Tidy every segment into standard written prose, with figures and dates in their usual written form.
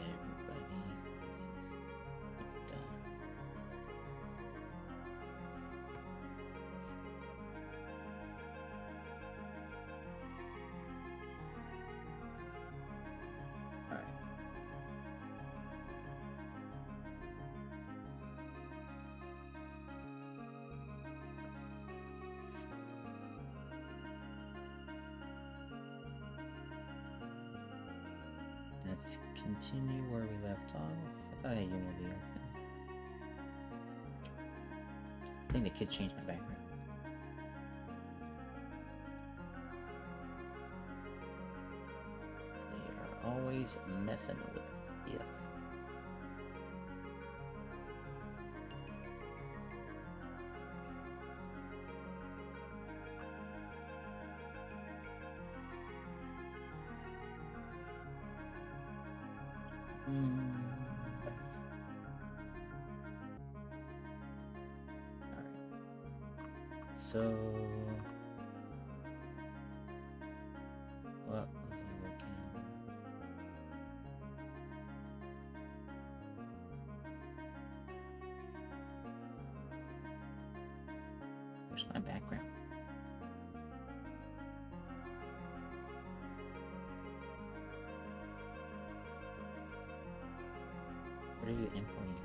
everybody, this is done. Alright. Let's continue where we left off. I thought I had Unity open. I think the kids changed my background. They are always messing with stuff. So, what was I looking at? Where's my background? Where are you importing?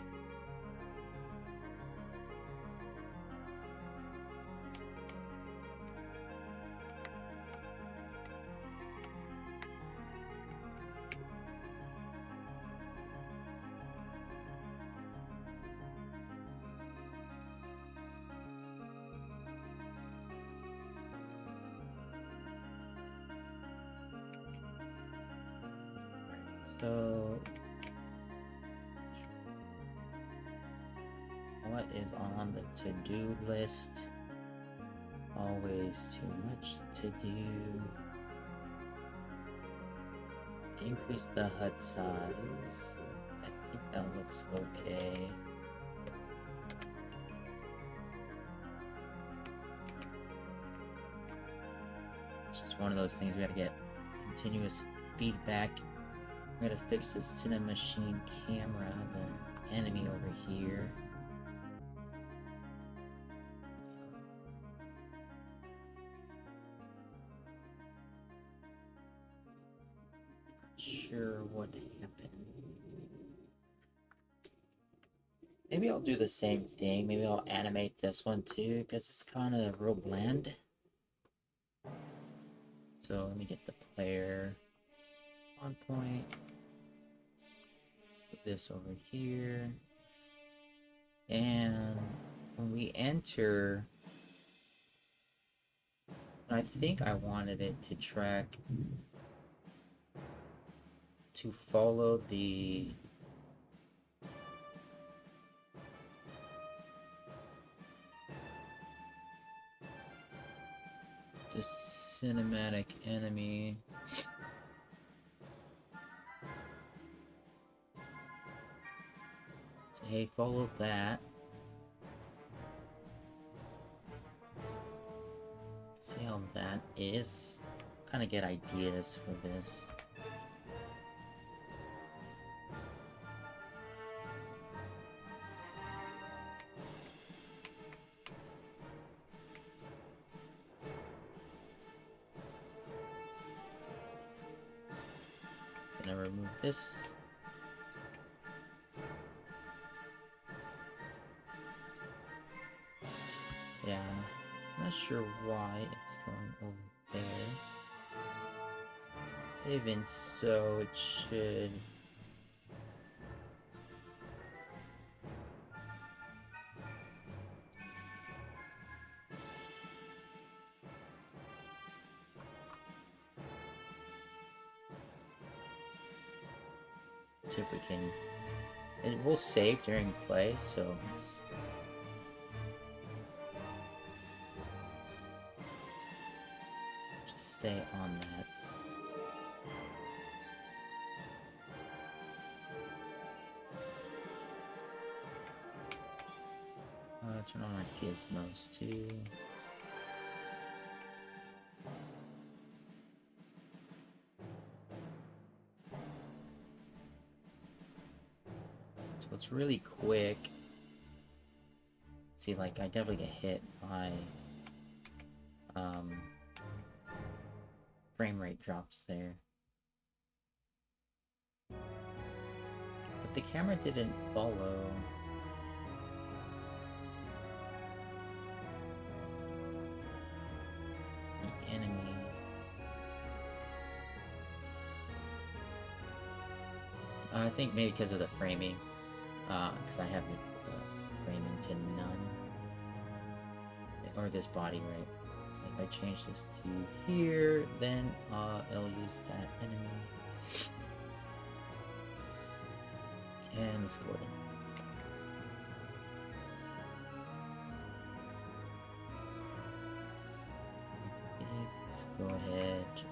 So, what is on the to-do list? Always too much to do. Increase the hut size. I think that looks okay. It's just one of those things we gotta get continuous feedback. We gotta fix the cinema machine camera, the enemy over here. Sure what happened. Maybe I'll do the same thing. Maybe I'll animate this one too, because it's kind of real bland. So let me get the player on point. Put this over here. And when we enter, I think I wanted it to track, to follow the cinematic enemy. So hey, follow that. See how that is. Kind of get ideas for this. Gonna remove this. Yeah, I'm not sure why it's going over there. Even so, it should. See if we can. It will save during play, so it's. Just stay on that. Turn on our gizmos too. So it's really quick. See, like, I definitely get hit by frame rate drops there. But the camera didn't follow. The enemy. I think maybe because of the framing. Because I have the framing to none. Or this body, right? So if I change this to here, then it'll use that enemy. And let's go ahead. Let's go ahead, check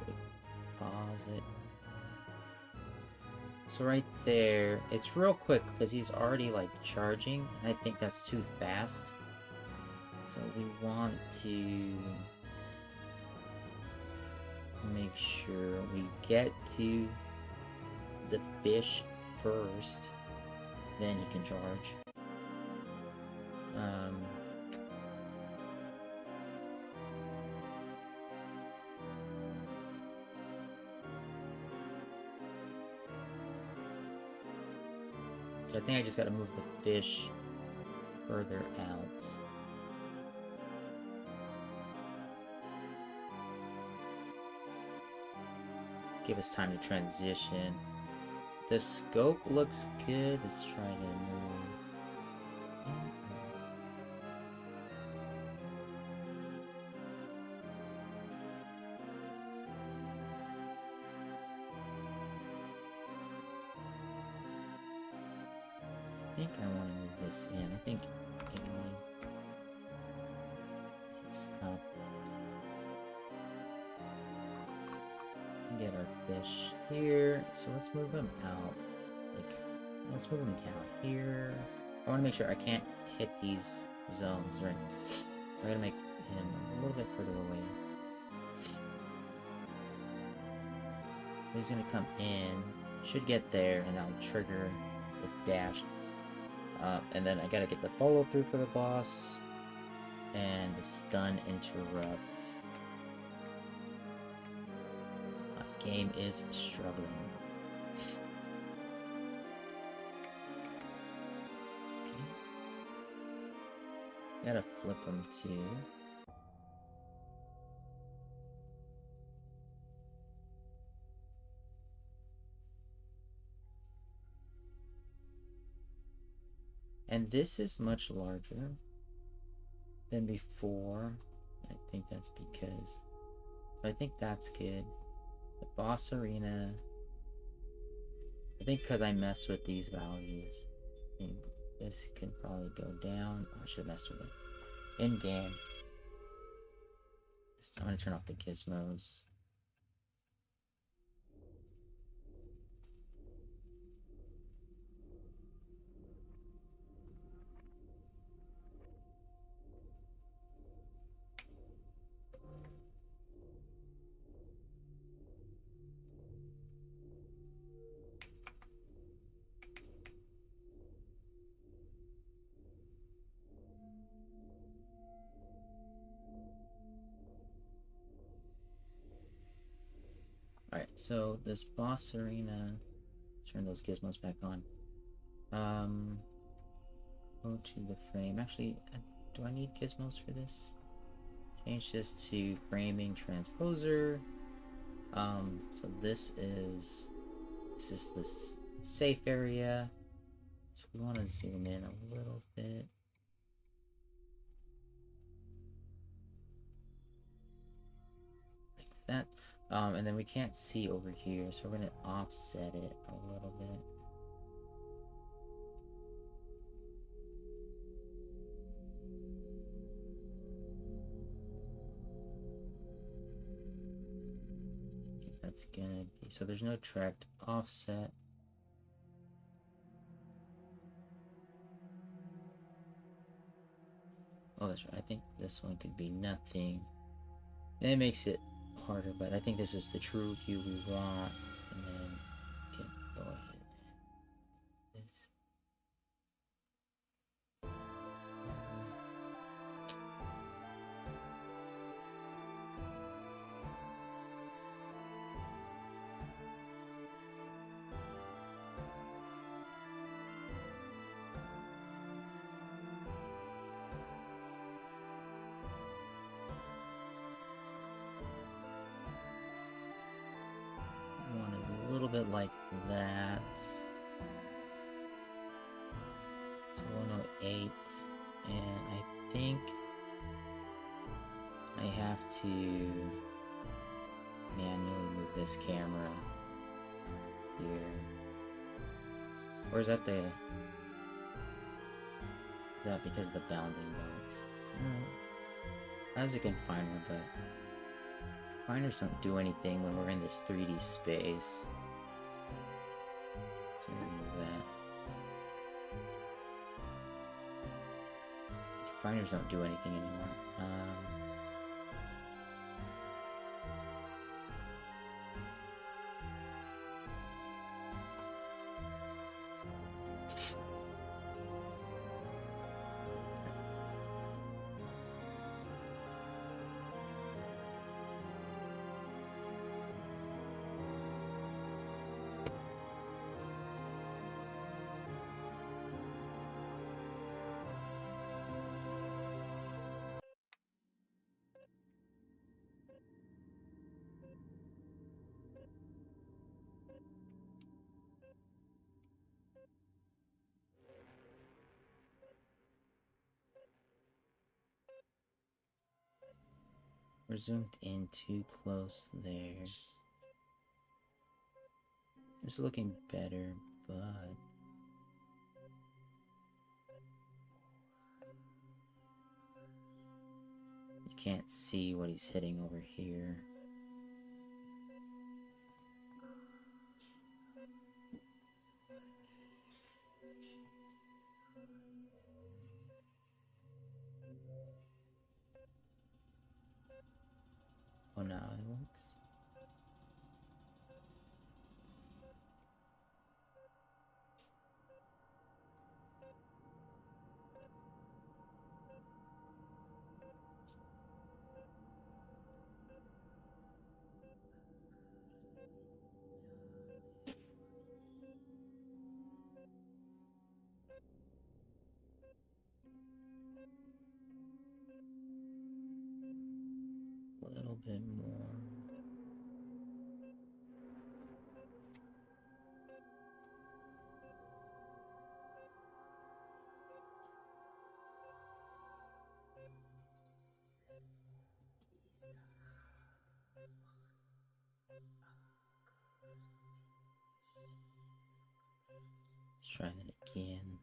it out. Pause it. So right there, it's real quick because he's already like charging. I think that's too fast. So we want to make sure we get to the fish first, then he can charge. So I think I just gotta move the fish further out. Give us time to transition. The scope looks good. Let's try to move. I think I want to move this in. I think maybe stop. Get our fish here. So let's move him out. Like, let's move him down here. I want to make sure I can't hit these zones, right? I gotta make him a little bit further away. He's gonna come in. Should get there, and I'll trigger the dash. And then I gotta get the follow through for the boss, and the stun interrupt. Game is struggling. Okay. Gotta flip them too. And this is much larger than before. I think that's because... I think that's good. The boss arena... I think because I messed with these values. I think this can probably go down. I should have messed with it. In-game. I'm going to turn off the gizmos. Alright, so this boss arena, turn those gizmos back on. Go to the frame. Actually, do I need gizmos for this? Change this to framing transposer. So this is the safe area. So we want to zoom in a little bit. Like that. And then we can't see over here, so we're going to offset it a little bit. Okay, that's gonna be, so there's no tracked offset. Oh, that's right. I think this one could be nothing. And it makes it harder, but I think this is the true view we want. And then, okay, go little bit like that. To 108, and I think I have to manually move this camera here. Or is that because of the bounding box? No. As a confiner, but confiners don't do anything when we're in this 3D space. So remove that. Confiners don't do anything anymore. We're zoomed in too close there. It's looking better, but you can't see what he's hitting over here. Oh, now it works. A little bit more. Let's try that again.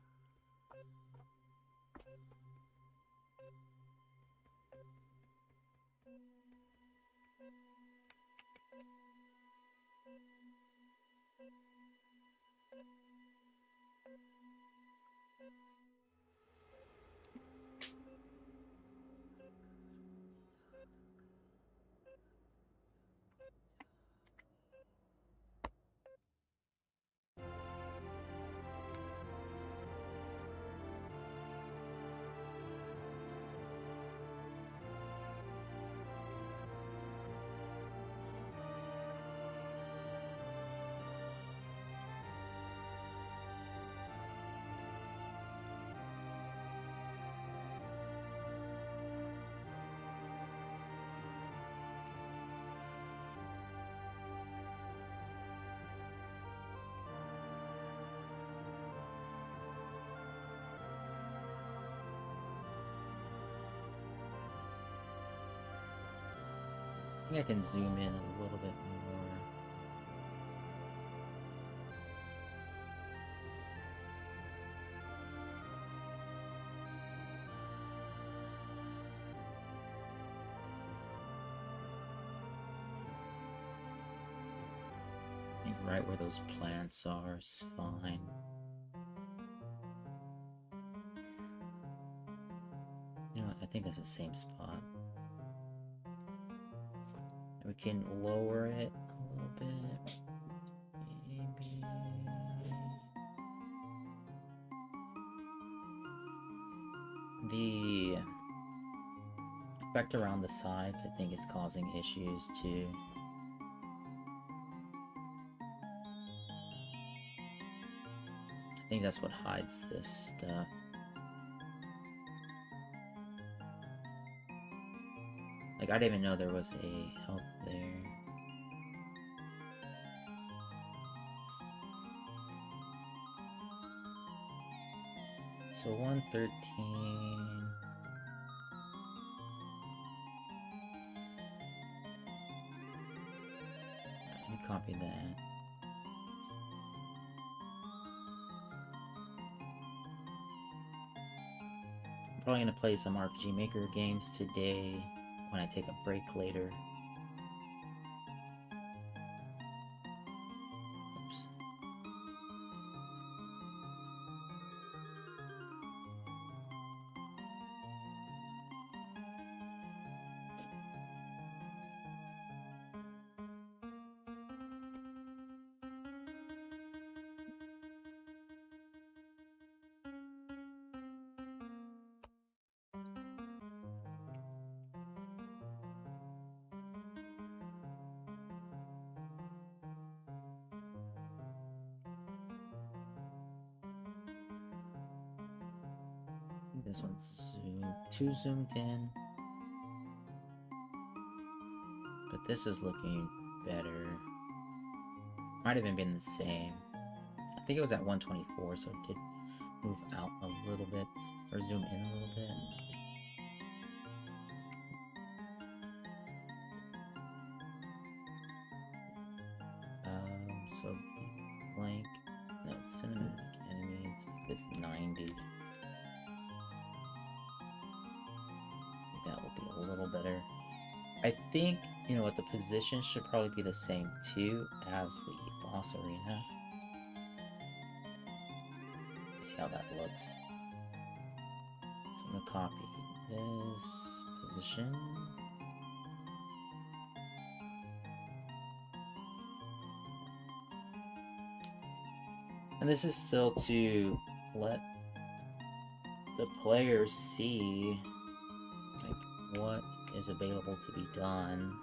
I think I can zoom in a little bit more. I think right where those plants are is fine. You know what? I think that's the same spot. We can lower it a little bit. Maybe. The effect around the sides, I think, is causing issues too. I think that's what hides this stuff. Like, I didn't even know there was a help there. So 113. Let me copy that. I'm probably gonna play some RPG Maker games today when I take a break later. This one's too zoomed in, but this is looking better. Might have even been the same. I think it was at 124, so it did move out a little bit, or zoom in a little bit. So blank, no, cinematic enemy, let's make this 90. That will be a little better. I think, you know what, the position should probably be the same too as the boss arena. See how that looks. So I'm gonna copy this position. And this is still to let the players see like what is available to be done.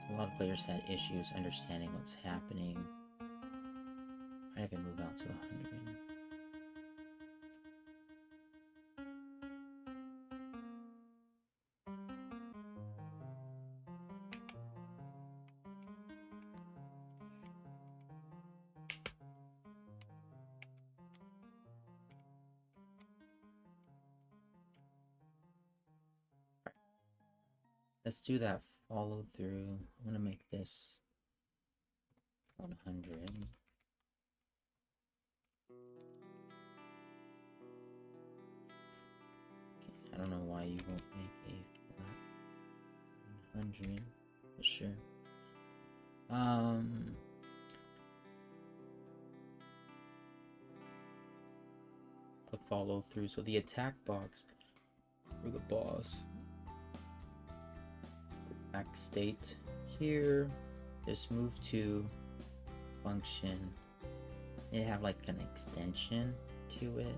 A lot of players had issues understanding what's happening. I haven't moved out to 100. Let's do that follow through. I'm gonna make this 100. Okay, I don't know why you won't make a flat 100, but sure. The follow through. So the attack box for the boss. Back state here. Just move to function. They have like an extension to it.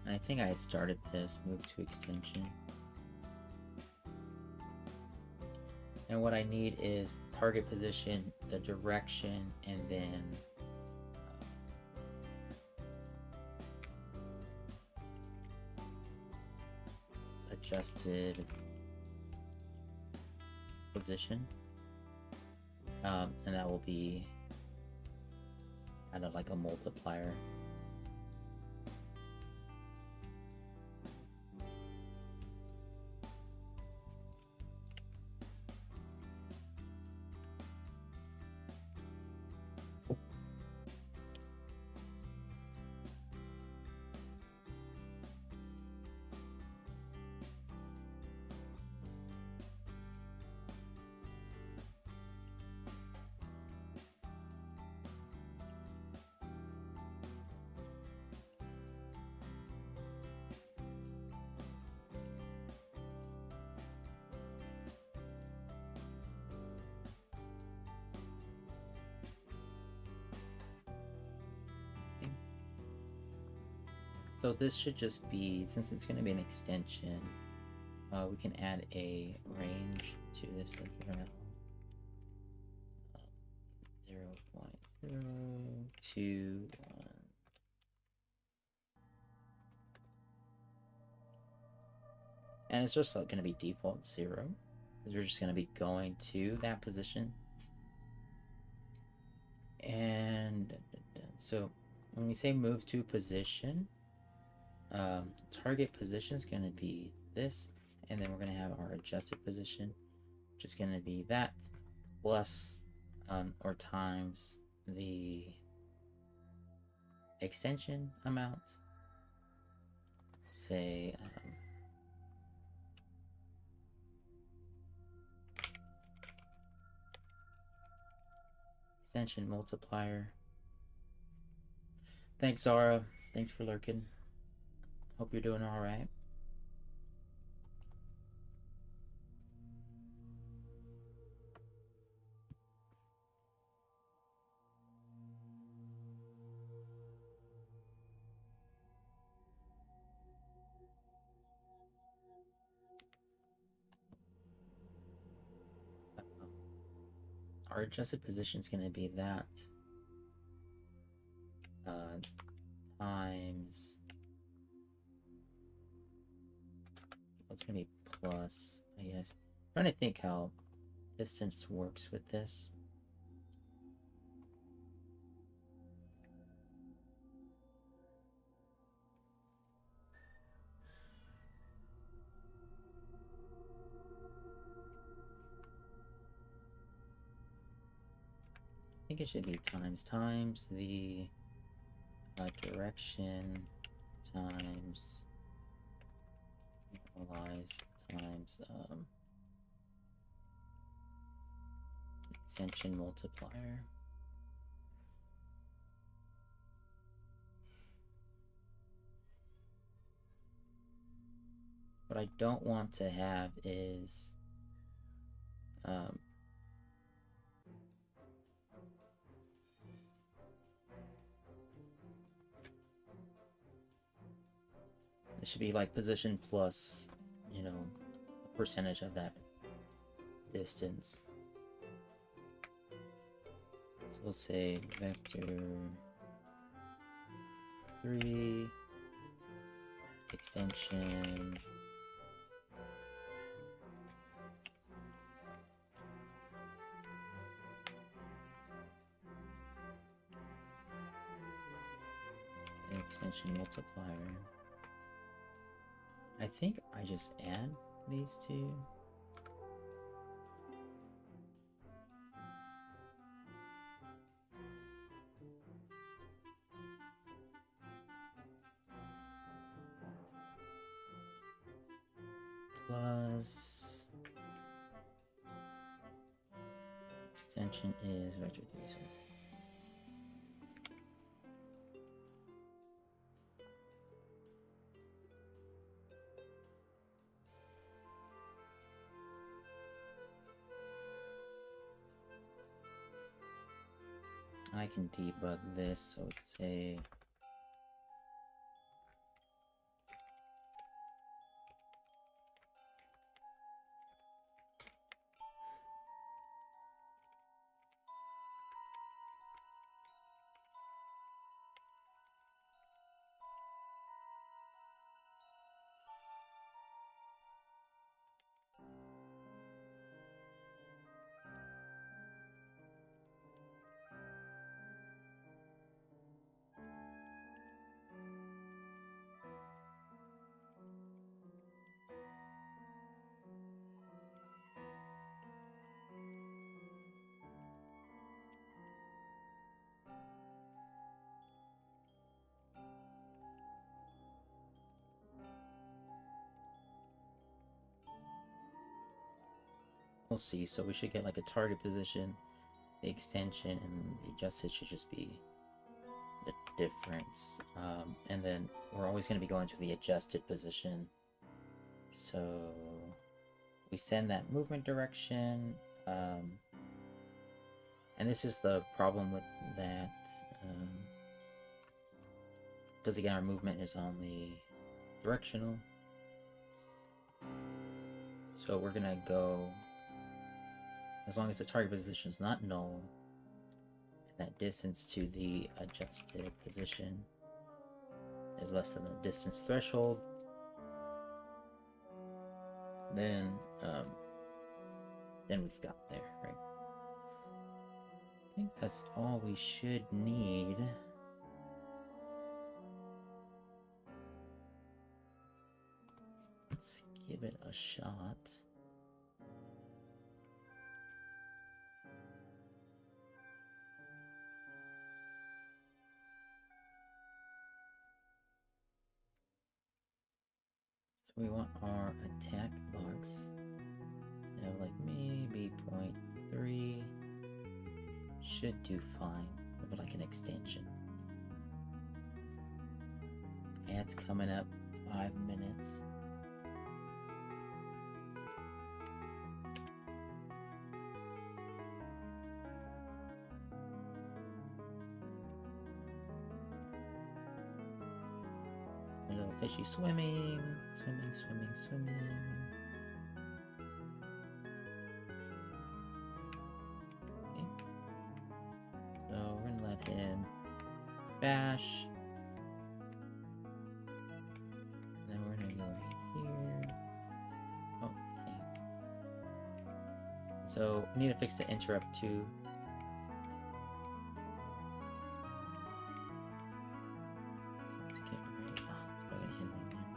And I think I had started this move to extension. And what I need is target position, the direction, and then adjusted position, and that will be kind of like a multiplier. So this should just be, since it's going to be an extension, we can add a range to this as well. 0.021. And it's just going to be default 0, because we're just going to be going to that position. And so when we say move to position, target position is going to be this, and then we're going to have our adjusted position, which is going to be that plus or times the extension amount. Say extension multiplier. Thanks, Zara. Thanks for lurking. Hope you're doing all right. Our adjusted position is going to be that times, what's going to be plus, I guess. I'm trying to think how distance works with this. I think it should be times the direction times normalized times extension multiplier. What I don't want to have is it should be like position plus, you know, a percentage of that distance. So we'll say vector 3 extension multiplier. I think I just add these two. Plus extension is vector 3. So I can debug this, so let's say we'll see. So we should get like a target position, the extension, and the adjusted should just be the difference. And then we're always going to be going to the adjusted position. So we send that movement direction. And this is the problem with that. Because again, our movement is only directional. So we're going to go, as long as the target position is not null, and that distance to the adjusted position is less than the distance threshold, then then we've got there, right? I think that's all we should need. Let's give it a shot. So we want our attack box to have like maybe 0.3. Should do fine, but like an extension. Ad's coming up 5 minutes. A little fishy swimming. Okay. So we're gonna let him bash. And then we're gonna go right here. Oh, dang. So we need to fix the interrupt too. Let's get right. Oh, I'm gonna hit it again.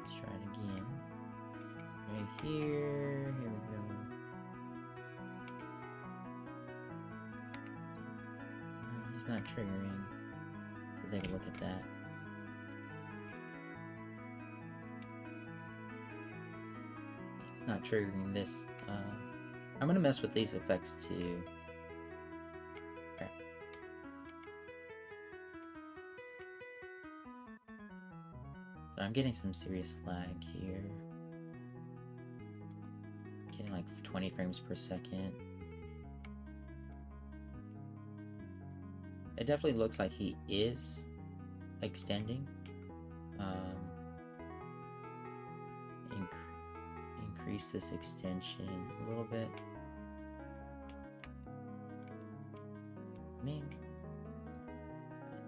Let's try it again. Right here. Here we go. He's not triggering. Let's take a look at that. It's not triggering this. I'm gonna mess with these effects too. Okay. So I'm getting some serious lag here. Getting like 20 frames per second. It definitely looks like he is extending. Increase this extension a little bit. Maybe.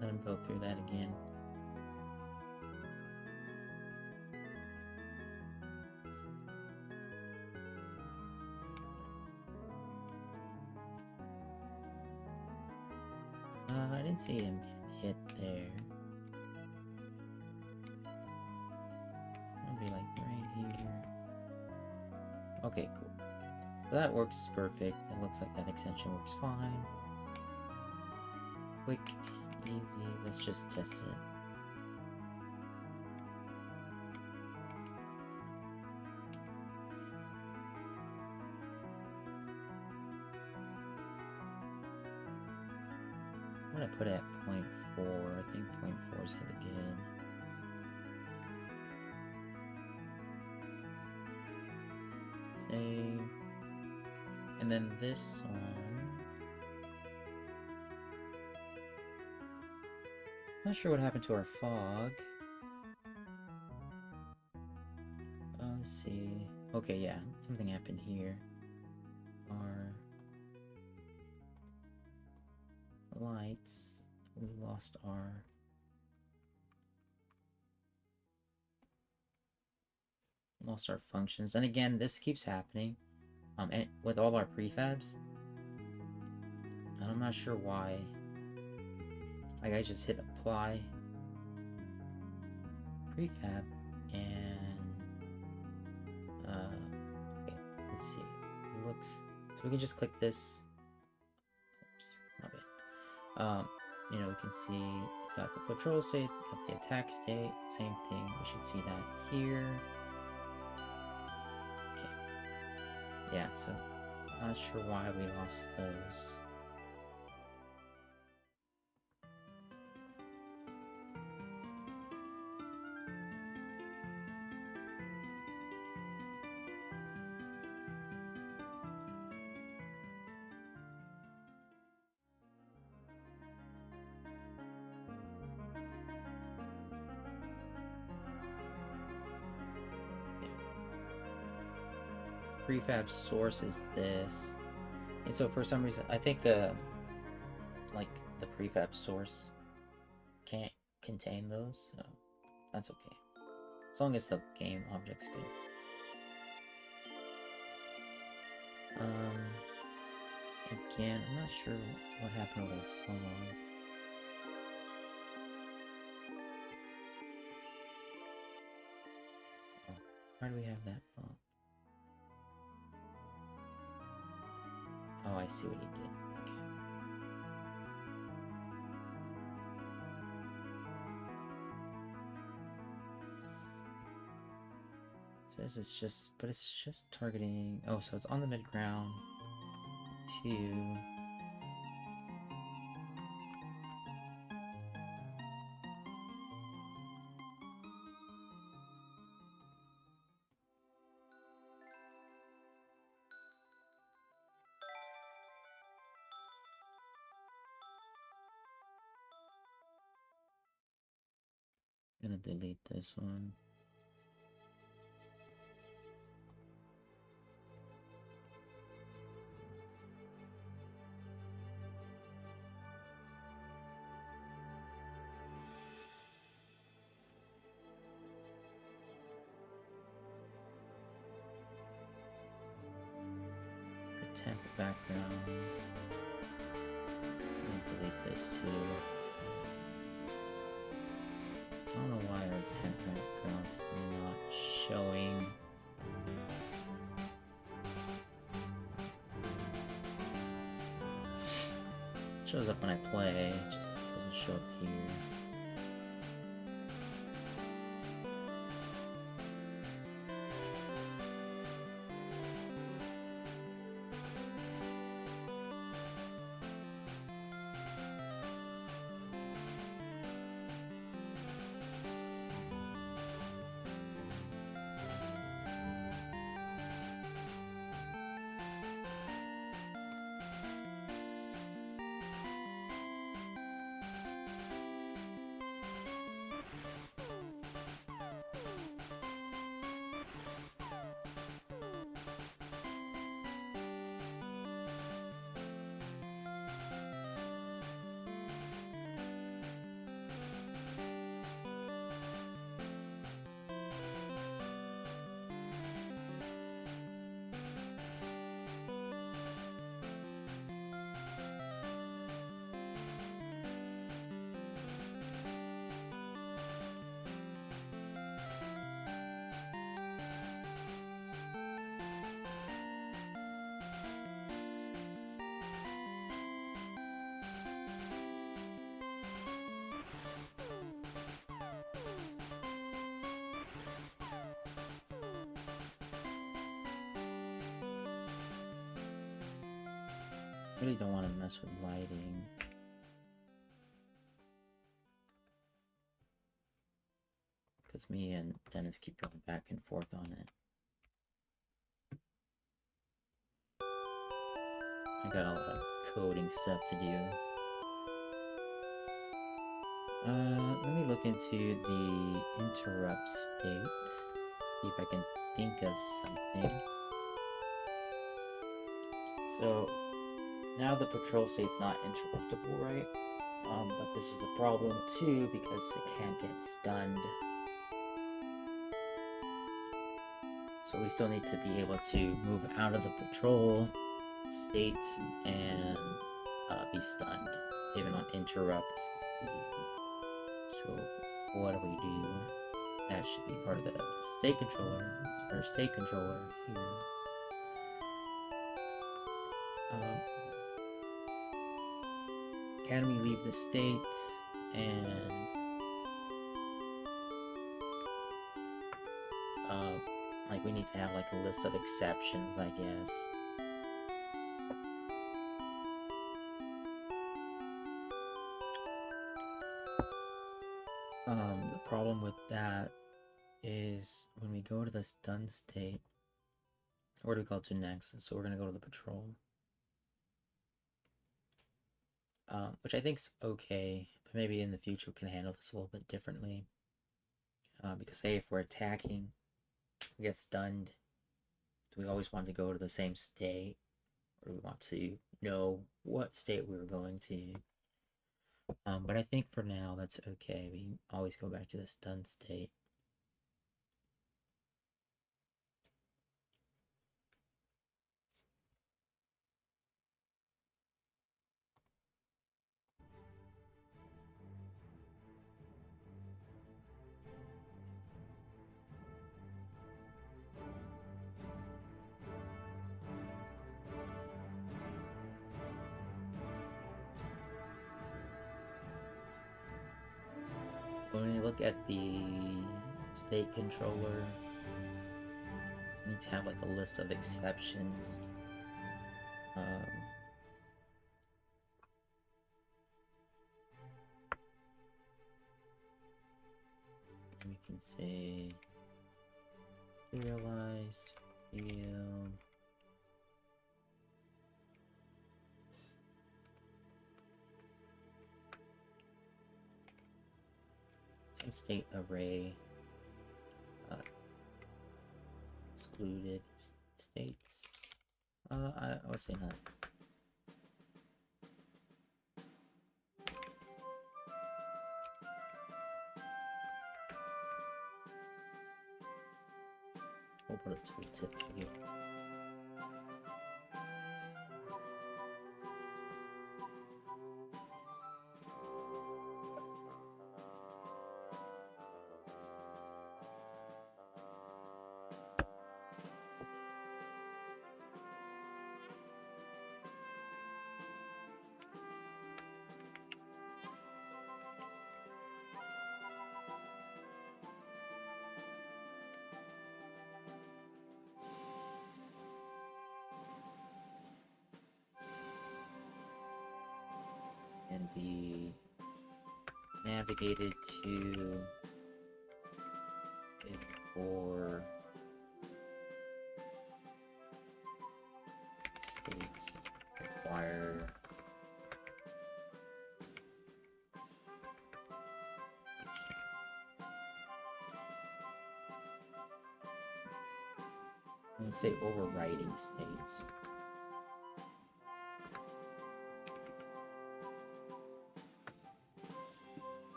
Let him go through that again. I didn't see him hit there. It'll be like right here. Okay, cool. So that works perfect. It looks like that extension works fine. Quick and easy. Let's just test it. I'm gonna put it at 0.4. I think 0.4 is gonna be good. Save. And then this one. Not sure what happened to our fog. Let's see. Okay, yeah, something happened here. Our lights. We lost our functions. And again, this keeps happening. And with all our prefabs. And I'm not sure why. Like I just hit apply prefab and okay, let's see. It looks so we can just click this. Oops, my bad. You know, we can see it's got the control state, got the attack state, same thing. We should see that here. Okay. Yeah, so not sure why we lost those. Prefab source is this, and so for some reason I think the prefab source can't contain those, so that's okay as long as the game object's good. Again, I'm not sure what happened with our fog. Oh, why do we have that fog? Oh, I see what he did. Okay. So this is just, but it's just targeting. Oh, so it's on the mid ground. 2. I'm gonna delete this one. Protect the background. I'm gonna delete this too. I don't know why our tent background's not showing. It shows up when I play, it just doesn't show up here. Really don't want to mess with lighting. Because me and Dennis keep going back and forth on it. I got a lot of coding stuff to do. Let me look into the interrupt state. See if I can think of something. So now the patrol state's not interruptible, right? But this is a problem too because it can't get stunned. So we still need to be able to move out of the patrol states and be stunned, even on interrupt. So what do we do? That should be part of the state controller, or state controller here. Can we leave the states and like we need to have like a list of exceptions, I guess. The problem with that is when we go to the stun state, where do we go to next? So we're gonna go to the patrol. Which I think's okay, but maybe in the future we can handle this a little bit differently. Because say if we're attacking, we get stunned, do we always want to go to the same state? Or do we want to know what state we were going to? But I think for now that's okay. We can always go back to the stun state. when we look at the state controller, we need to have like a list of exceptions. We can say serialize field. Same state array. Excluded states. I would say none. We'll put a tooltip here. And be navigated to it for states require I would say overriding states.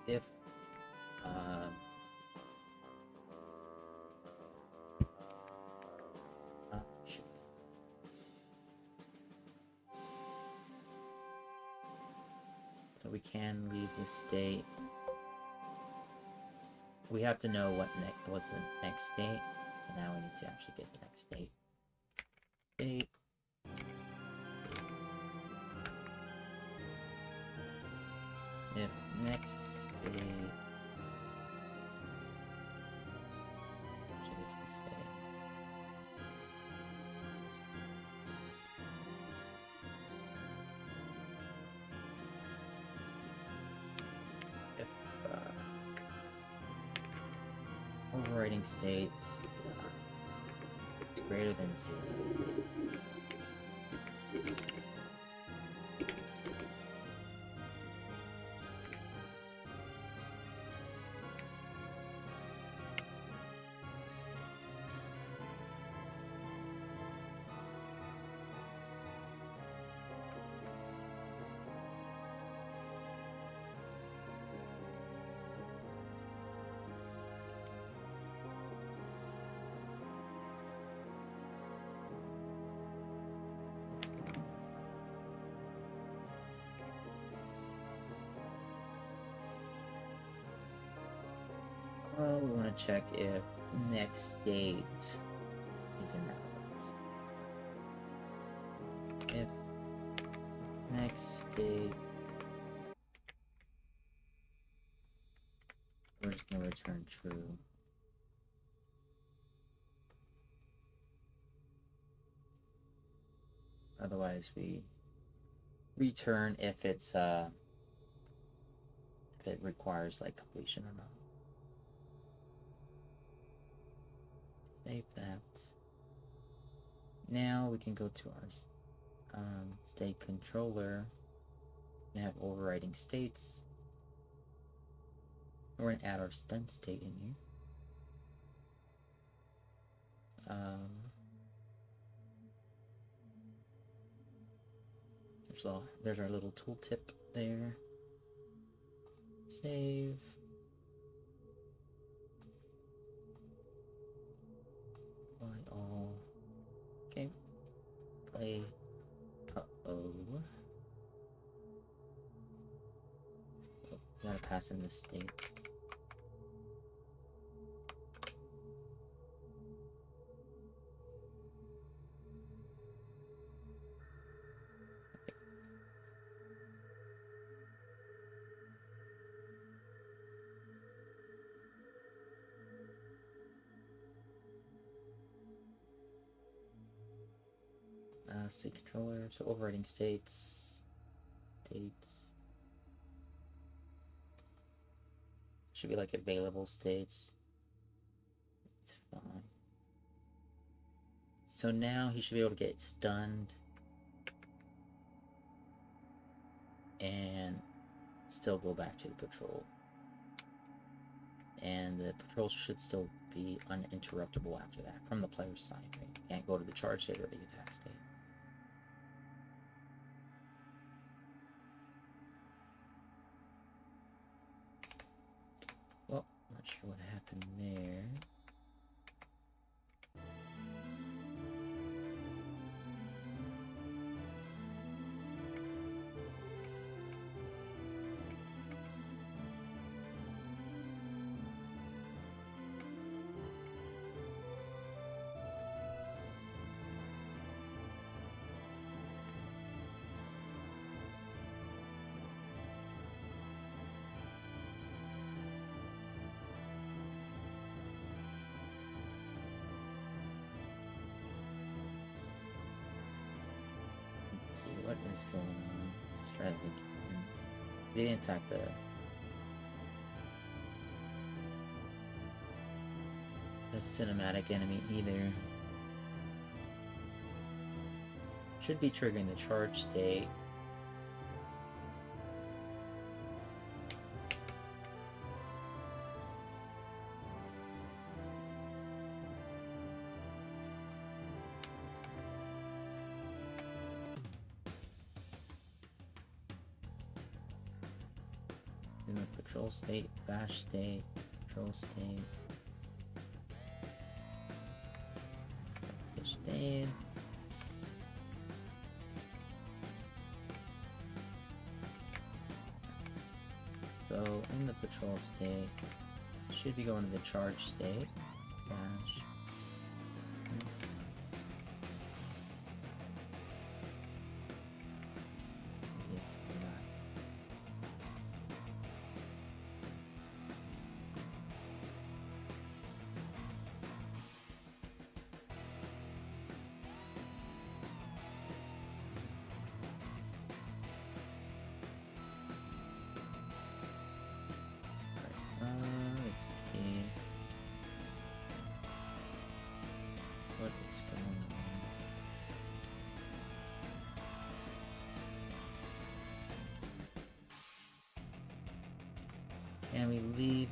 If shoot. So we can leave the state. We have to know what's the next state. So now we need to actually get the next state. State. If next state. Actually, we can say. If overriding states is greater than 0. We want to check if next state is announced. If next state, we're just going to return true. Otherwise, we return if it's if it requires like completion or not. Save that. Now we can go to our state controller and have overriding states. We're gonna add our stun state in here. There's our little tooltip there. Save. Apply all. Okay. Play. Uh-oh. passing this state. State controller, so overriding states. Should be like available states. It's fine. So now he should be able to get stunned and still go back to the patrol. And the patrol should still be uninterruptible after that from the player's side, right? You can't go to the charge state or the attack state. Well, not sure what happened there. See what is going on. Let's try to think. They didn't attack the cinematic enemy either. Should be triggering the charge state. In the patrol state, bash state, patrol state, push state. So in the patrol state, should be going to the charge state, bash. Let's see. What is going on? Can we leave?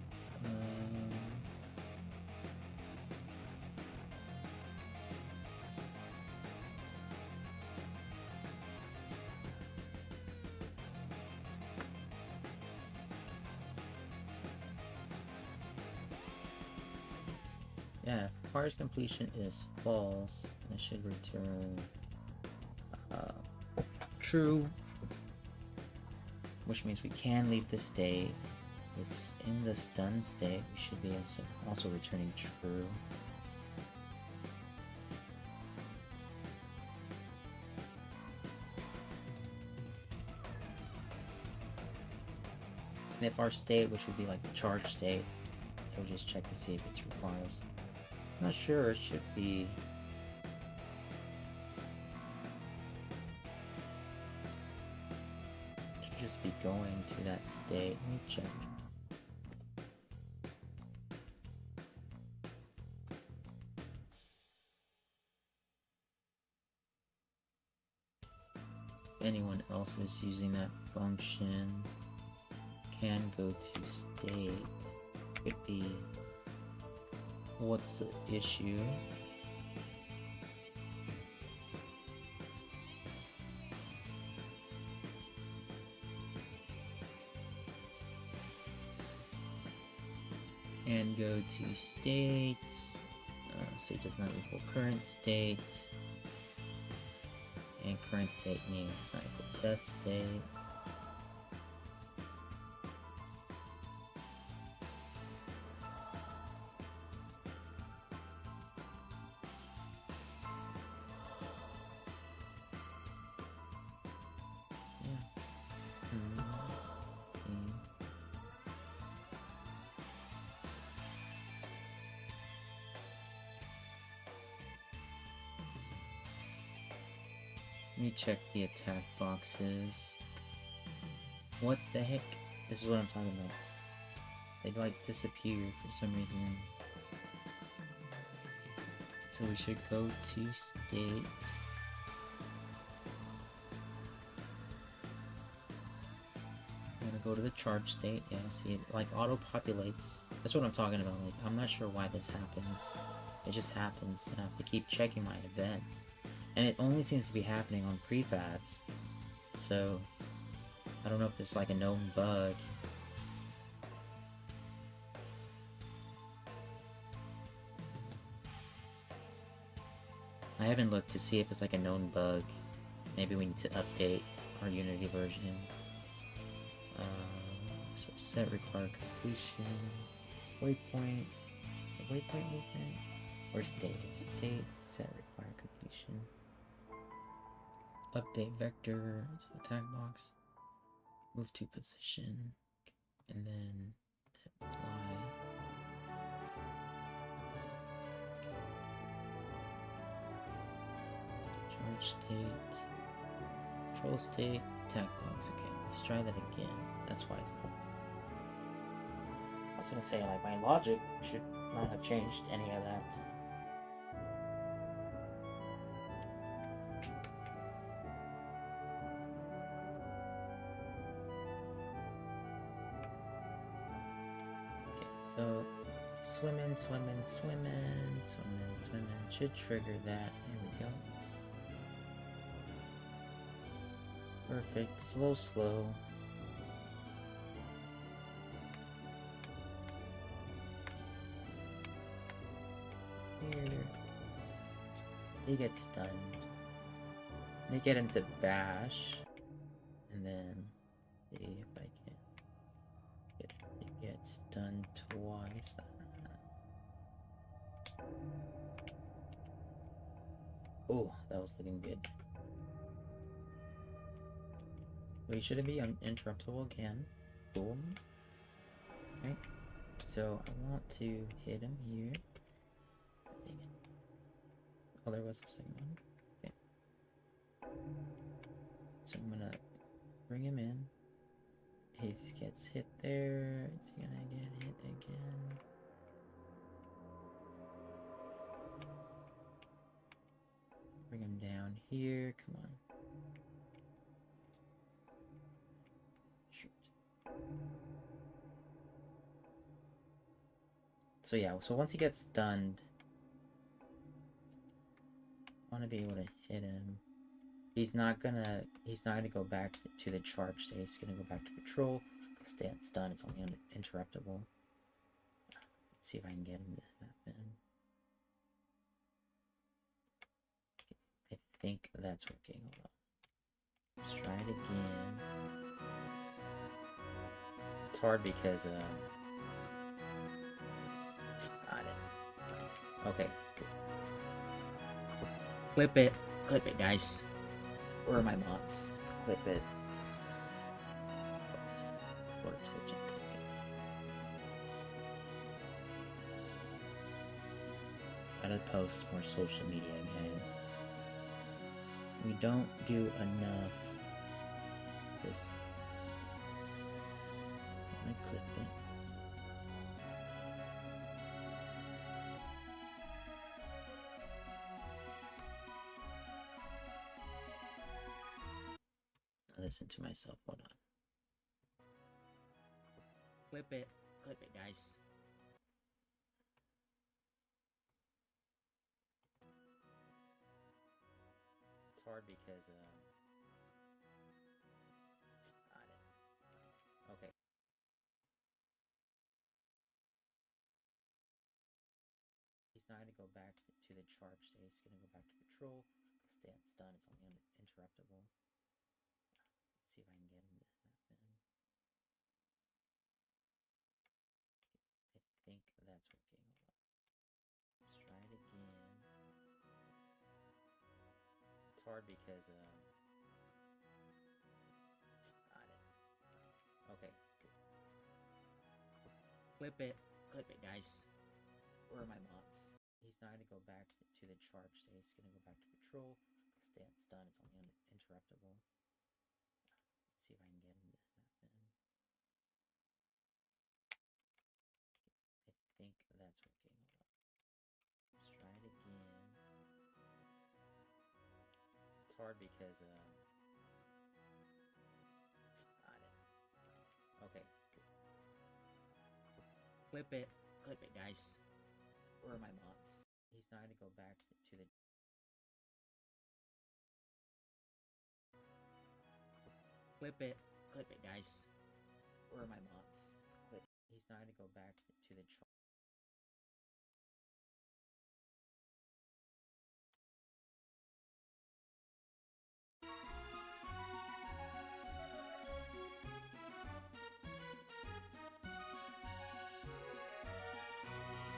Yeah, requires completion is false. It should return true, which means we can leave the state. It's in the stun state. We should be also returning true. And if our state, which would be like the charge state, we'll just check to see if it requires. Not sure, it should be. It should just be going to that state. Let me check. If anyone else is using that function, can go to state. Could be. What's the issue? And go to state. State does not equal current state. And current state means not equal death state. Let me check the attack boxes. What the heck? This is what I'm talking about. They like disappear for some reason. So we should go to state. I'm gonna go to the charge state. Yeah, see it like auto populates. That's what I'm talking about. Like, I'm not sure why this happens. It just happens, and I have to keep checking my events. And it only seems to be happening on prefabs. So I don't know if it's like a known bug. I haven't looked to see if it's like a known bug. Maybe we need to update our Unity version. So set required completion, waypoint, waypoint movement, or state. State set required completion. Update vector attack box. Move to position, and then apply. Charge state, control state, attack box. Okay, let's try that again. That's why it's not. I was gonna say, like, my logic should not have changed any of that. Okay, so swimming, swimming, swimming, swimming, swimming should trigger that. There we go. Perfect. It's a little slow. Here. He gets stunned. They get him to bash. And then see if I can get him to get stunned twice. Oh, that was looking good. We shouldn't be uninterruptible again. Boom. Right. So I want to hit him here. Dang it. Oh, there was a second one. Okay. So I'm gonna bring him in. He gets hit there. Is he gonna get hit again? Bring him down here. Come on. Shoot. So yeah, so once he gets stunned, I want to be able to hit him. He's not gonna go back to the charge state. He's gonna go back to patrol. Stay at stun. It's only interruptible. Let's see if I can get him to happen. I think that's working. Hold on. Let's try it again. It's hard because got it. Nice. Okay. Clip it, guys. Where are my mods? Clip it. Go to Twitch and clip it. Gotta post more social media, guys. We don't do enough. This. I'm gonna clip it. Listen to myself. Hold on. Clip it, guys. It's hard because got it. Nice. Okay. He's not gonna go back to the charge state. He's gonna go back to patrol. Stay at stun. It's only interruptible. Let's see if I can get him to happen. I think that's working. Let's try it again. It's hard because got it. Nice. Okay. Clip it, guys. Where are my mods? He's not gonna go back to the charge state. He's gonna go back to patrol. It's done. It's only interruptible. Let's see if I can get him to happen. I think that's working. Let's try it again. It's hard because got it. Nice. Okay. Clip it, guys. Where are my mods? He's not gonna go back to the. Clip it, guys. Where are my mods? He's not gonna go back to the.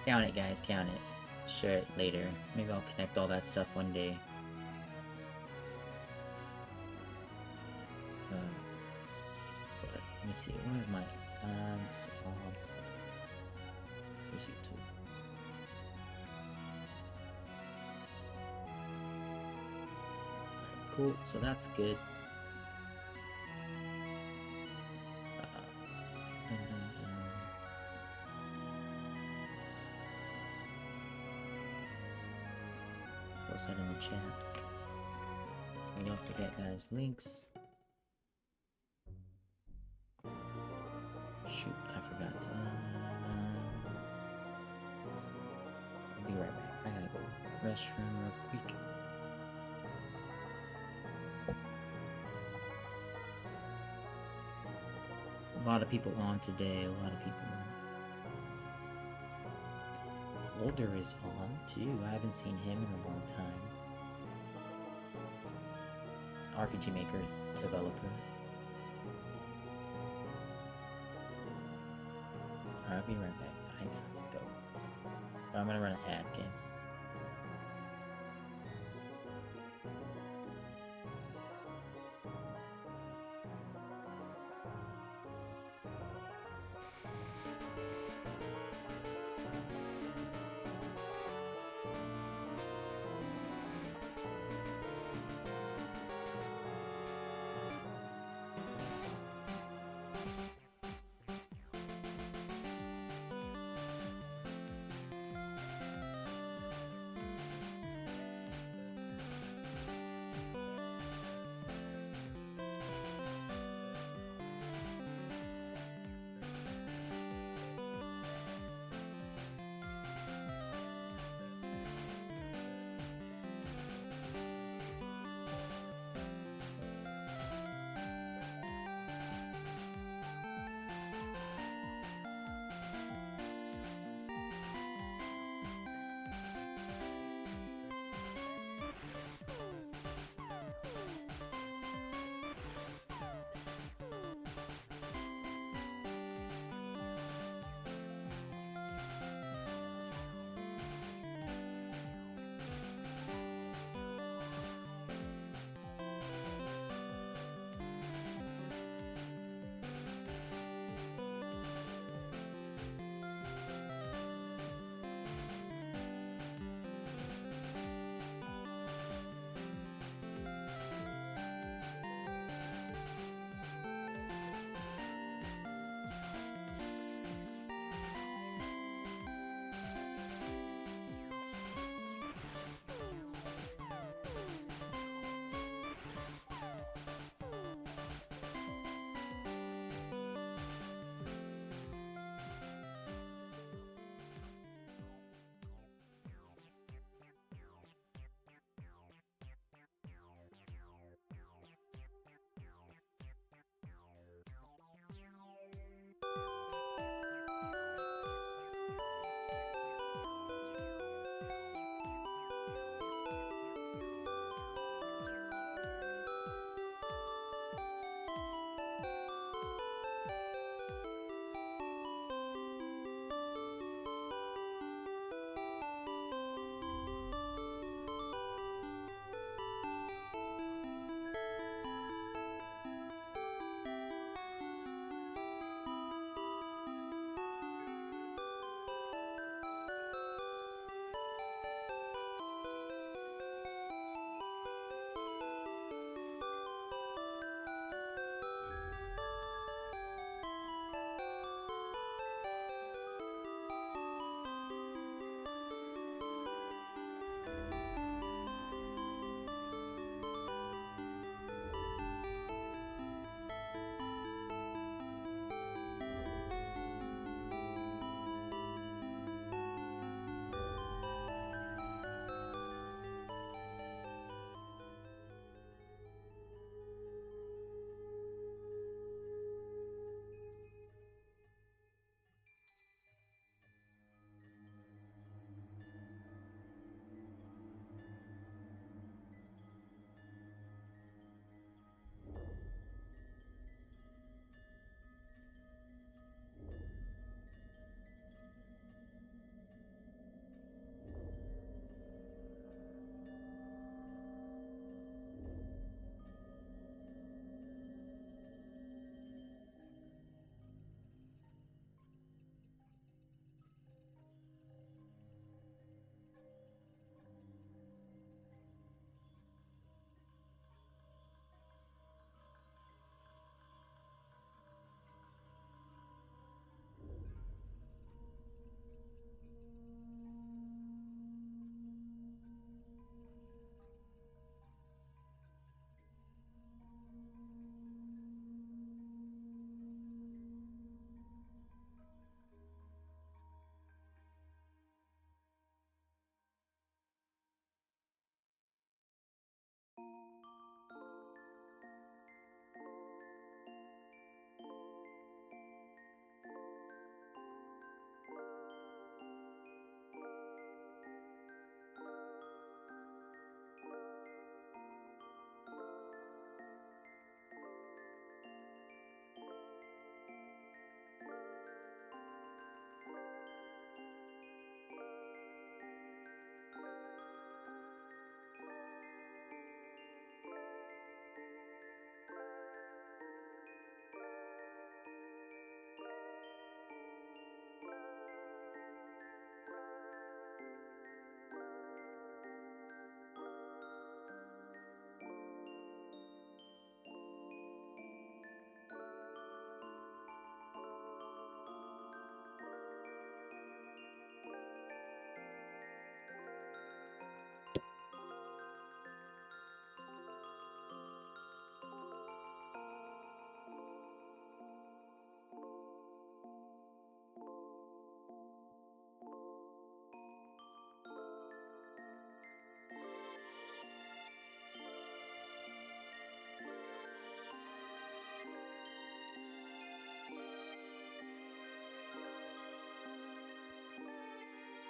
Count it, guys. Count it. Share it later. Maybe I'll connect all that stuff one day. But let me see. Where are my ads? Here's YouTube. Alright, cool. So that's good. Post that in the chat. So don't forget, guys, links. Shoot, I forgot to. I'll be right back. I gotta go restroom real quick. A lot of people on today. A lot of people. Older is on too. I haven't seen him in a long time. RPG Maker developer. Alright, I'll be right back. I gotta go. But I'm gonna run an ad game.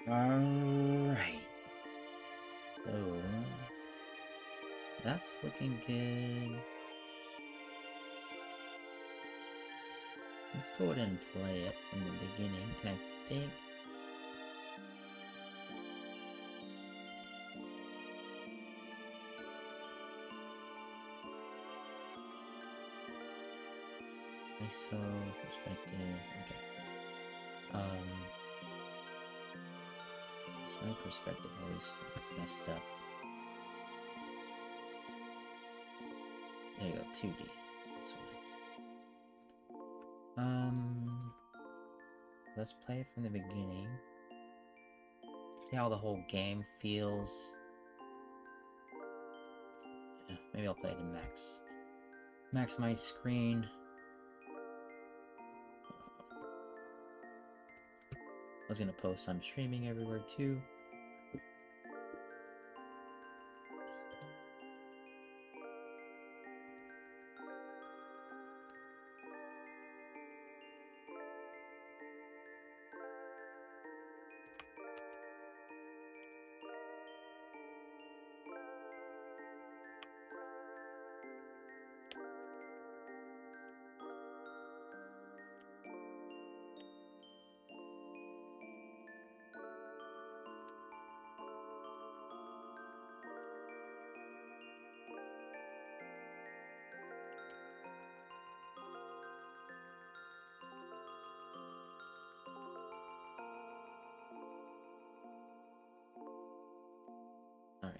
Alright. So that's looking good. Let's go ahead and play it from the beginning. Can I think? So perspective. Okay. So my perspective always messed up. There you go, 2D. That's why. Let's play it from the beginning. See how the whole game feels. Yeah, maybe I'll play it in max my screen. I was gonna post I'm streaming everywhere too. Alright.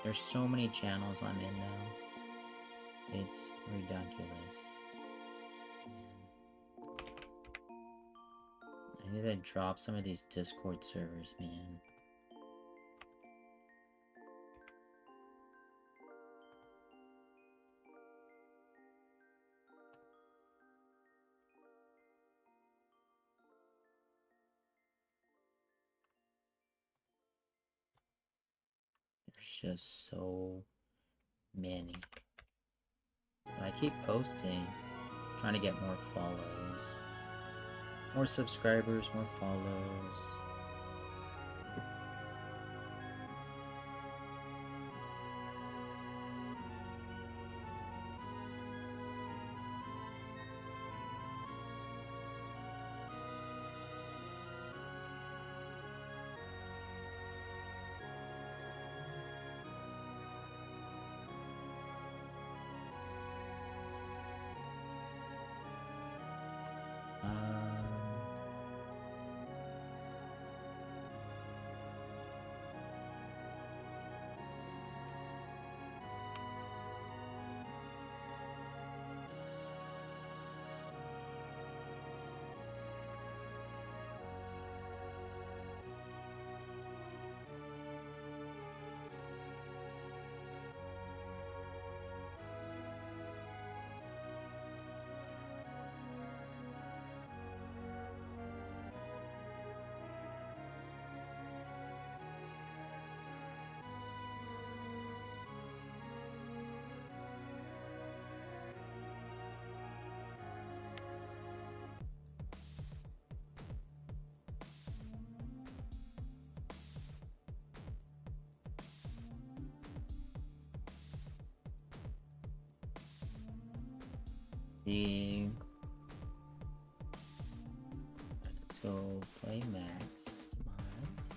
There's so many channels I'm in now. It's ridiculous. I need to drop some of these Discord servers, man. There's just so many. And I keep posting, trying to get more follows. More subscribers, more follows. Let's go play Max mods.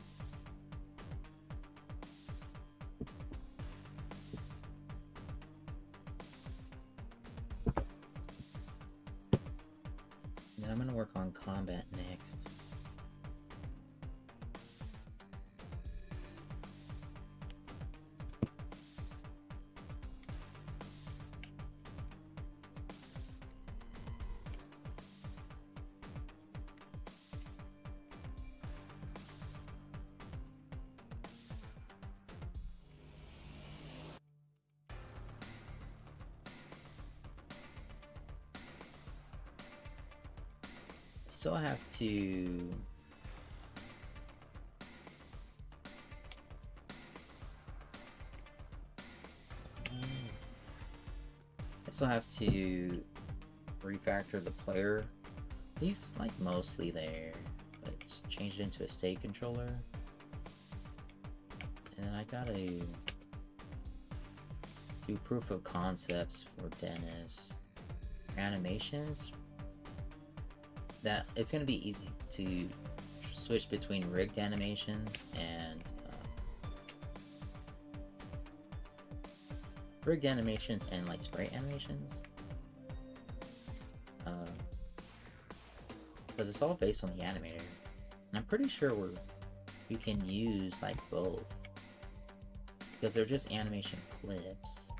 gonna work on combat next. Still have to refactor the player. He's like mostly there, but change it into a state controller. And I gotta do proof of concepts for Dennis. Animations, that it's gonna be easy to switch between rigged animations and like sprite animations, because it's all based on the animator, and I'm pretty sure we can use like both because they're just animation clips.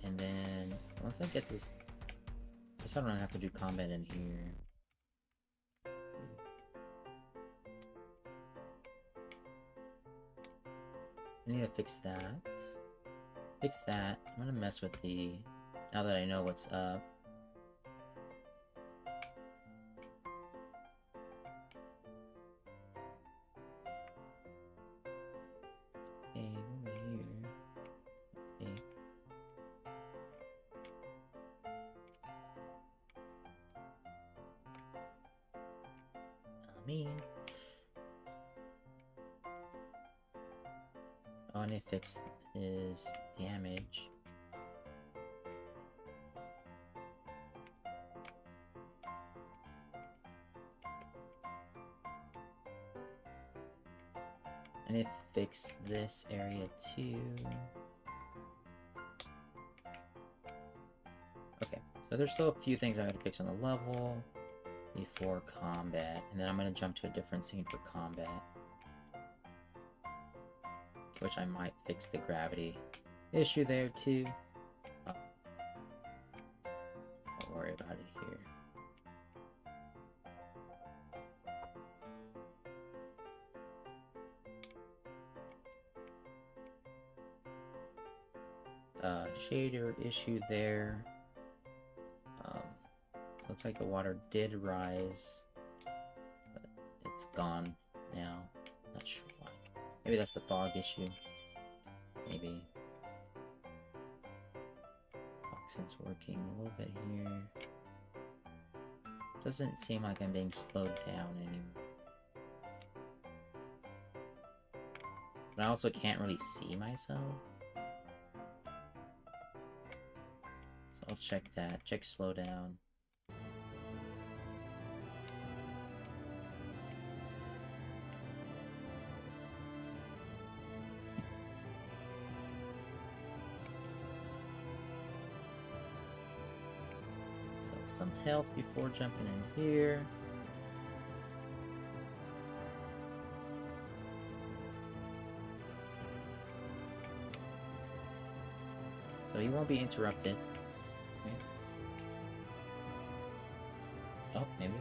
And then once I get this, I guess I don't have to do combat in here. I need to fix that. I'm gonna mess with the, now that I know what's up. Okay, over here. Okay. I want to fix his damage. I need to fix this area too. Okay, so there's still a few things I gotta fix on the level before combat, and then I'm gonna jump to a different scene for combat, which I might fix the gravity issue there too. Oh. Don't worry about it here. Shader issue there. Looks like the water did rise, but it's gone now. Not sure why. Maybe that's the fog issue. Maybe. Oxygen's working a little bit here. Doesn't seem like I'm being slowed down anymore. But I also can't really see myself. So I'll check that. Check slowdown. So some health before jumping in here. So you won't be interrupted. Okay. Oh, maybe.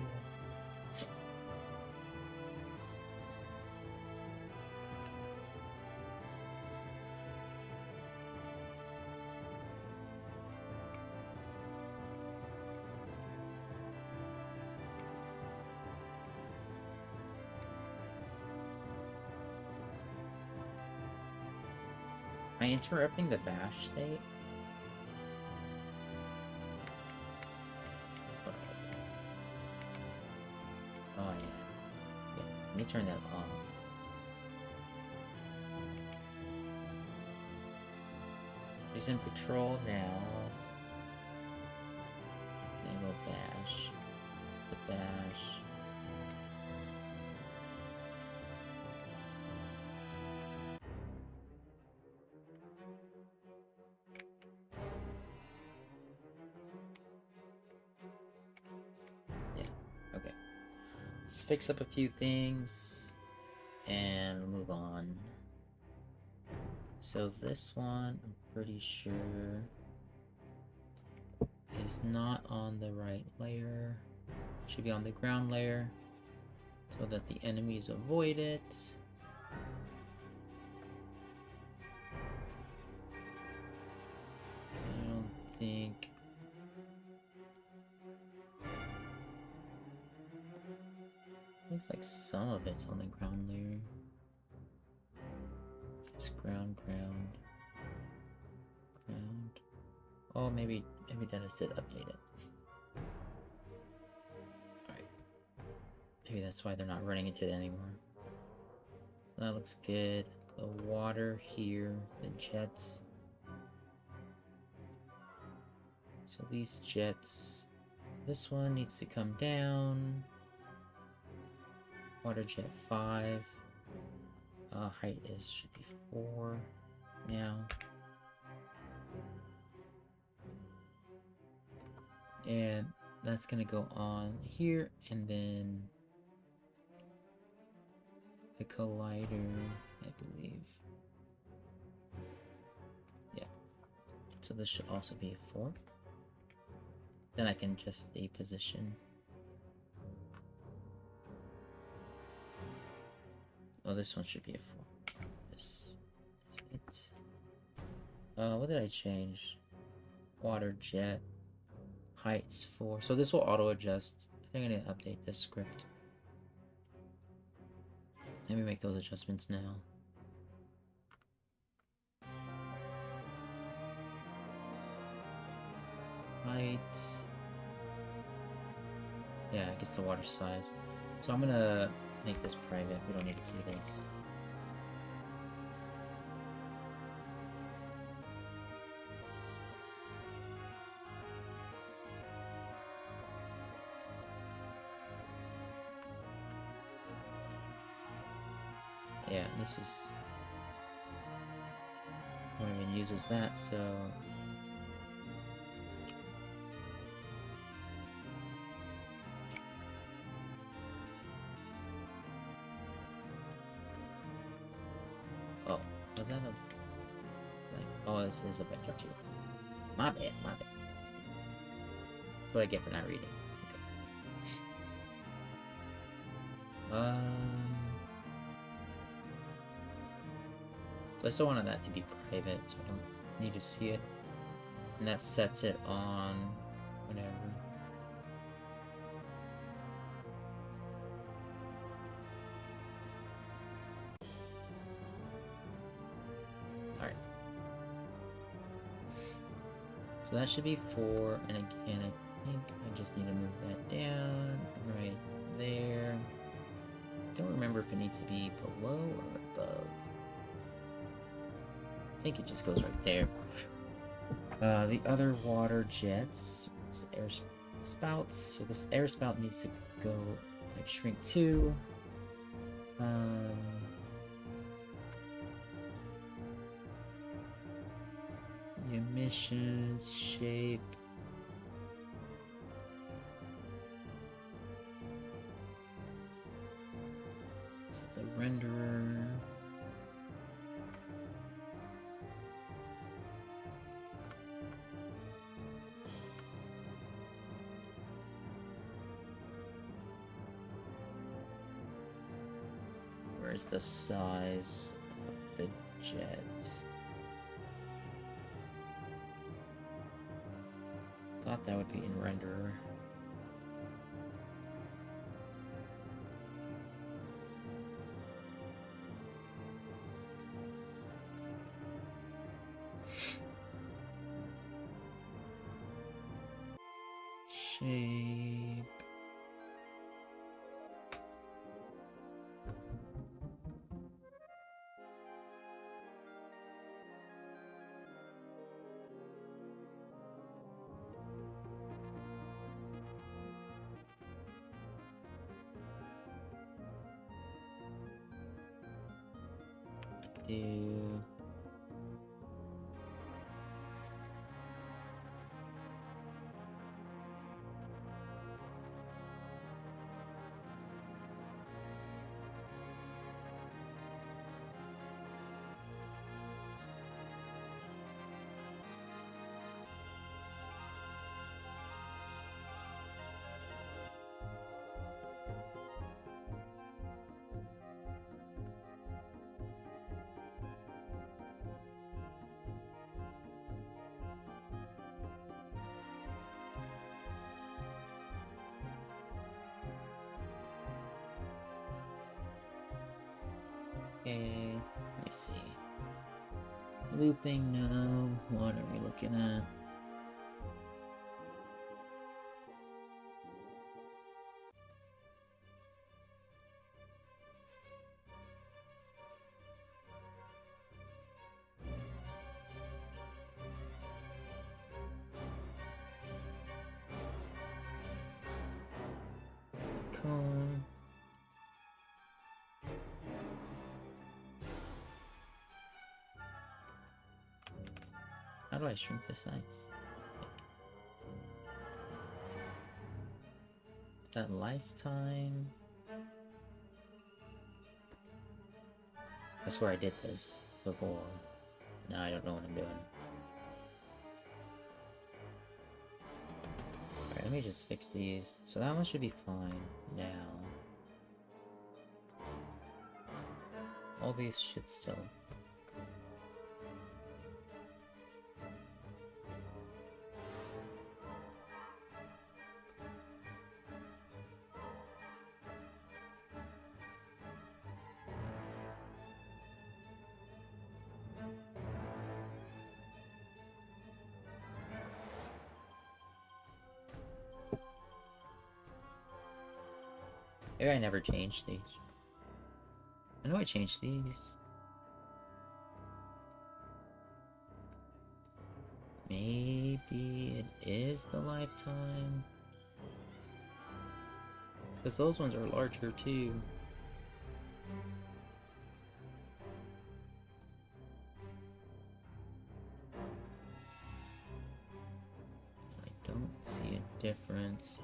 Am I interrupting the bash state? Oh yeah. Let me turn that off. He's in patrol now. Enable bash. It's the bash. fix up a few things and move on. So this one, I'm pretty sure, is not on the right layer. Should be on the ground layer so that the enemies avoid it. I don't think... Looks like some of it's on the ground layer. It's ground. Oh, maybe Dennis did update it. Alright. Maybe that's why they're not running into it anymore. That looks good. The water here, the jets. So these jets, this one needs to come down. Water jet 5. Height should be 4 now. And that's gonna go on here, and then the collider, I believe. Yeah. So this should also be a 4. Then I can adjust the position. Oh, this one should be a 4. This is it. What did I change? Water jet. Heights 4. So this will auto adjust. I think I need to update this script. Let me make those adjustments now. Height. Yeah, I guess the water size. So I'm gonna make this private. We don't need to see this. Yeah, this is... no one even uses that, so... Oh, was that a... like, oh, this is a vector too. My bad. What I get for not reading. Okay. So I still wanted that to be private, so I don't need to see it. And that sets it on whatever. Alright. So that should be 4, and again, I think I just need to move that down right there. Don't remember if it needs to be below or above. I think it just goes right there. The other water jets, it's air spouts. So this air spout needs to go like shrink 2. The emissions shape. So the renderer. Where's the size of the jet? Thought that would be in renderer. Shape. Do Okay, let me see. Looping, no. What are we looking at? Cone. How do I shrink the size? That lifetime. I swear I did this before. Now I don't know what I'm doing. Alright, let me just fix these. So that one should be fine now. All these should still. Maybe I never changed these. I know I changed these. Maybe it is the lifetime. Because those ones are larger too. I don't see a difference.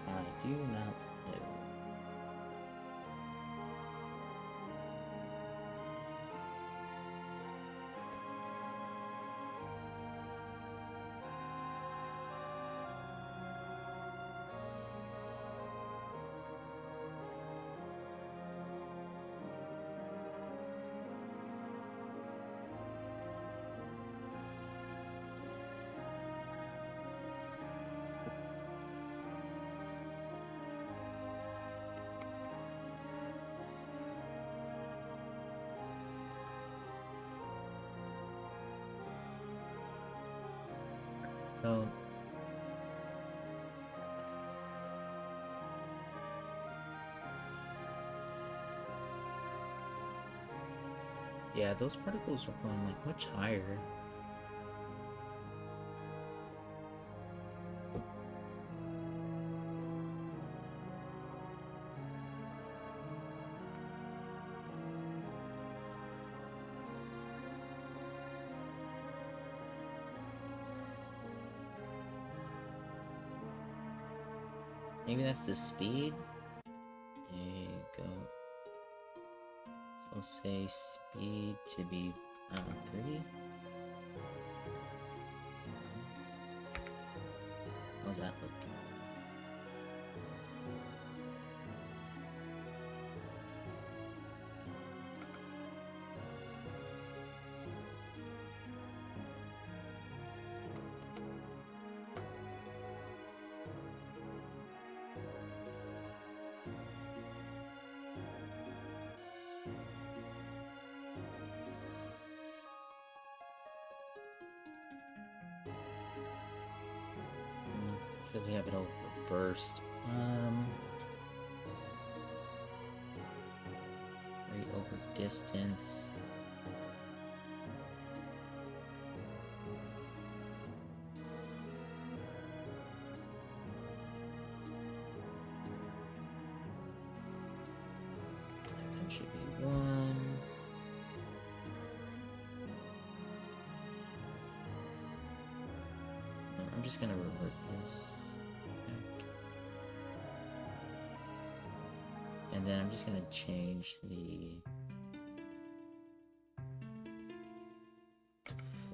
I do not know. Oh. Yeah, those particles are going like much higher. Maybe that's the speed? There you go. So say speed to be 30. How's that look? Because we have it all reversed. Rate over distance. That should be 1. just gonna revert this back. And then I'm just gonna change the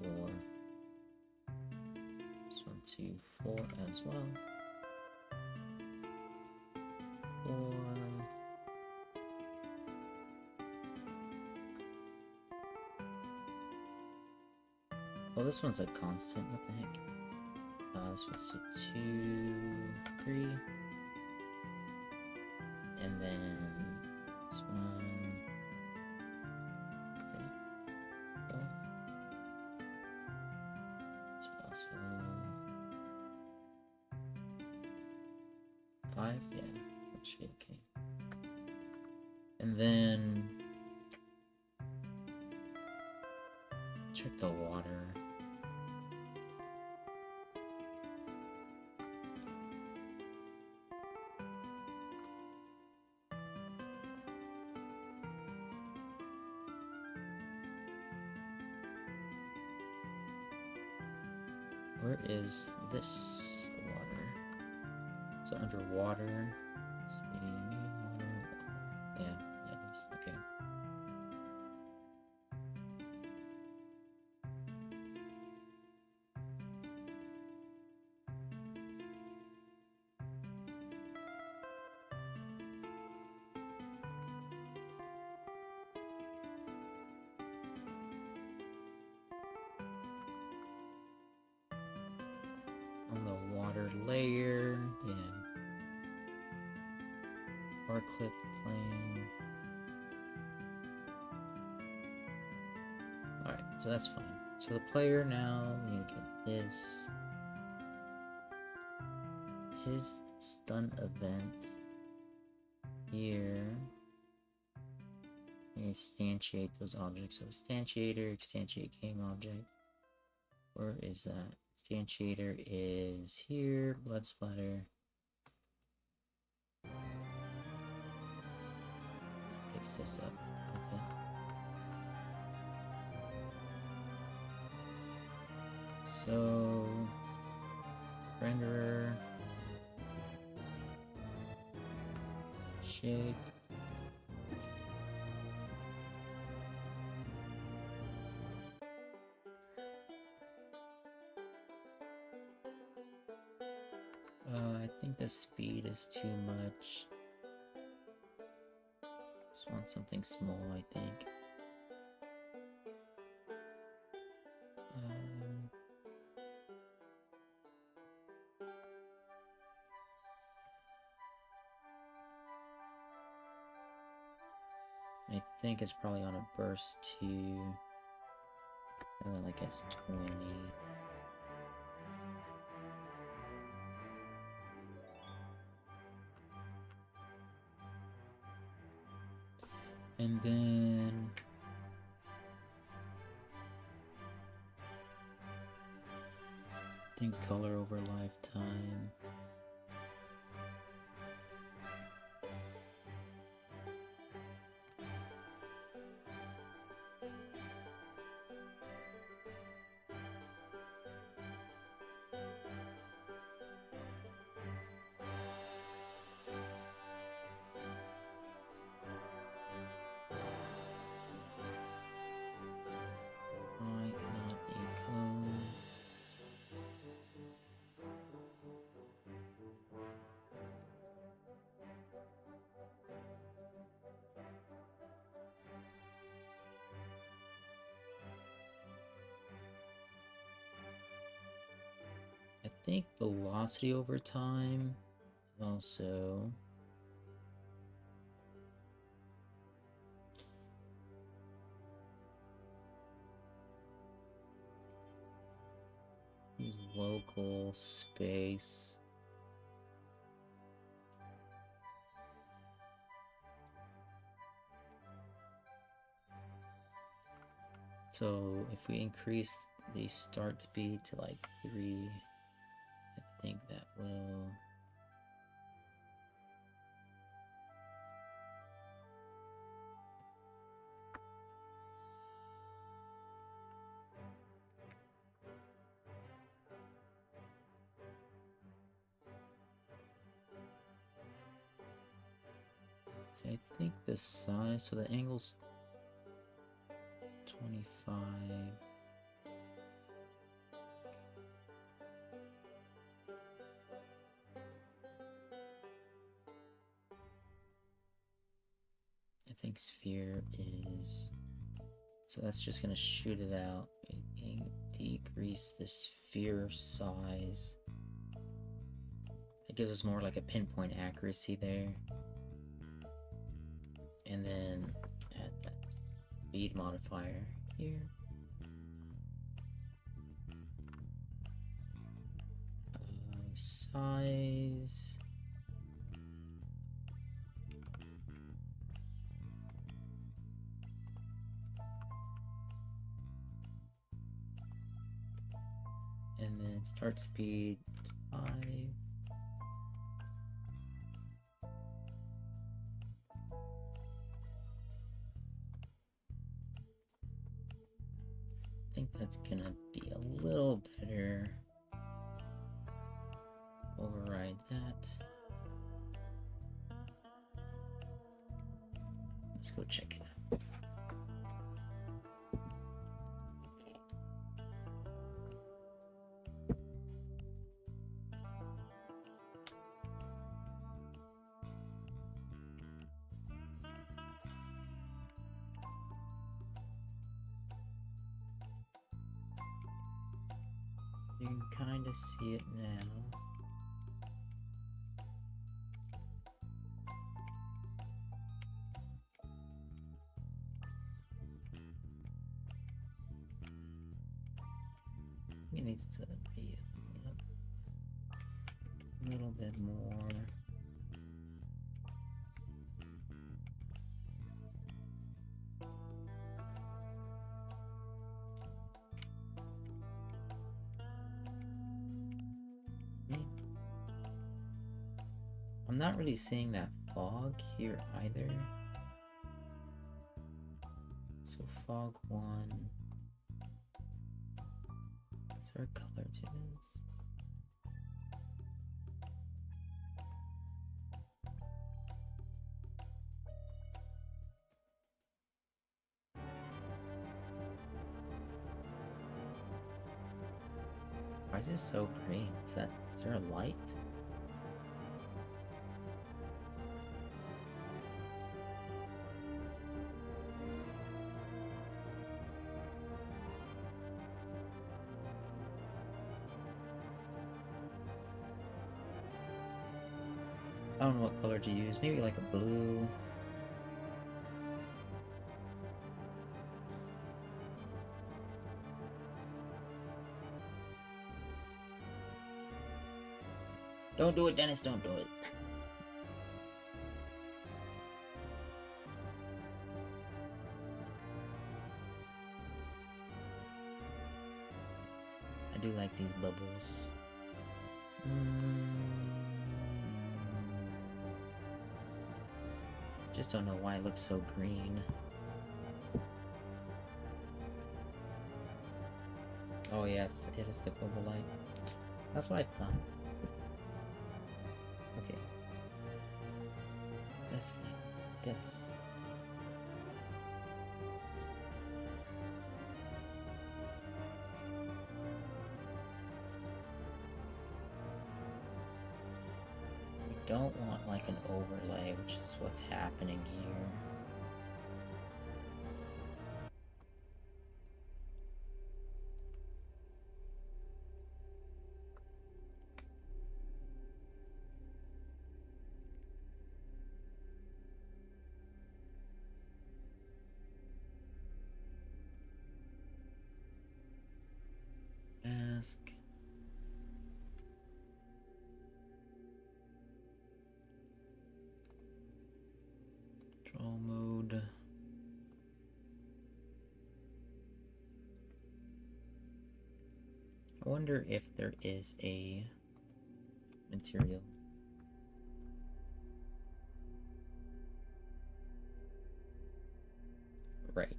4. This one to 4 as well. 4. Well, this one's a constant. What the heck? This one's a 2, 3. And then this one. Okay. 4. It's also 5. Yeah, that should be okay. And then check the water. Where is this water? So underwater. Let's see. Yeah, yeah, it is. Okay. On the water layer, yeah. Or clip plane. Alright, so that's fine. So the player now, we need to get his stun event here. And instantiate those objects. So instantiator, instantiate game object. Where is that? Instantiator is here. Blood splatter. Fix this up. Okay. So renderer. Shake. I think the speed is too much. Just want something small, I think. I think it's probably on a burst to like S20. And then I think color over lifetime. I think velocity over time also. Local space. So if we increase the start speed to like 3, I think that will. I think the size, so the angle's 25. I think sphere is, so that's just gonna shoot it out. Decrease the sphere size. It gives us more like a pinpoint accuracy there. And then add that speed modifier here. Size. And then start speed 5. I think that's gonna be a little better. Override that. Let's go check it out. You can kind of see it now. It needs to be a little bit more. I'm not really seeing that fog here either. So fog 1. Is there a color to this? Why is it so green? Is there a light? I don't know what color to use. Maybe like a blue. Don't do it, Dennis. Don't do it. I do like these bubbles. Just don't know why it looks so green. Oh yes, it is the global light. That's what I thought. Okay. That's fine. That's... don't want like an overlay, which is what's happening here. Mask. Draw mode. I wonder if there is a material. Right.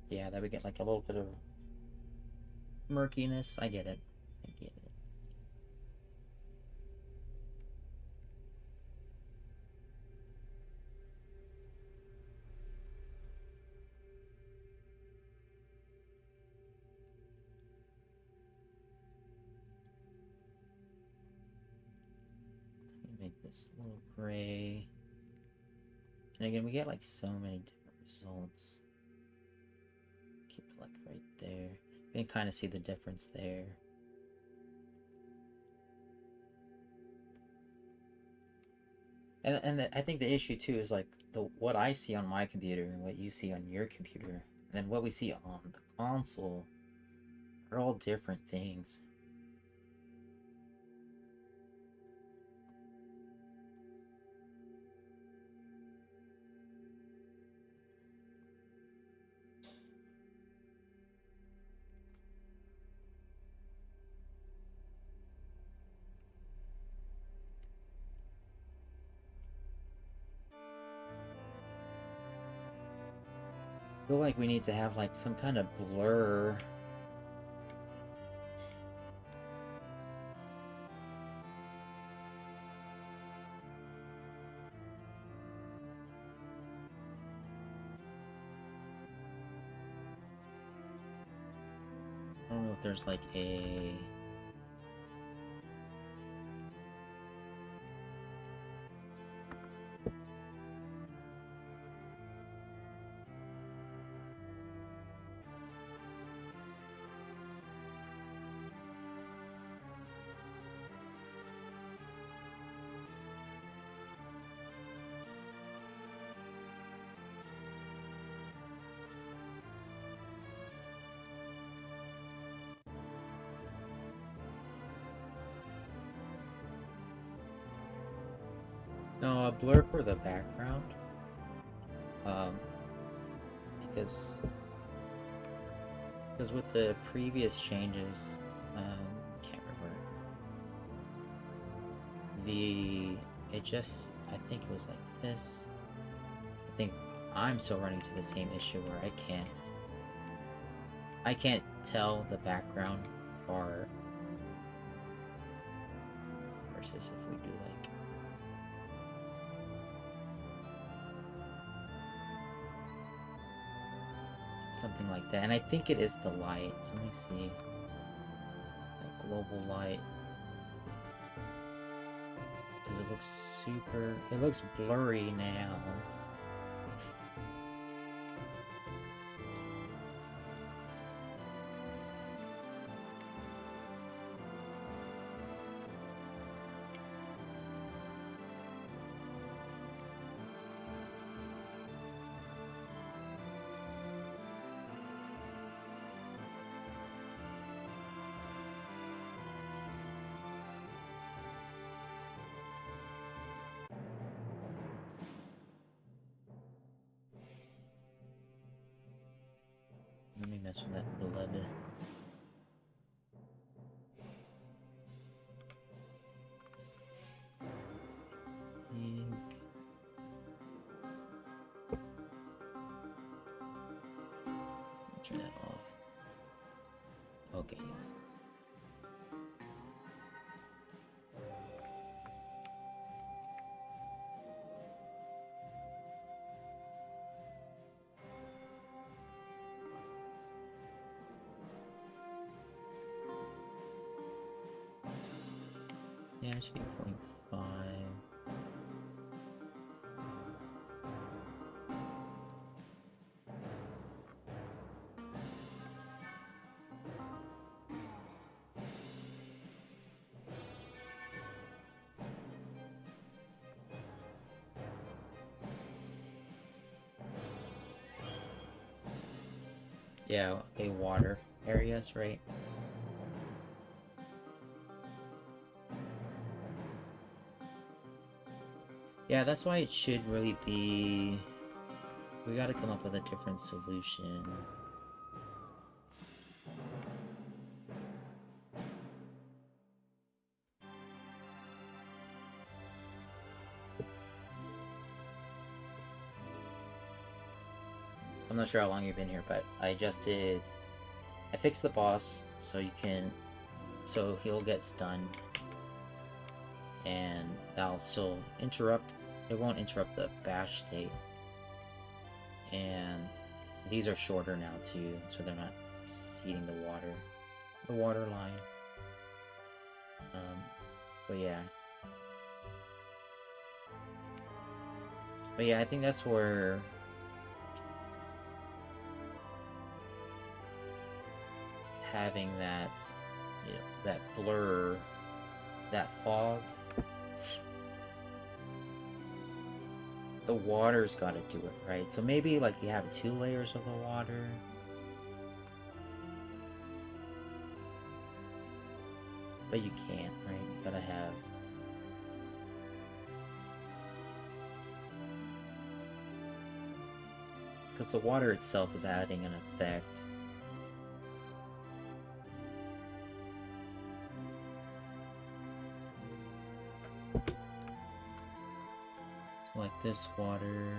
Yeah, that we get like a little bit of murkiness. I get it. I get it. Make this a little gray. And again, we get like so many different results. Keep it like right there. You can kind of see the difference there. And I think the issue too is like what I see on my computer and what you see on your computer, and then what we see on the console are all different things. I feel like we need to have like some kind of blur. I don't know if there's like a... No, a blur for the background. Because with the previous changes, can't remember. It just, I think it was like this. I think I'm still running to the same issue where I can't tell the background part versus if we do like something like that. And I think it is the light. So let me see. The global light. Because it looks blurry now. Let me mess with that blood. Ink. Turn that off. Okay. Yeah, it should be 0.5. Yeah, okay, water areas, right? Yeah, that's why it should really be... We gotta come up with a different solution. I'm not sure how long you've been here, but I fixed the boss so he'll get stunned, and that'll still interrupt. It won't interrupt the bash state, and these are shorter now too, so they're not seeding the water line. But yeah, I think that's where having that, that blur, that fog, the water's got to do it, right? So maybe like you have 2 layers of the water. But you can't, right? You gotta have... because the water itself is adding an effect. Like this water...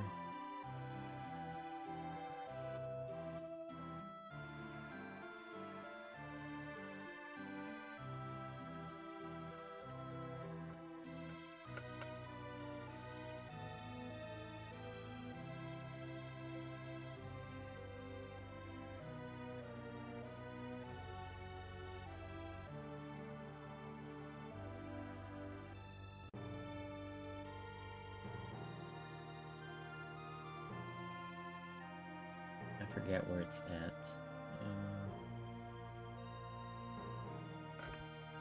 I forget where it's at.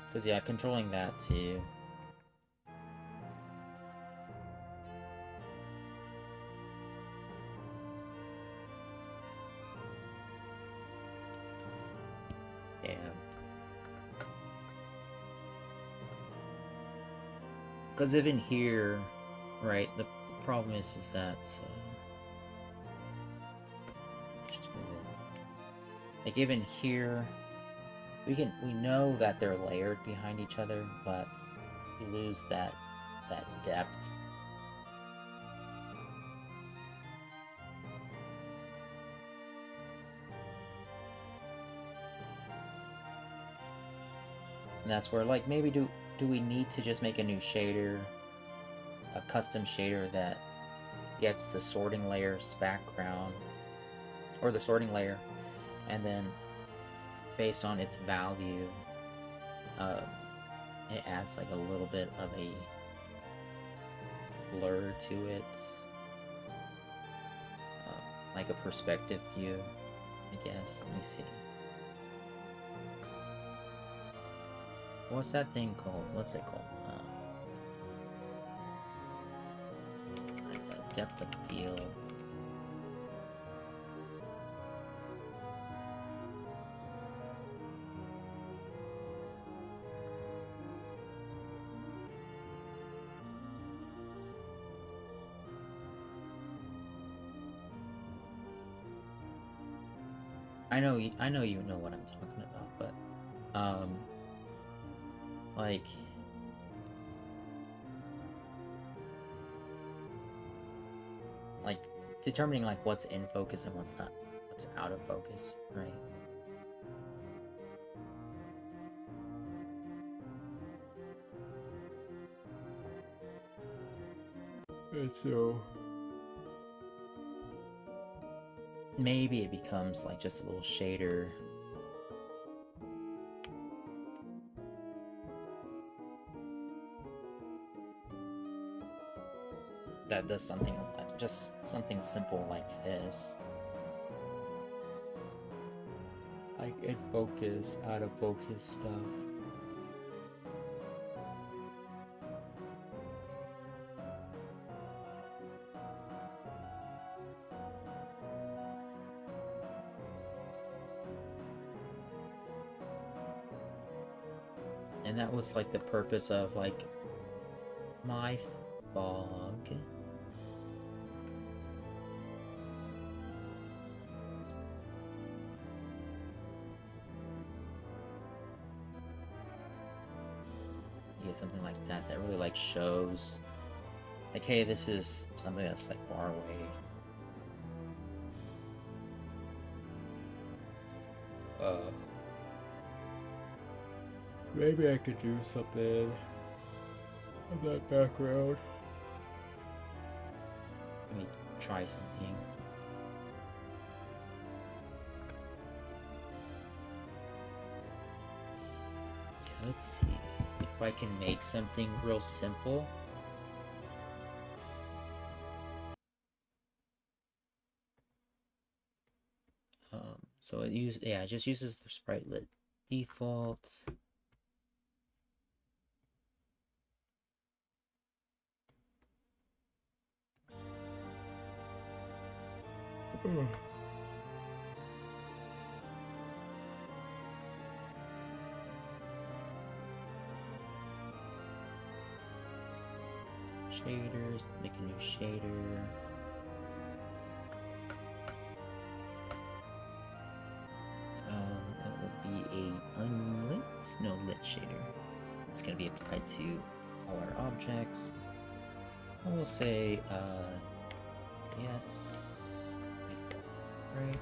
Because yeah, controlling that too. Yeah. Because even here, right, the problem is that like even here, we know that they're layered behind each other, but we lose that depth. And that's where, like, maybe do we need to just make a new shader, a custom shader that gets the sorting layer's background, or the sorting layer, and then based on its value, it adds like a little bit of a blur to it, like a perspective view, I guess. Let me see. What's that thing called? What's it called? Like depth of field. I know you know what I'm talking about, but like determining like what's in focus and what's not, what's out of focus, right? And so maybe it becomes like just a little shader. That does something, just something simple like this. Like in focus, out of focus stuff. And that was like the purpose of like my fog. Yeah, something like that that really like shows like, hey, this is something that's like far away. Maybe I could do something on that background. Let me try something. Let's see if I can make something real simple. So it just uses the spritelet default. Shaders, make a new shader. It would be a unlit, no lit shader. It's gonna be applied to all our objects. I will say, yes, right.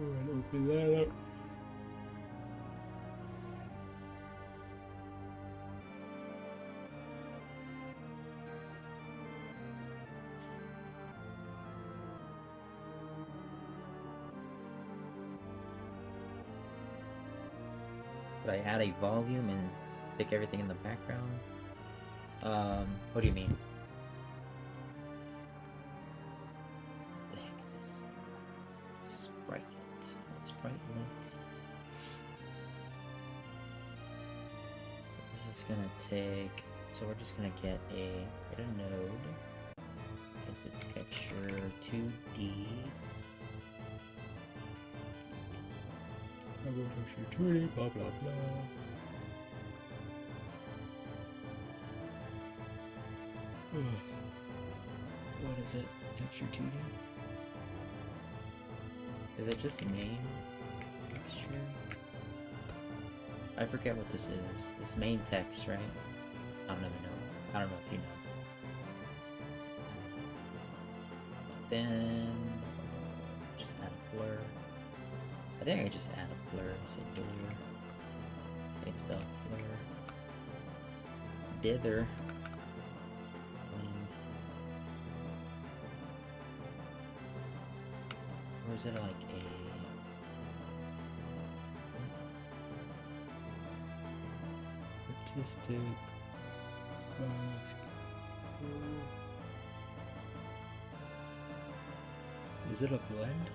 Alright, open that up. Could I add a volume and pick everything in the background? What do you mean? What the heck is this? Spritelet. This is gonna take, so we're just gonna create a node, get the texture 2D. I will texture 2D, blah blah blah. What is it? Texture 2D? Is it just name texture? I forget what this is. It's main text, right? I don't even know. I don't know if you know. Then just add a blur. I think I just add a blur. Say door. It's spelled blur. Dither. Or is it like a artistic mask? Is it a blend?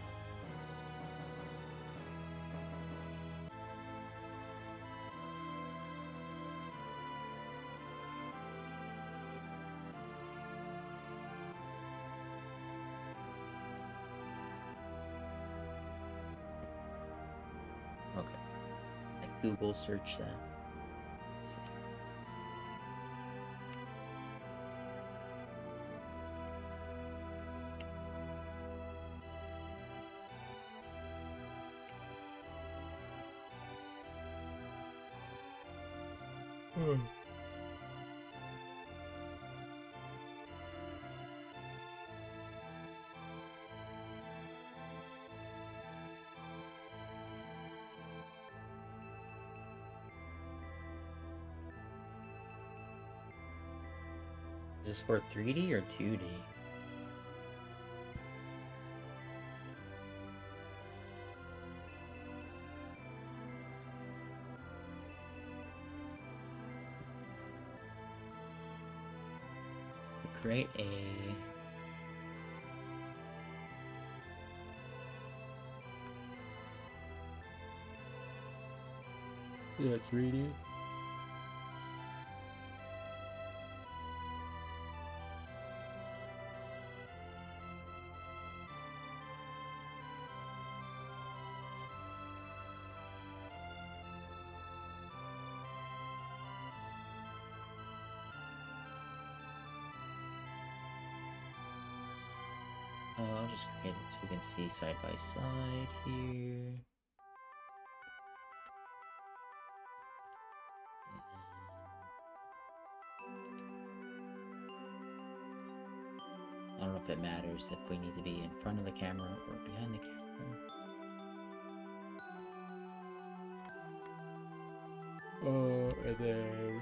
Okay. I Google search that. Let's see. Is this for 3D or 2D? Create a yeah, 3D. I'll just create it so we can see side by side here. I don't know if it matters if we need to be in front of the camera or behind the camera. Oh, and then...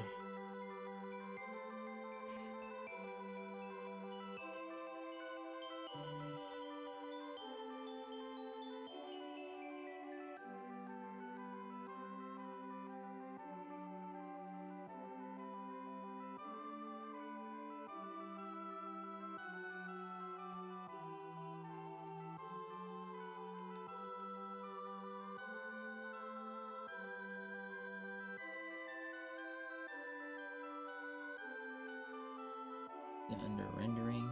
under rendering.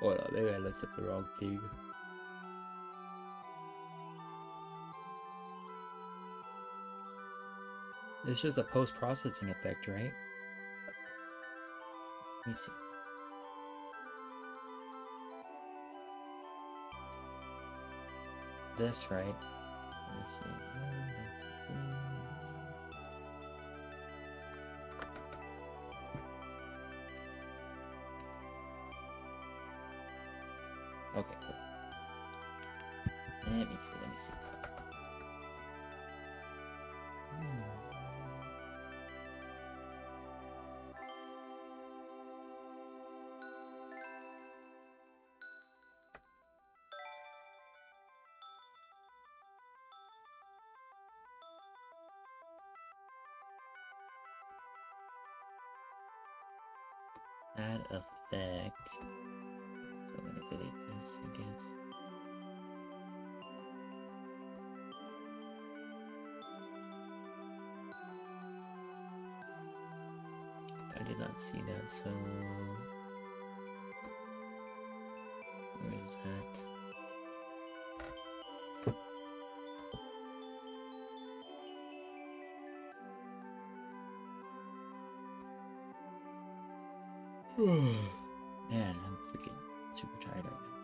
Hold on, maybe I looked up the wrong thing. It's just a post-processing effect, right? Let me see. This, right? Let me see. Okay, cool. Let me see. Add effect. So I'm gonna delete this, I guess. I did not see that, so where is that? Man, I'm freaking super tired right now.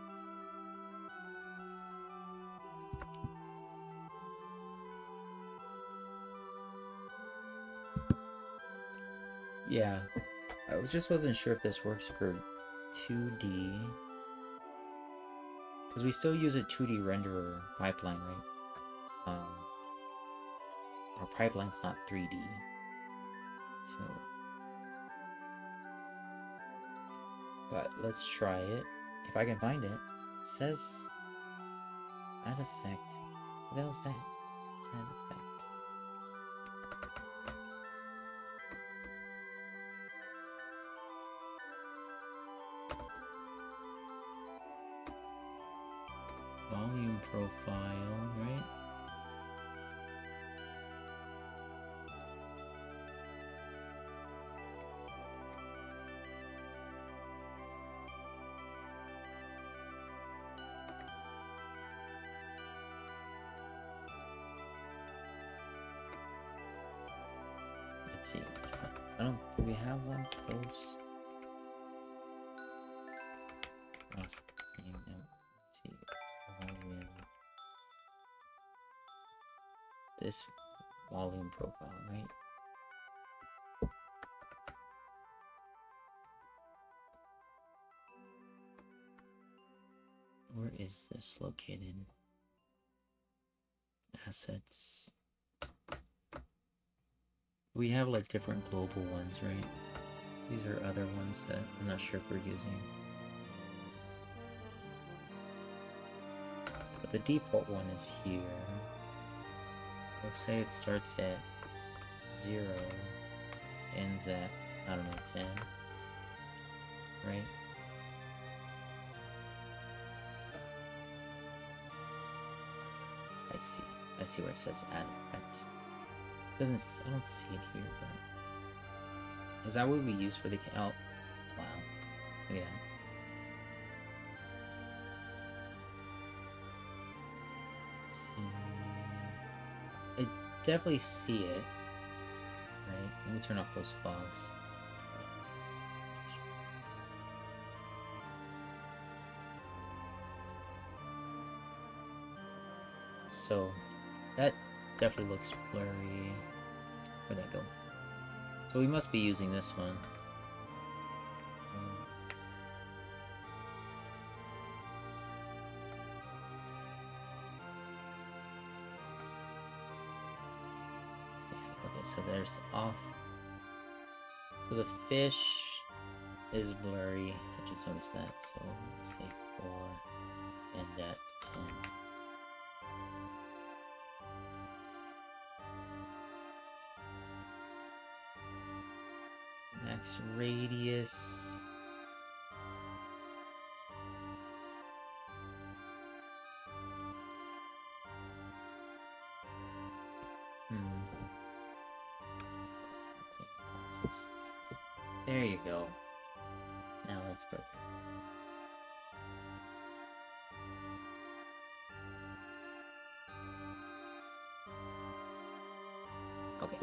Yeah, I wasn't sure if this works for 2D, because we still use a 2D renderer pipeline, right? Our pipeline's not 3D, so. But let's try it. If I can find it. It says add effect. What the hell is that? Add effect. Volume profile, right? Let's see. Do we have one close? Let's see. This volume profile, right? Where is this located? Assets. We have like different global ones, right? These are other ones that I'm not sure if we're using. But the default one is here. Let's say it starts at 0, ends at, I don't know, 10, right? I see where it says add effect. I don't see it here, but is that what we use for the oh, wow, look at that. I definitely see it, right? Let me turn off those fogs. So that definitely looks blurry. Where'd that go? So we must be using this one. Okay, so there's off. So the fish is blurry. I just noticed that. So let's say 4 and at 10. Max radius. There you go. Now that's perfect. Okay.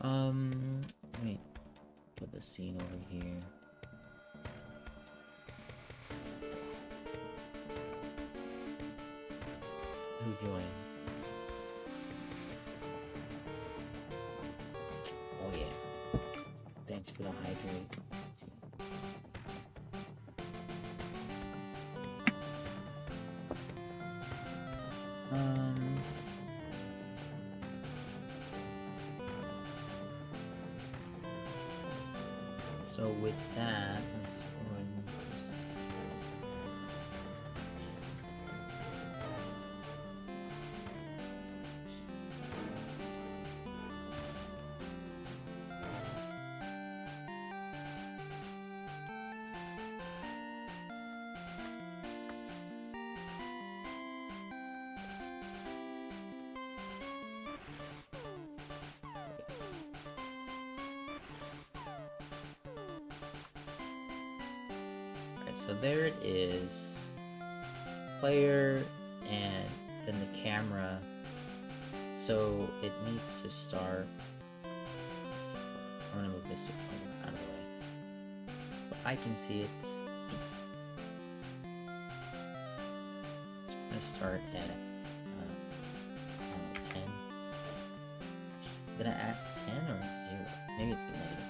Let me put the scene over here. Who joined? Oh yeah. Thanks for the hydrate. So with that, let's go and just... So there it is, player and then the camera. So it needs to start. I'm gonna move this out of the way, but I can see it. So we're gonna start at 10. Did I add 10 or 0? Maybe it's the negative.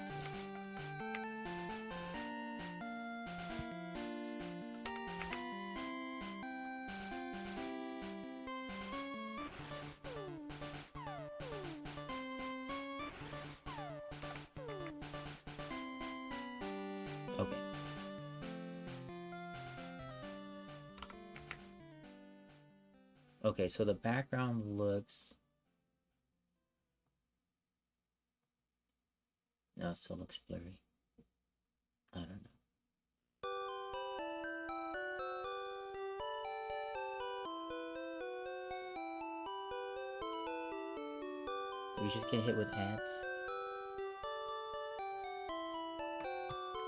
Okay. Okay, so the background looks... No, it still looks blurry. I don't know. We just get hit with ads.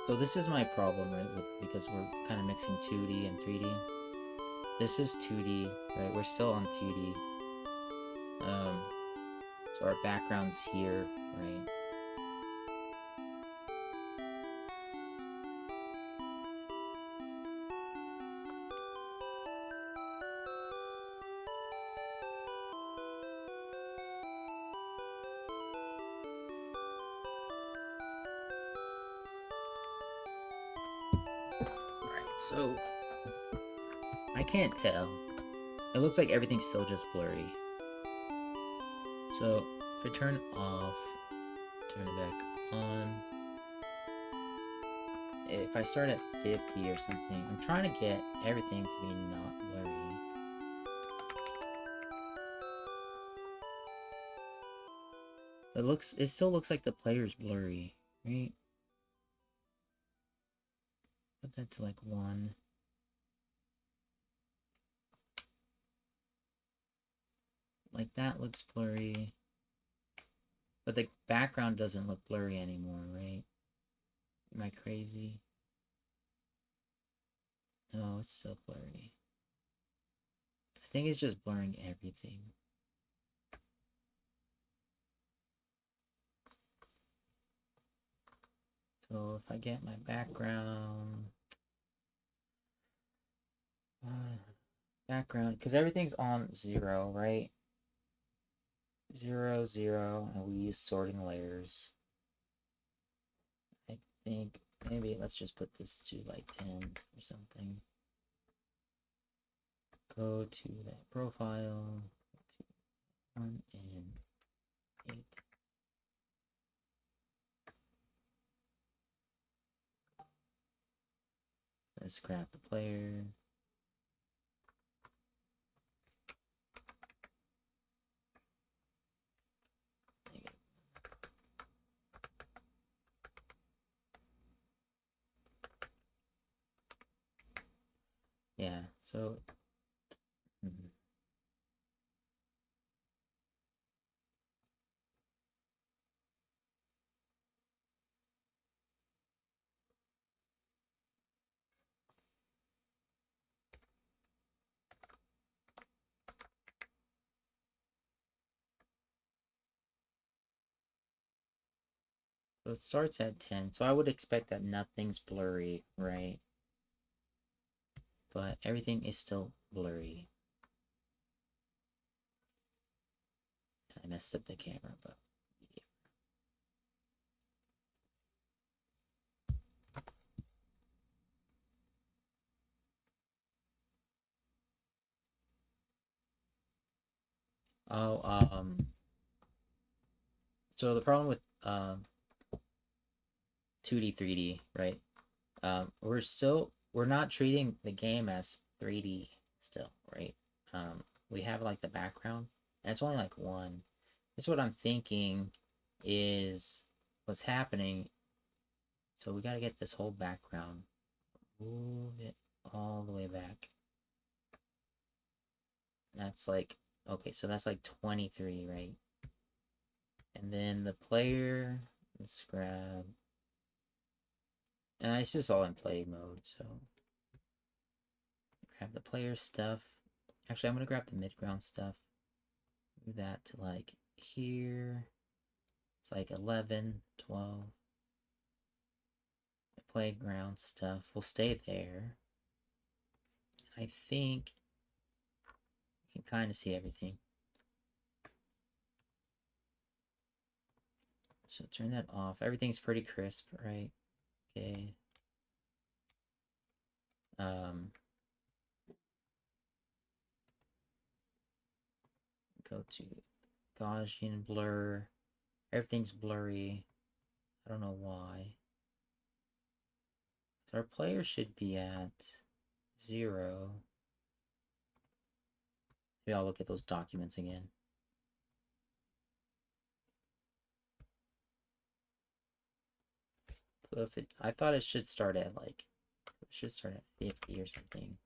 So this is my problem, right? Because we're kind of mixing 2D and 3D. This is 2D, right? We're still on 2D. So our background's here, right? So, I can't tell. It looks like everything's still just blurry. So, if I turn it off, turn it back on. If I start at 50 or something, I'm trying to get everything to be not blurry. It still looks like the player's blurry, right? Put that to like 1. Like that looks blurry. But the background doesn't look blurry anymore, right? Am I crazy? No, it's still blurry. I think it's just blurring everything. So if I get my background, background, because everything's on 0, right? 0, 0, and we use sorting layers. I think maybe let's just put this to like 10 or something. Go to that profile, to 1 and 8. Let's grab the player. Yeah, so so it starts at 10. So I would expect that nothing's blurry, right? But everything is still blurry. I messed up the camera, but oh, so the problem with 2D, 3D, right? We're not treating the game as 3D still, right? We have like the background, and it's only like one. This is what I'm thinking is what's happening. So we gotta get this whole background, move it all the way back. That's like, okay, so that's like 23, right? And then the player, let's grab, and it's just all in play mode, so grab the player stuff. Actually, I'm gonna grab the mid-ground stuff. Move that to like here. It's like 11, 12. The playground stuff will stay there. I think you can kind of see everything. So turn that off. Everything's pretty crisp, right? Okay. Go to Gaussian blur. Everything's blurry. I don't know why. Our player should be at 0. Maybe I'll look at those documents again. So if I thought it should start at like, it should start at 50 or something.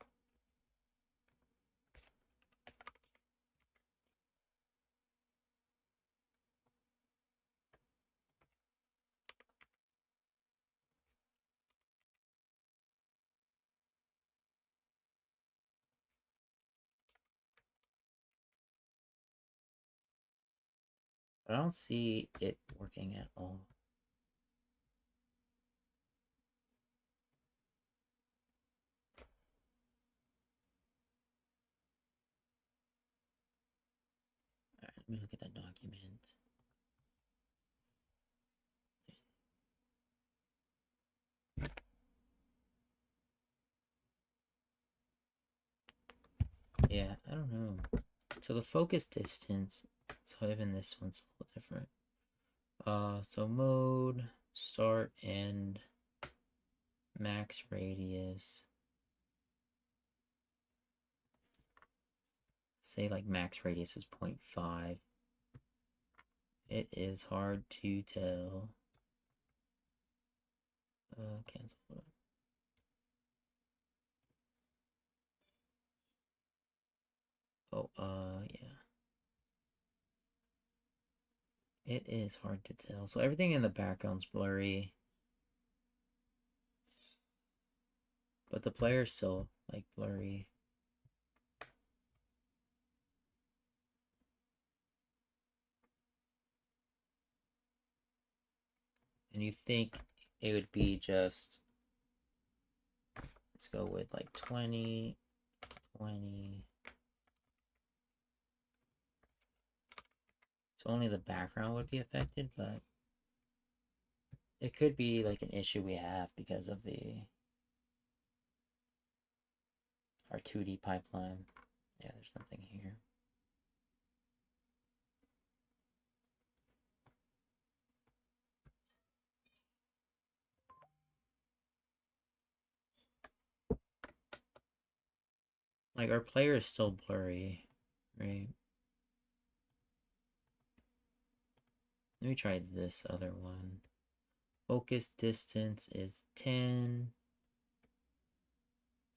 But I don't see it working at all. Alright, let me look at that document. Yeah, I don't know. So the focus distance, so even this one's a little different. So mode, start, end, max radius. Say like max radius is 0.5. It is hard to tell. Cancel. Oh, yeah. It is hard to tell. So everything in the background's blurry. But the player's still, like, blurry. And you think it would be just, let's go with like 20, 20. So only the background would be affected, but it could be like an issue we have because of our 2D pipeline. Yeah, there's nothing here. Like, our player is still blurry, right? Let me try this other one. Focus distance is 10.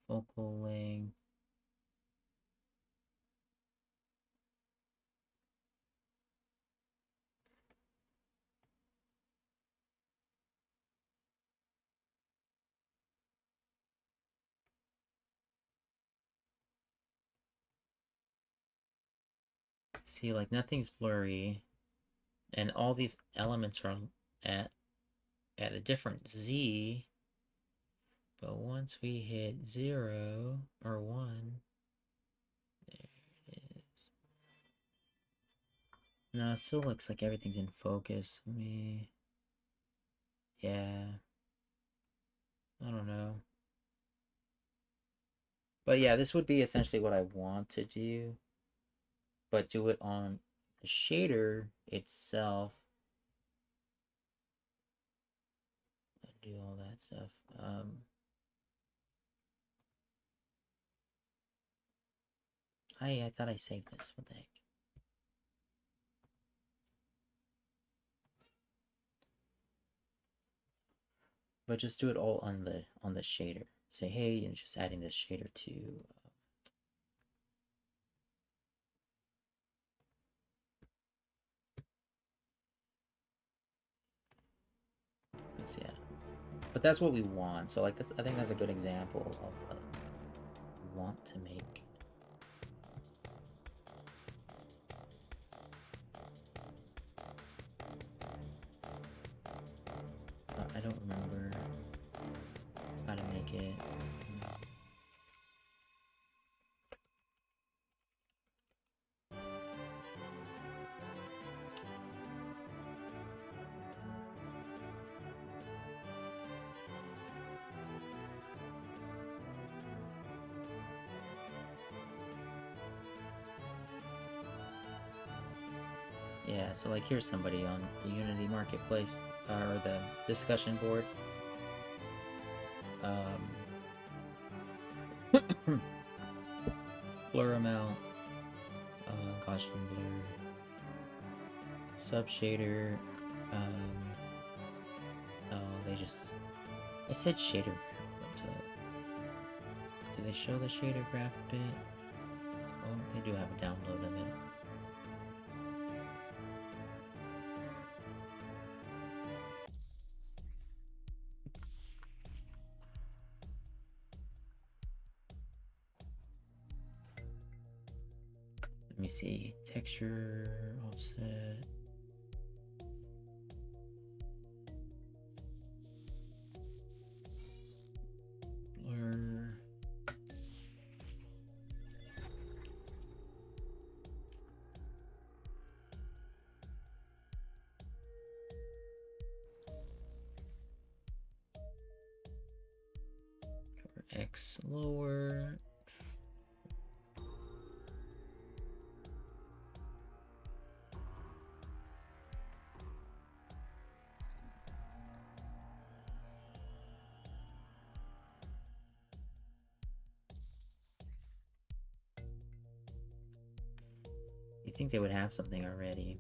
Focal length. See, like, nothing's blurry, and all these elements are at a different Z, but once we hit 0 or 1, there it is. No, it still looks like everything's in focus. Yeah, I don't know. But yeah, this would be essentially what I want to do, but do it on the shader itself. Do all that stuff. I thought I saved this. What the heck? But just do it all on the shader. Say, hey, and just adding this shader to. Yeah, but that's what we want. So like, I think that's a good example of what we want to make. I don't remember how to make it. Yeah, so like, here's somebody on the Unity Marketplace, or the discussion board. Blur amount, Gaussian blur, sub shader. Oh, I said shader graph, but do they show the shader graph bit? Oh, they do have a download of it. Let me see. Texture, offset. Blur. X lower. You think they would have something already?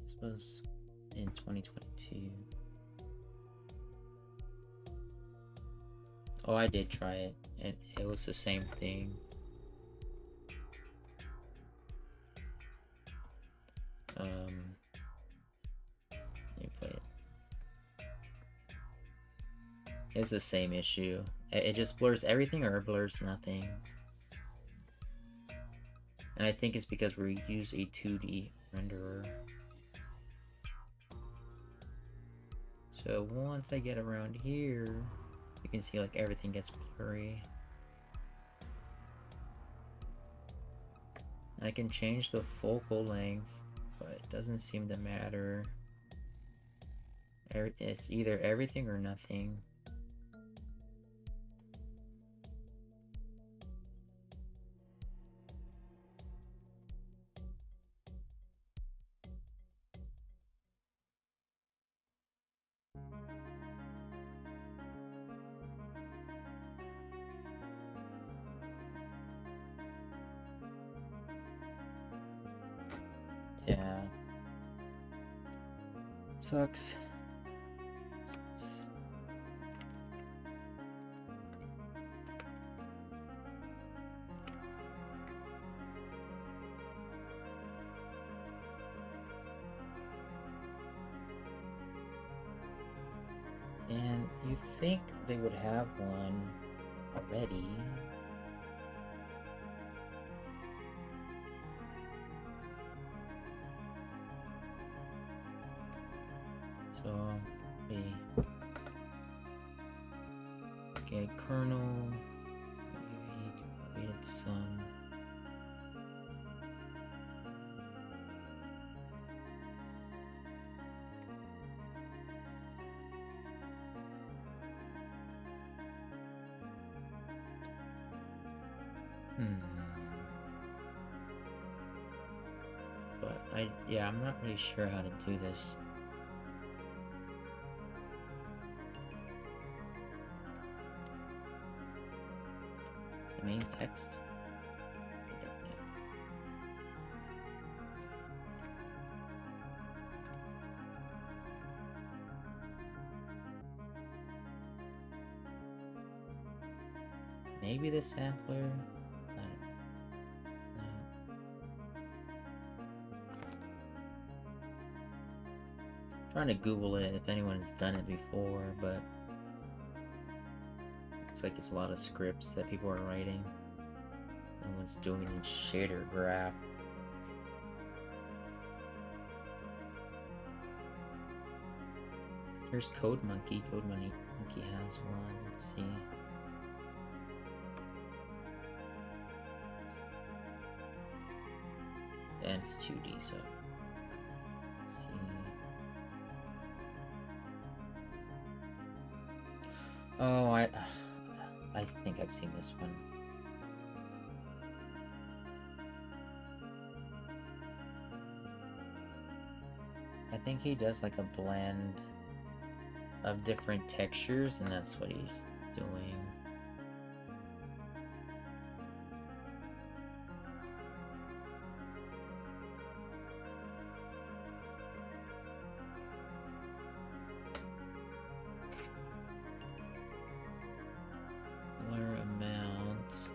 This was in 2022. Oh, I did try it, and it was the same thing. Let me play it. It's the same issue. It just blurs everything, or it blurs nothing. And I think it's because we use a 2D renderer. So once I get around here, you can see like everything gets blurry. I can change the focal length, but it doesn't seem to matter. It's either everything or nothing. Yeah. Sucks. Sucks. And you think they would have one already. So, get kernel, created some. But I'm not really sure how to do this. The main text. Maybe the sampler. I don't know. Trying to Google it if anyone's done it before, but looks like it's a lot of scripts that people are writing. No one's doing shader graph. Here's Code Monkey. Code Monkey has one. Let's see. And it's 2D, so let's see. Oh, I think I've seen this one. I think he does like a blend of different textures, and that's what he's doing. Blur amount.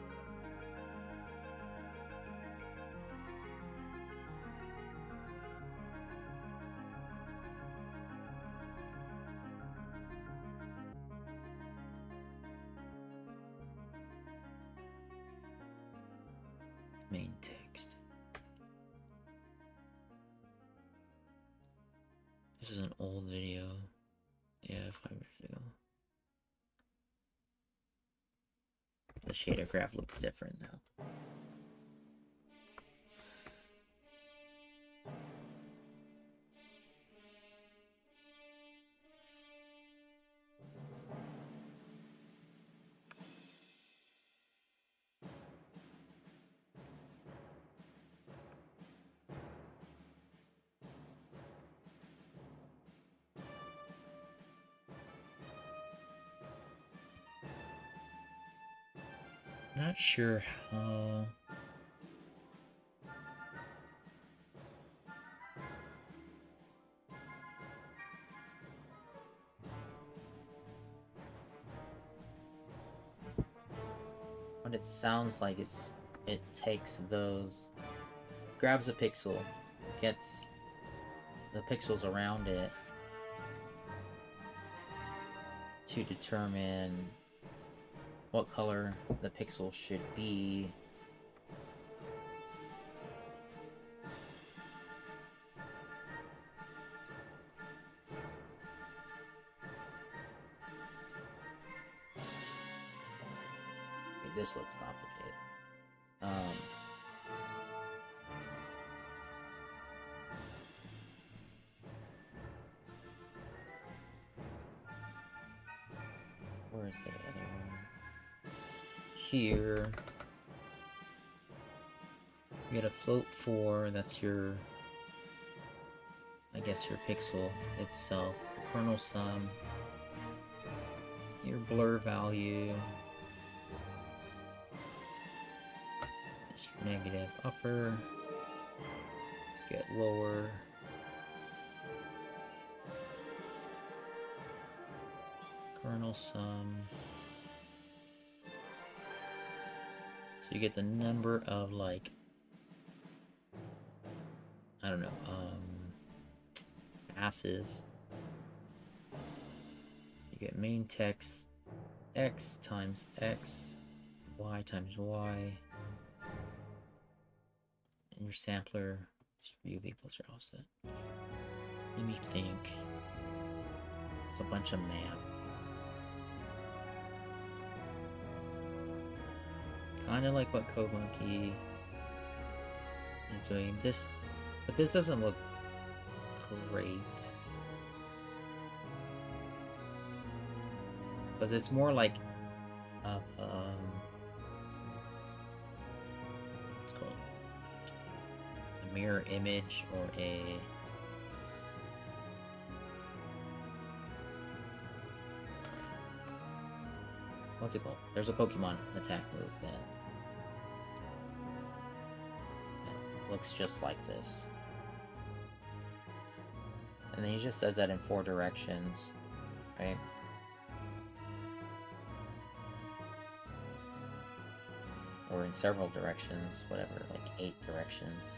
Main text. This is an old video. Yeah, 5 years ago. The shader graph looks different now. Not sure how. What it sounds like is it takes those, grabs a pixel, gets the pixels around it to determine what color the pixel should be. Okay, this looks complicated. Where is the other one? Here. You get a float 4, that's your, I guess your pixel itself. The kernel sum. Your blur value. That's your negative upper. Get lower. Kernel sum. So you get the number of, like, I don't know, passes. You get main text x times x, y times y, and your sampler is your UV plus your offset. Let me think. It's a bunch of math. Kind of like what CodeMonkey is doing. This, but this doesn't look great. Because it's more like of what's it called? A mirror image or a what's it called? There's a Pokemon attack move that looks just like this. And then he just does that in 4 directions, right? Or in several directions, whatever, like 8 directions.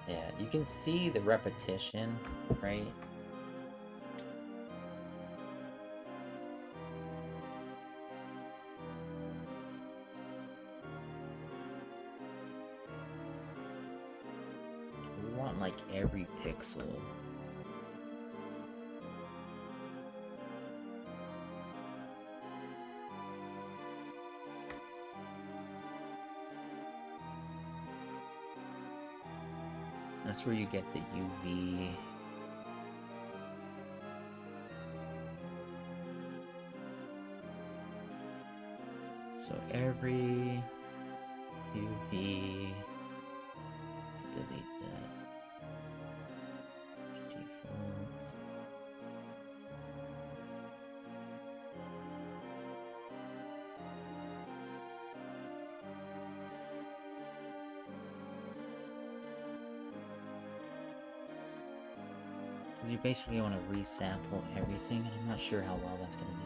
Yeah, you can see the repetition, right? We want like every pixel. That's where you get the UV. So every UV, delete that. Defaults. You basically want to resample everything, and I'm not sure how well that's going to do.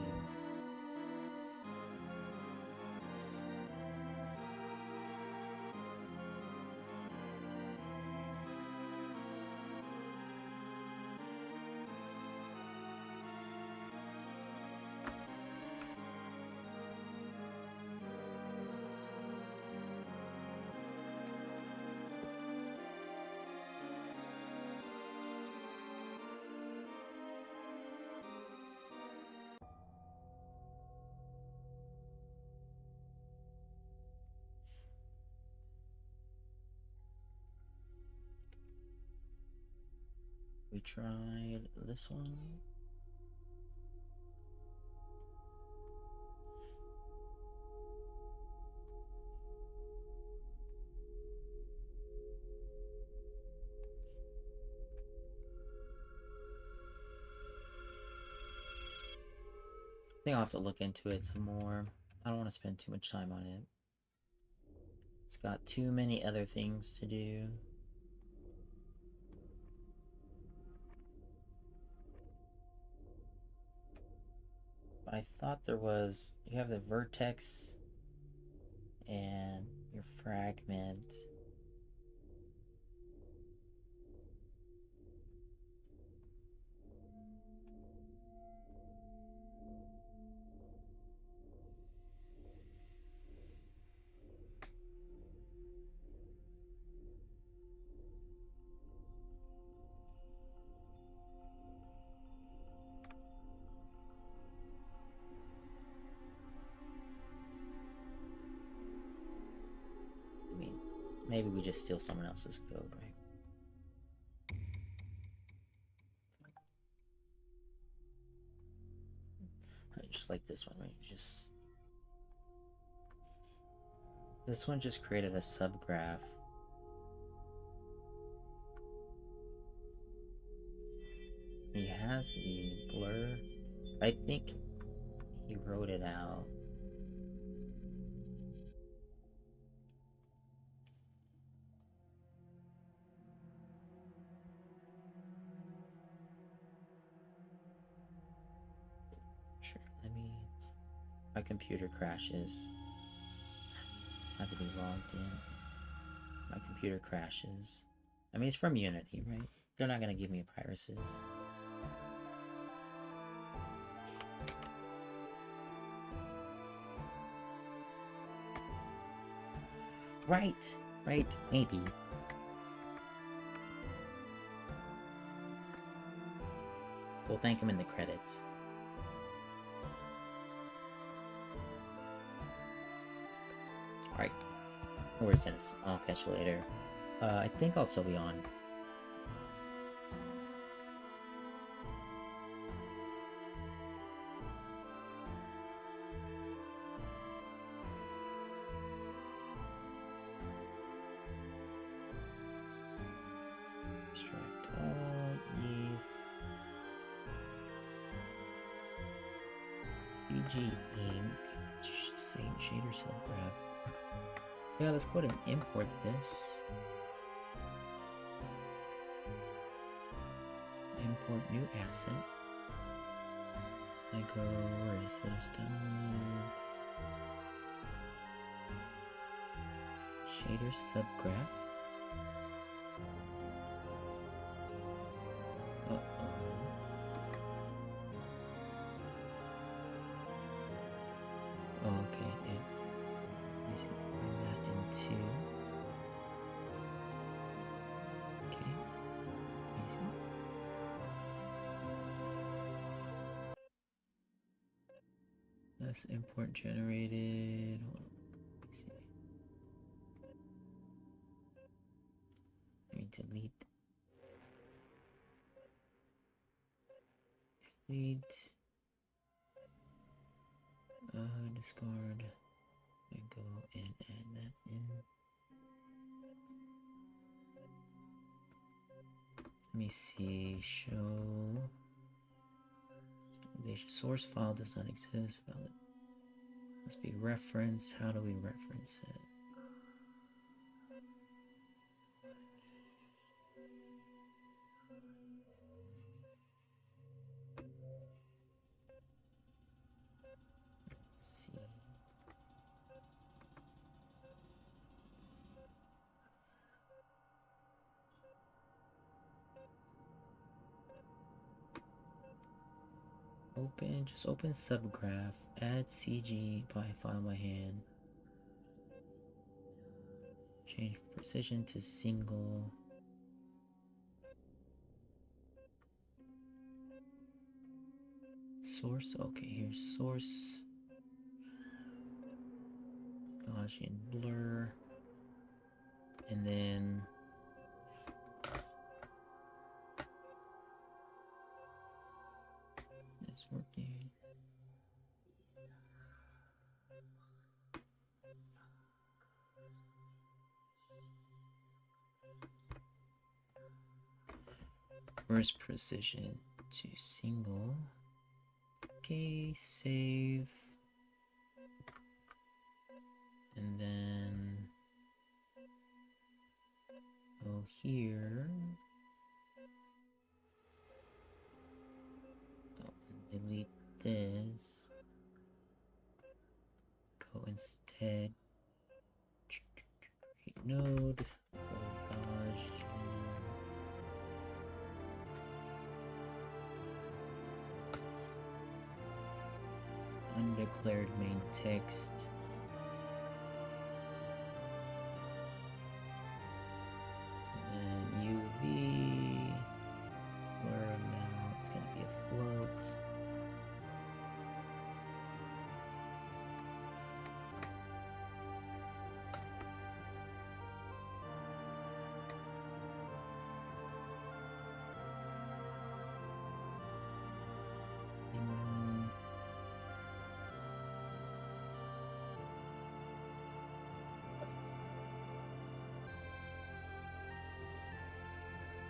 We tried this one. I think I'll have to look into it some more. I don't want to spend too much time on it. It's got too many other things to do. But I thought there was, you have the vertex and your fragment. I mean, maybe we just steal someone else's code, right? just like this one, right? This one just created a subgraph. He has the blur. I think he wrote it out. Sure, my computer crashes. I have to be logged in. My computer crashes. I mean, it's from Unity, right? They're not gonna give me viruses. Right, maybe. We'll thank him in the credits. Alright. Where's Dennis? I'll catch you later. I think I'll still be on. Ink, shader subgraph. Yeah, let's go ahead and import this. Import new asset. I go, where is this? Downloads. Shader subgraph. Import generated. Hold on. Let me delete. Discard. And go and add that in. Let me see. Show. The source file does not exist. Valid. Must be referenced. How do we reference it? Let's see. Just open subgraph, add CG by file by hand. Change precision to single. Source, okay, here's source. Gaussian blur. And then it's working. Where's precision to single? Okay, save. And then go here. Oh, delete this. Go instead. Create node. Oh gosh. Undeclared main text. And then UV. Blur amount. It's gonna be a float.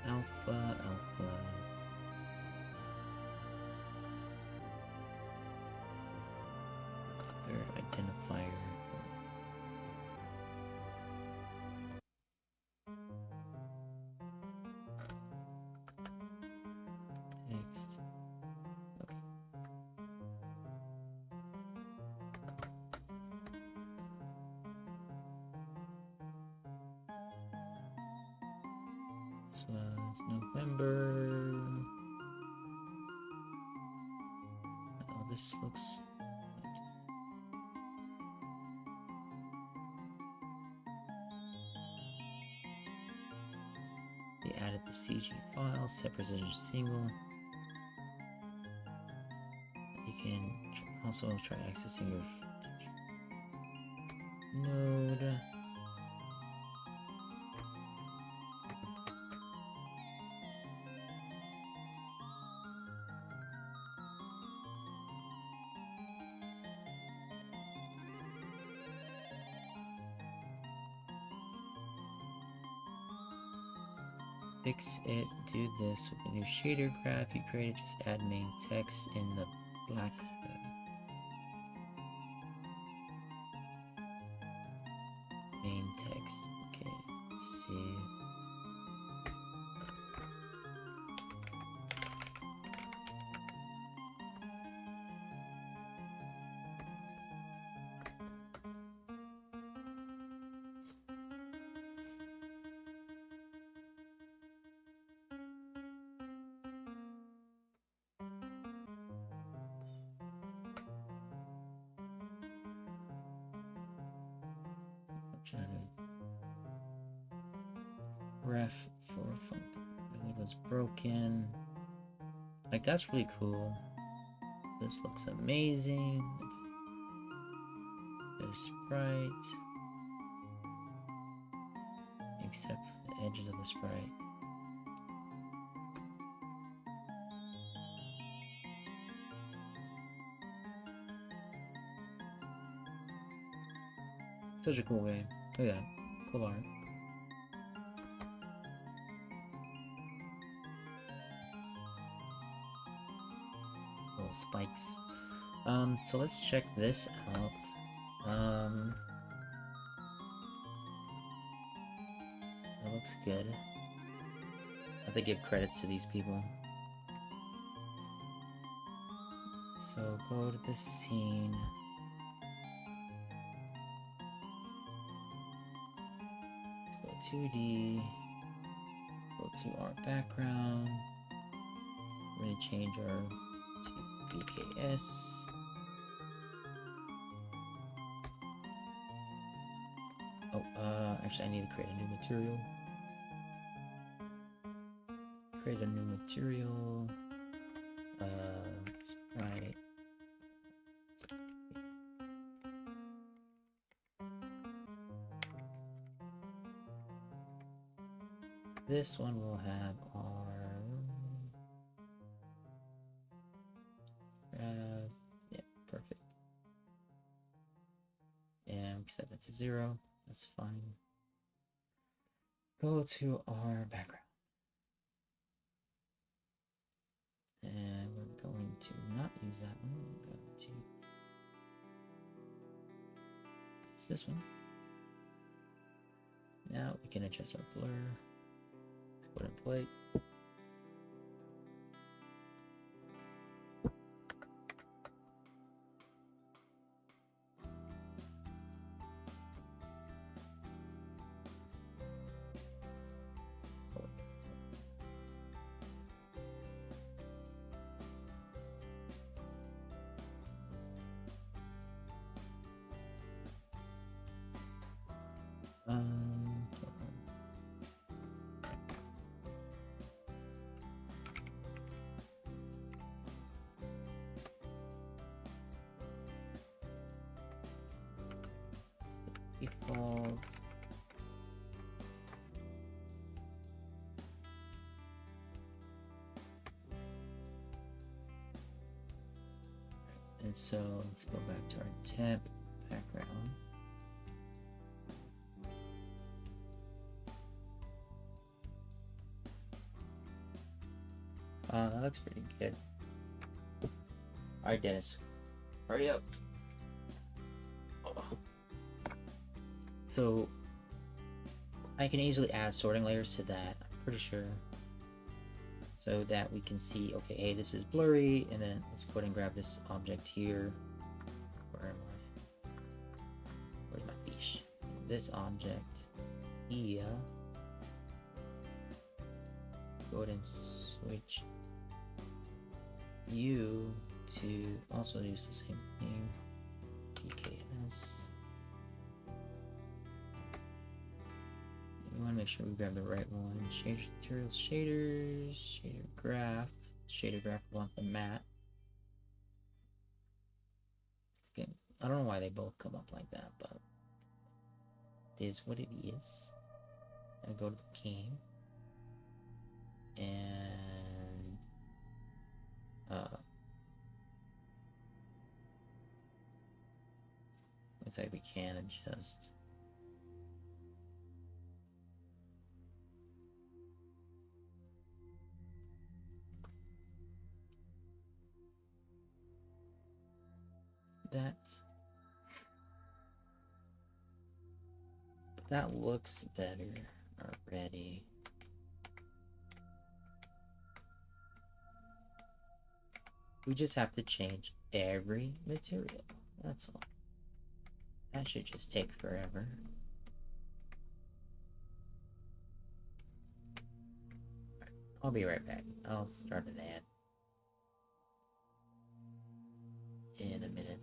Alpha. Third identifier. Text. Okay. This was November. Oh, this looks. They added the CG file, set precision single. You can also try accessing your node. Fix it, do this with the new shader graph you created. Just add main text in the black. Main text. Okay, see. Ref for fun. It was broken. Like, that's really cool. This looks amazing. There's sprite. Except for the edges of the sprite. Such a cool game. Look at that. Cool art. Little spikes. So let's check this out. That looks good. I have to give credits to these people. So go to the scene. Go 2D. Go to our background. Really change our to BKS. Oh, actually I need to create a new material. Create a new material. Sprite. This one will have our yeah, perfect. And we set it to 0. That's fine. Go to our background. And we're going to not use that one. We're going to use this one. Now we can adjust our blur. Let's go and play. Default. And so let's go back to our temp background. That looks pretty good. Alright, Dennis. Hurry up. Oh. So, I can easily add sorting layers to that, I'm pretty sure. So that we can see, okay, hey, this is blurry, and then let's go ahead and grab this object here. Where am I? Where's my fish? This object here. Go ahead and switch you to also use the same thing. PKS. We want to make sure we grab the right one. Shader materials, shaders, shader graph. Shader graph we want the matte. Okay, I don't know why they both come up like that, but it is what it is. I go to the king. And looks like we can adjust. That looks better already. We just have to change every material. That's all. That should just take forever. I'll be right back. I'll start an ad in a minute.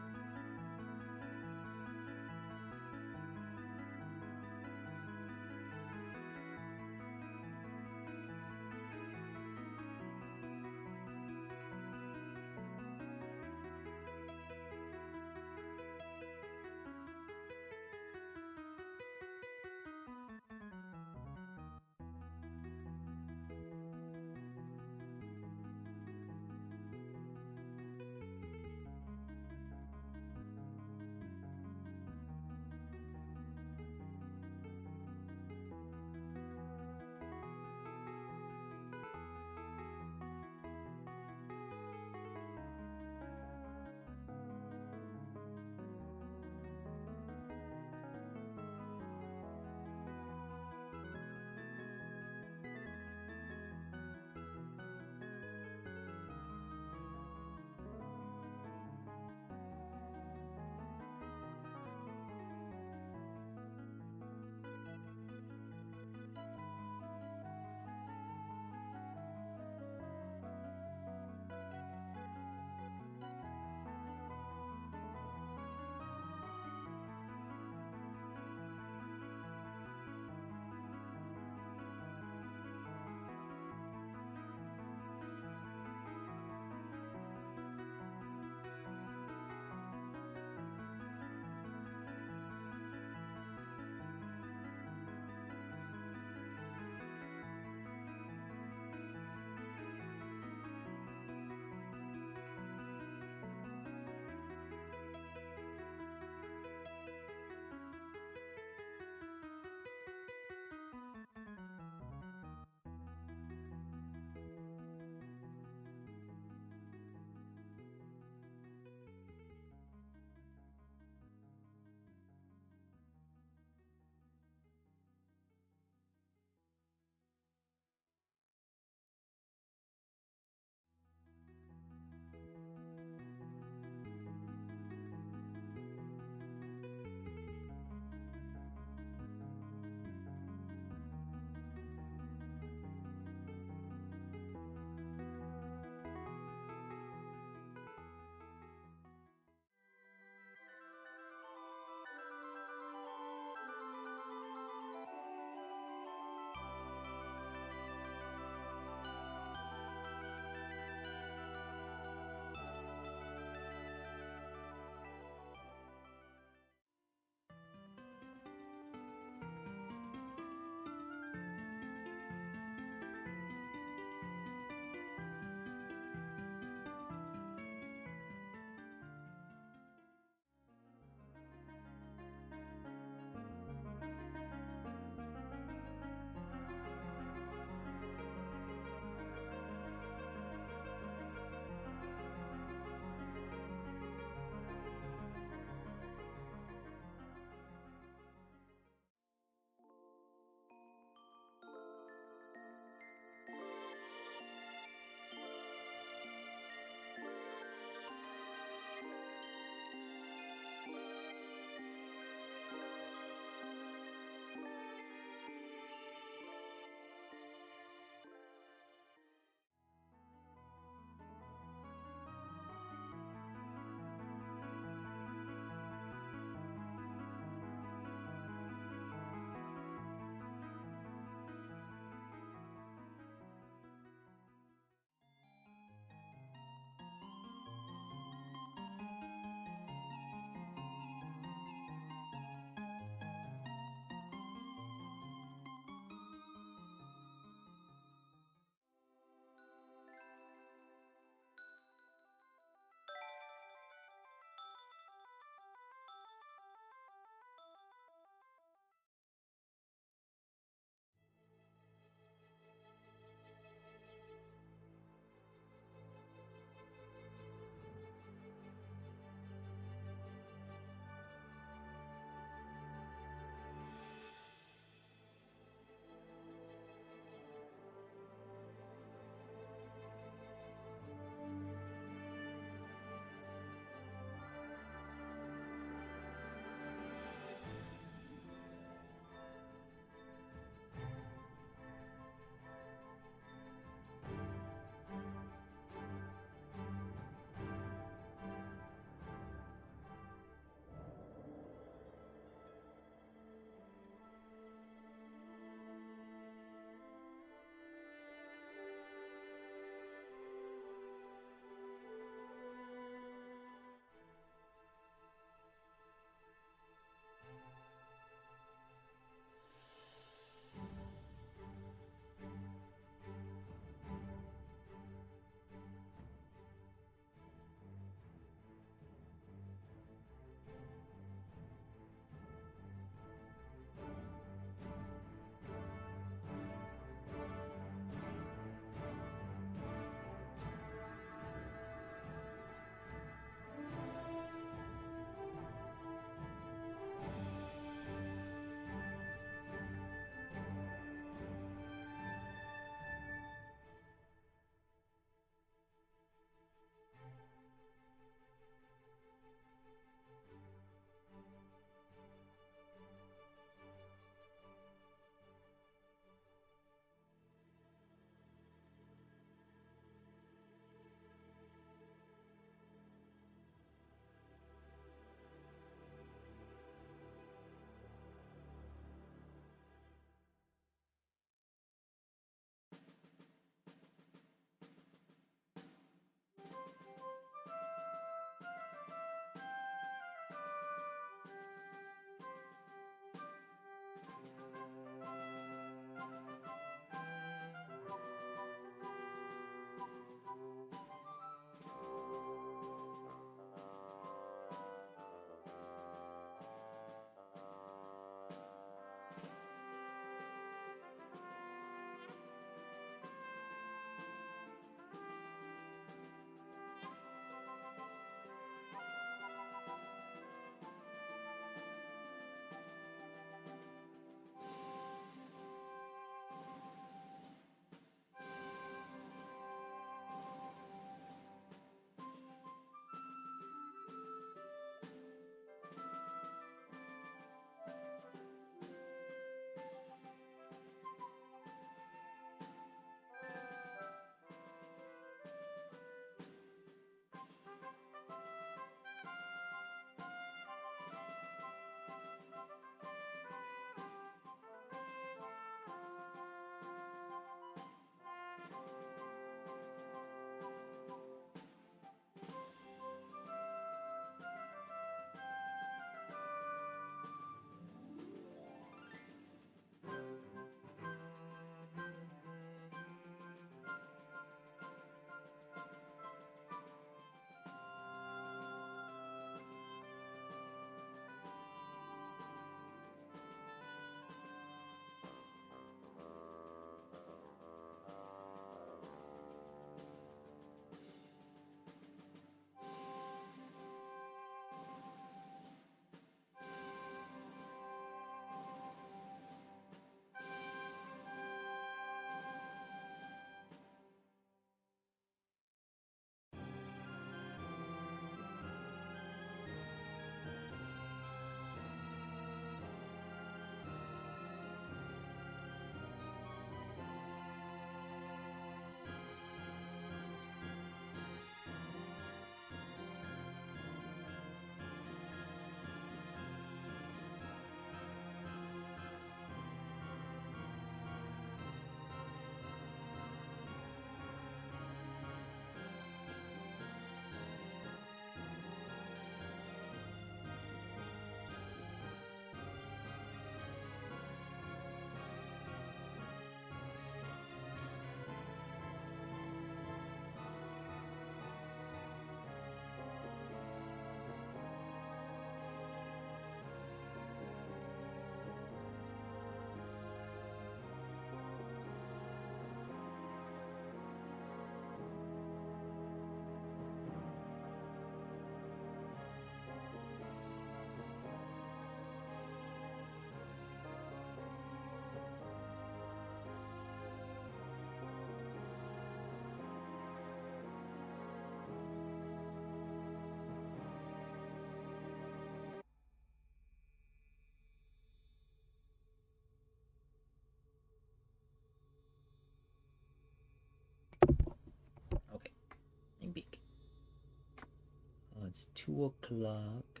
It's 2 o'clock.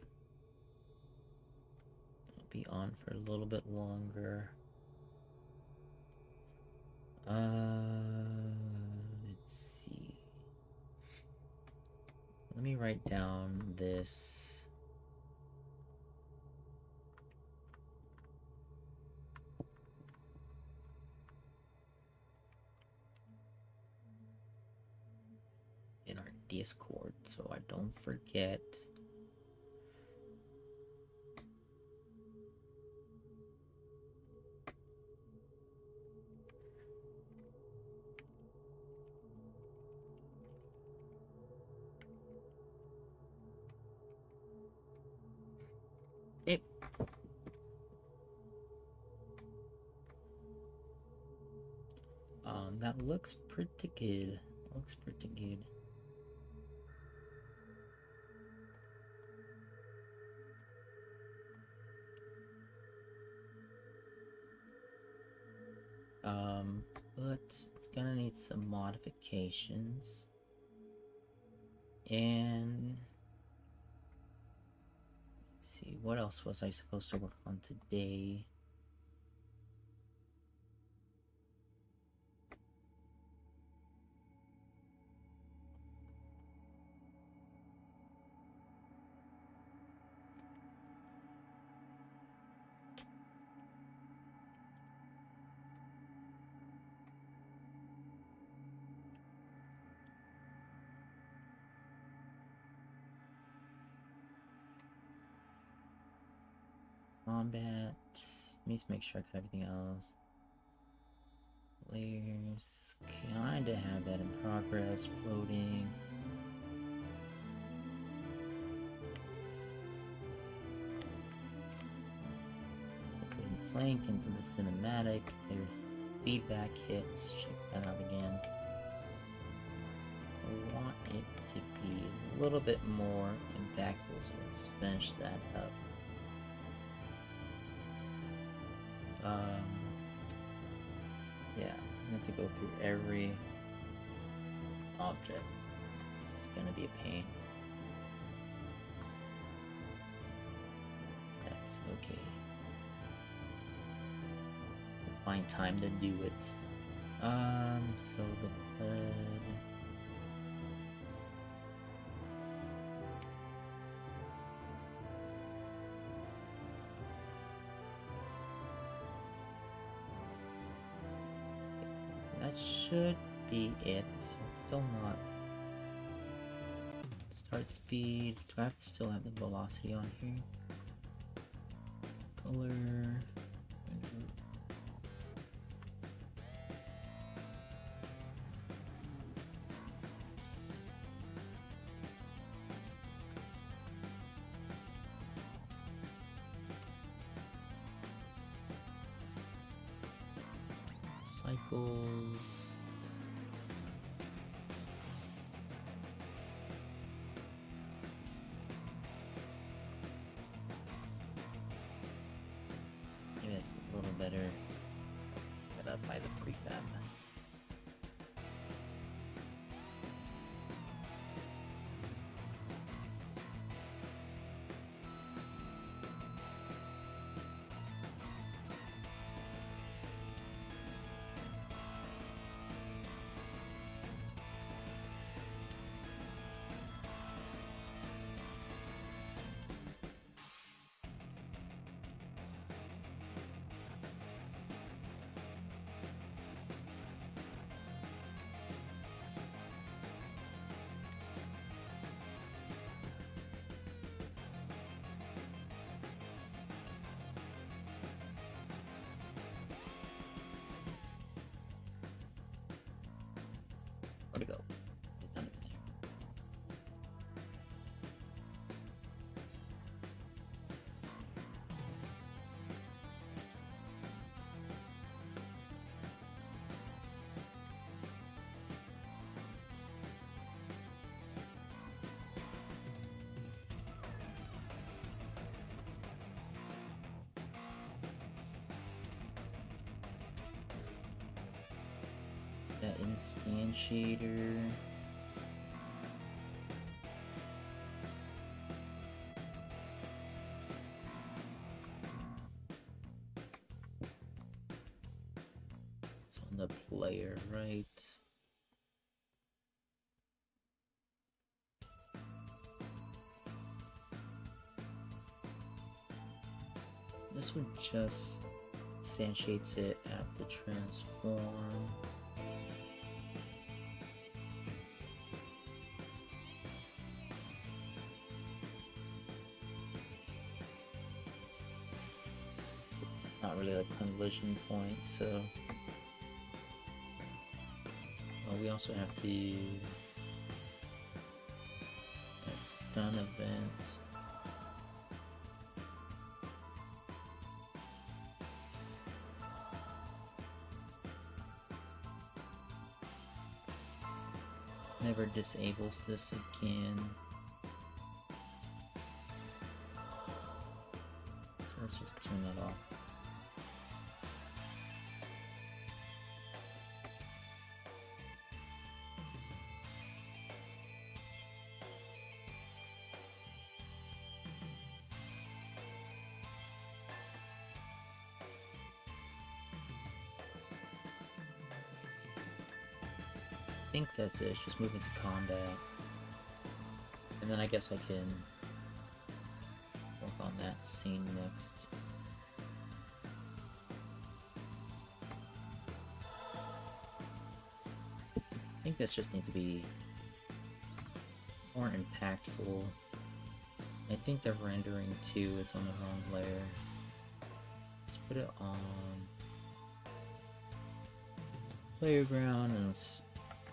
I'll be on for a little bit longer. Let's see. Let me write down this. In our Discord so I don't forget. Yep. That looks pretty good. Looks pretty good. But it's gonna need some modifications. And let's see, what else was I supposed to work on today? Combat. Let me just make sure I got everything else. Layers. Kinda have that in progress. Floating. Putting plank into the cinematic. Their feedback hits. Check that out again. I want it to be a little bit more impactful, so let's finish that up. Yeah, I have to go through every object. It's gonna be a pain. That's okay. We'll find time to do it. So the bed. That should be it. It's still not. Start speed. Do I have to still have the velocity on here? Color. Cycles. Maybe that's a little better set up by the prefab. Where'd it go? It's done it. That instantiator. the player, right? This one just instantiates it at the transform. Not really a collision point, so we also have to that stun event. Never disables this again. So let's just turn that off. I think that's it, it's just move into combat. And then I guess I can work on that scene next. I think this just needs to be more impactful. I think the rendering too, it's on the wrong layer. Let's put it on playground and let's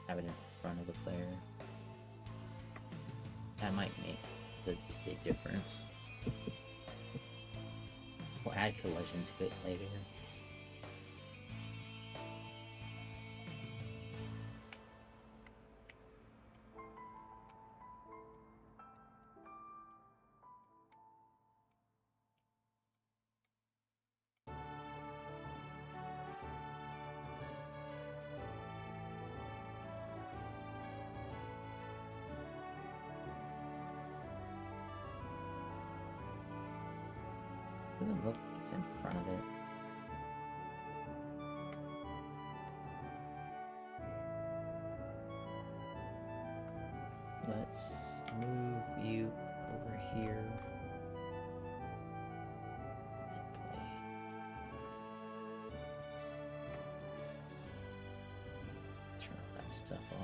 have it in front of the player. That might make the big difference. We'll add collision to it later. Doesn't look like it's in front of it. Let's move you over here. Turn all that stuff off.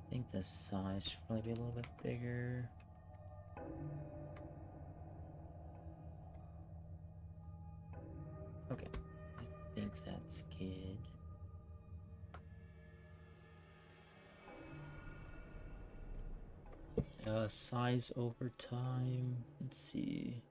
I think the size should probably be a little bit bigger. Okay, I think that's good. Size over time. Let's see.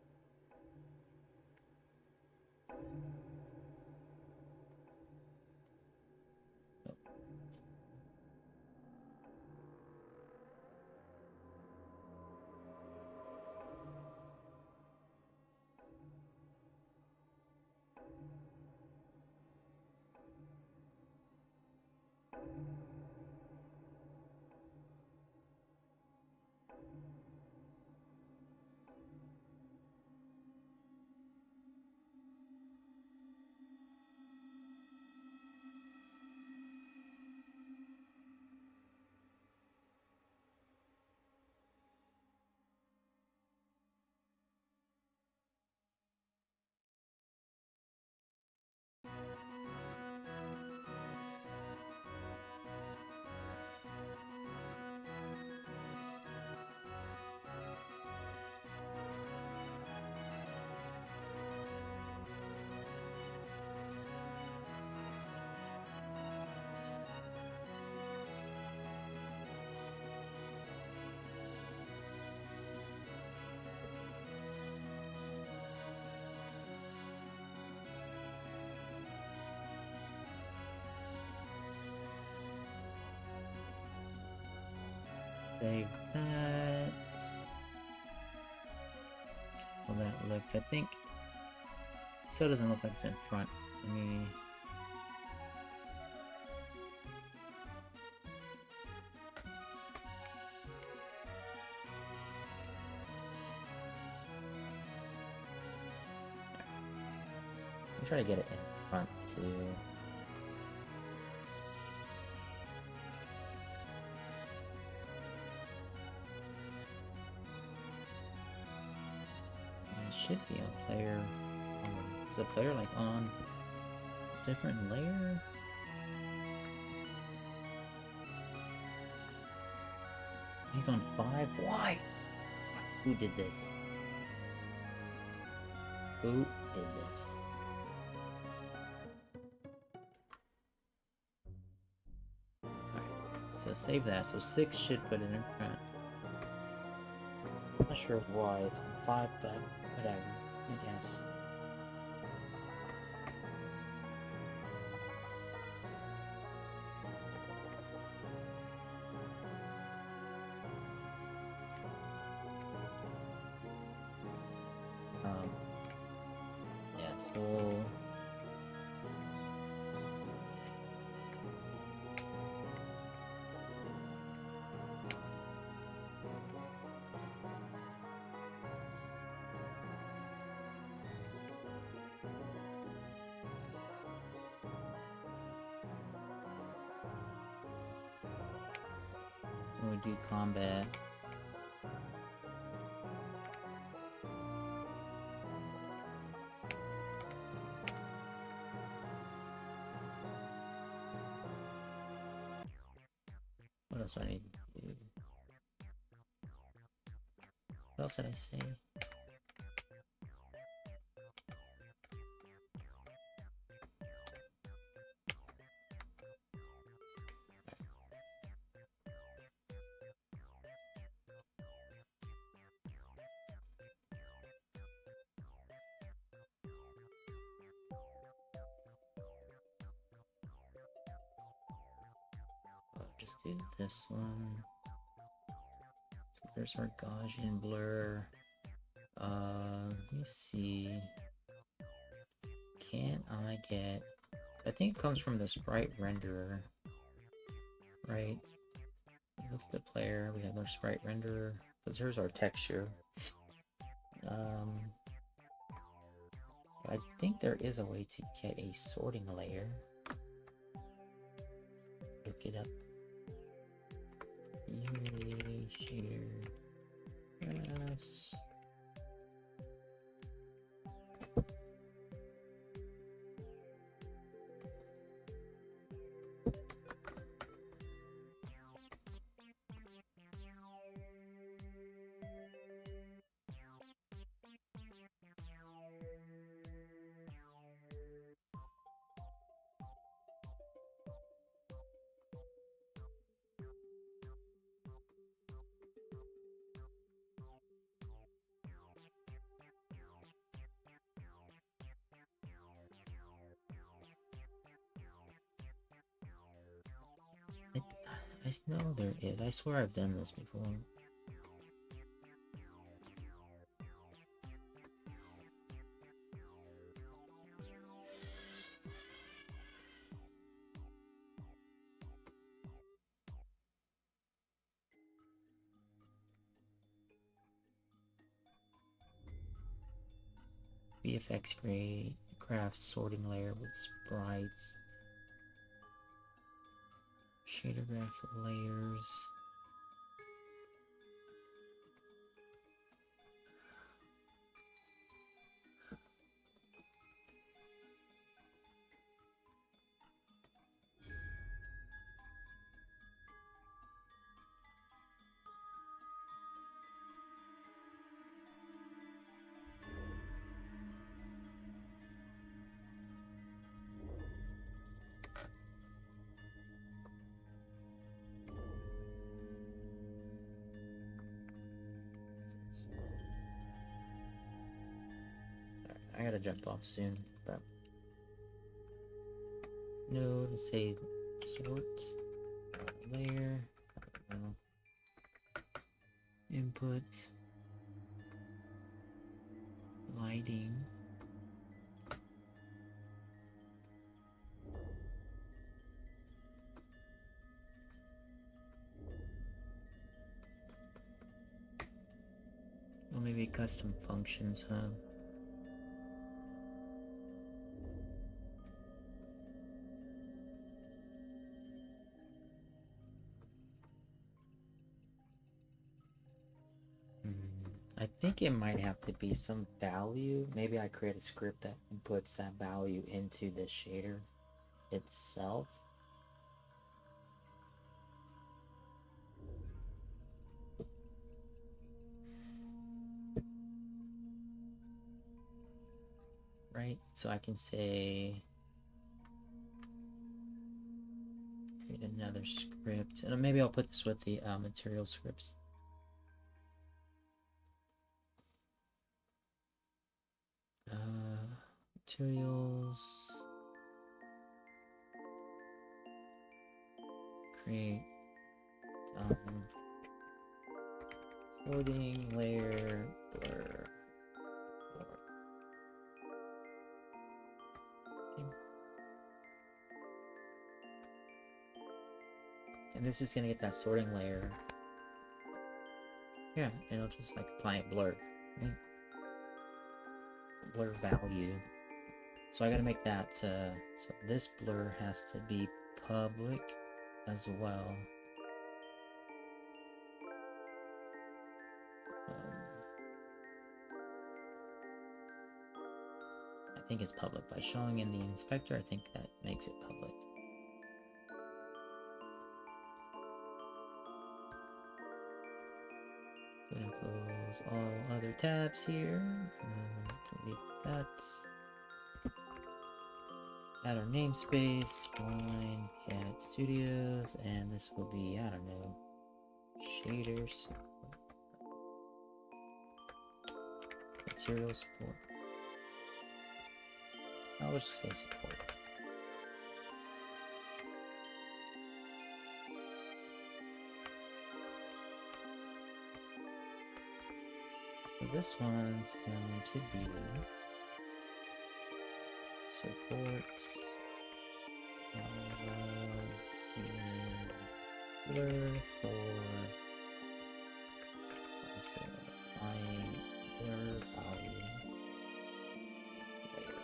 Save that. how that looks. I think so. It doesn't look like it's in front. Let me. I'm trying to get it in front too. It should be on player. Is the player like on a different layer? He's on 5. Why? Who did this? Who did this? So save that. So 6 should put it in front. I'm not sure why it's on 5, but whatever, I guess. Yeah, so when we do combat, what else do I need to do? What else did I say? Just do this one. So there's our Gaussian blur. Let me see. Can I get... I think it comes from the sprite renderer. Right? Look at the player, we have our sprite renderer. Because here's our texture. I think there is a way to get a sorting layer. Look it up. Unity, share, yes. I know there is. I swear I've done this before. VFX grade, craft sorting layer with sprites. Shader graph layers. I gotta jump off soon, but no, to say sort layer, input. lighting. Or maybe custom functions, huh? I think it might have to be some value. Maybe I create a script that puts that value into the shader itself. Right? So I can say create another script. And maybe I'll put this with the material scripts. Materials. Create sorting layer blur. Okay. And this is gonna get that sorting layer. Yeah, and it'll just like apply it blur. Right? Blur value. So I gotta make that, so this blur has to be public as well. I think it's public. By showing in the inspector, I think that makes it public. Gonna close all other tabs here. Delete that. Add our namespace, Blind Cat Studios, and this will be, I don't know, shaders, material support. I'll just say support. So this one's going to be supports blur for applying blur value layer.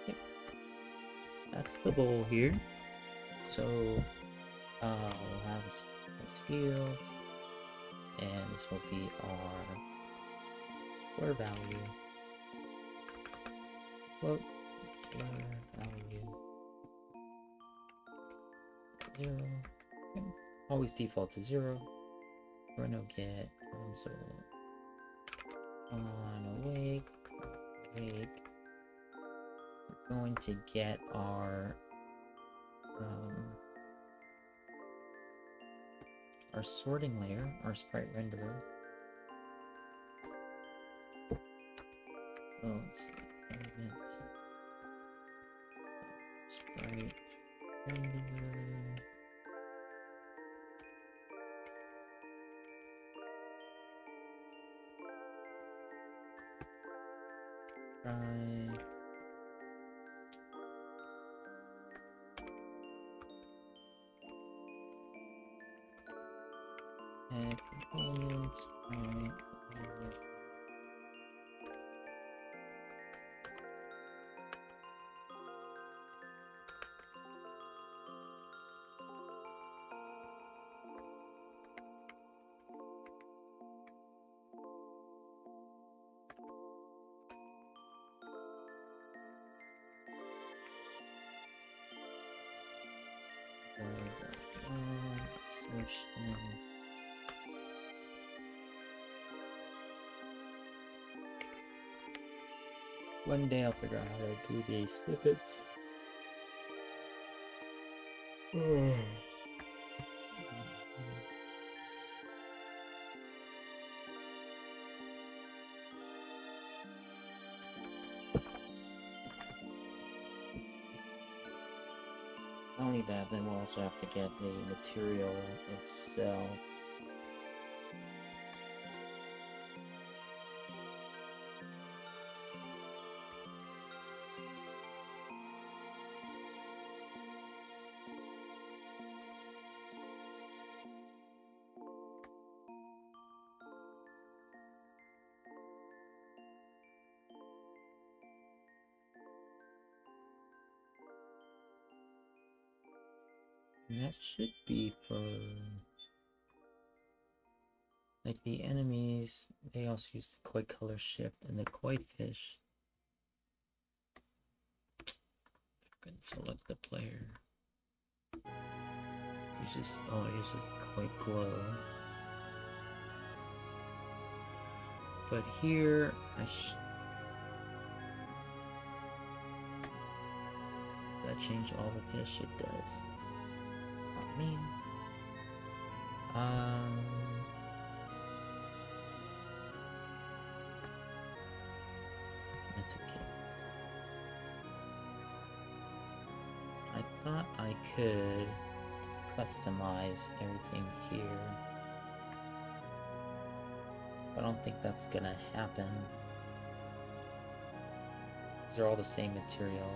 Okay. That's the goal here. So we'll have this field, and this will be our blur value. Quote blur value 0. Okay. Always default to 0. Run no get. So on awake. We're going to get our sorting layer, our sprite renderer. So let's see. Sprite renderer. Try. Add components. Right. Switch in. One day I'll figure out how to do these snippets. Not only that, then we'll also have to get the material itself. And that should be for... like the enemies, they also use the koi color shift, and the koi fish can select the player. It uses koi glow. But here, that change all the fish? It does. Not me. That's okay. I thought I could customize everything here, but I don't think that's gonna happen. These are all the same material.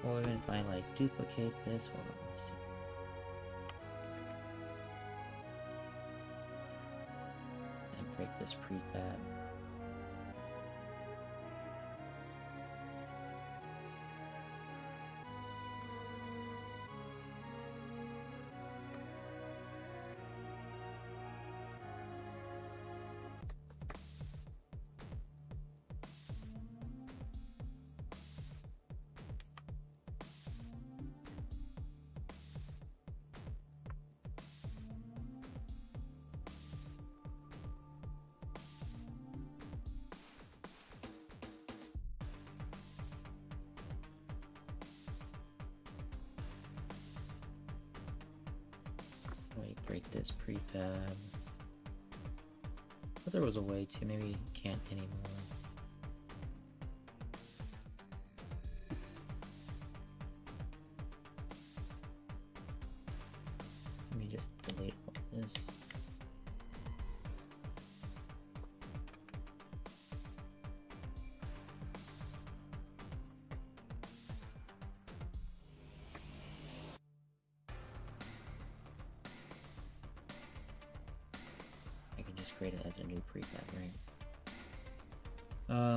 Or even if I like duplicate this, hold on, let me see. And break this prefab. Wait, break this prefab. But there was a way to, maybe can't anymore. Let me just delete all this. Create it as a new prefab, right?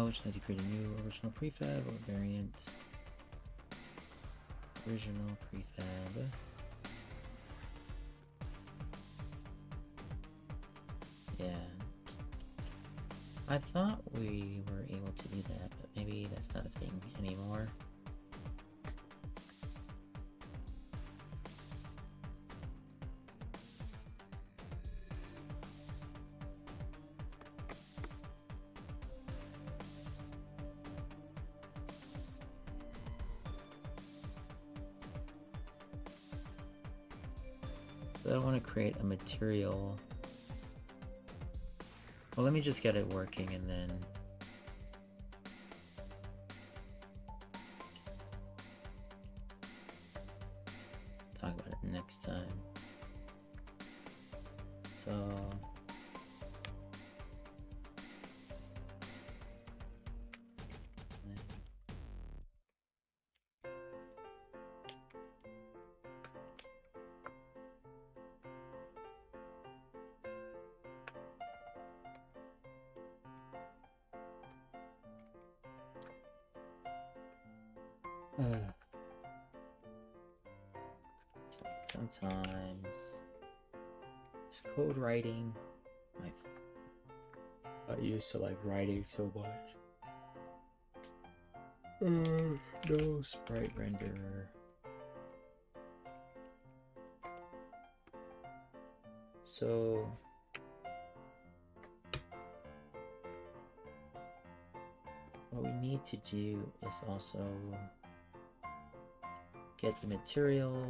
Which has to create a new original prefab or variant. Original prefab. Yeah. I thought we were able to do that, but maybe that's not a thing anymore. I don't want to create a material. Well, let me just get it working and then talk about it next time. So sometimes it's code writing. I used to like writing so much. No sprite renderer. So what we need to do is also get the material.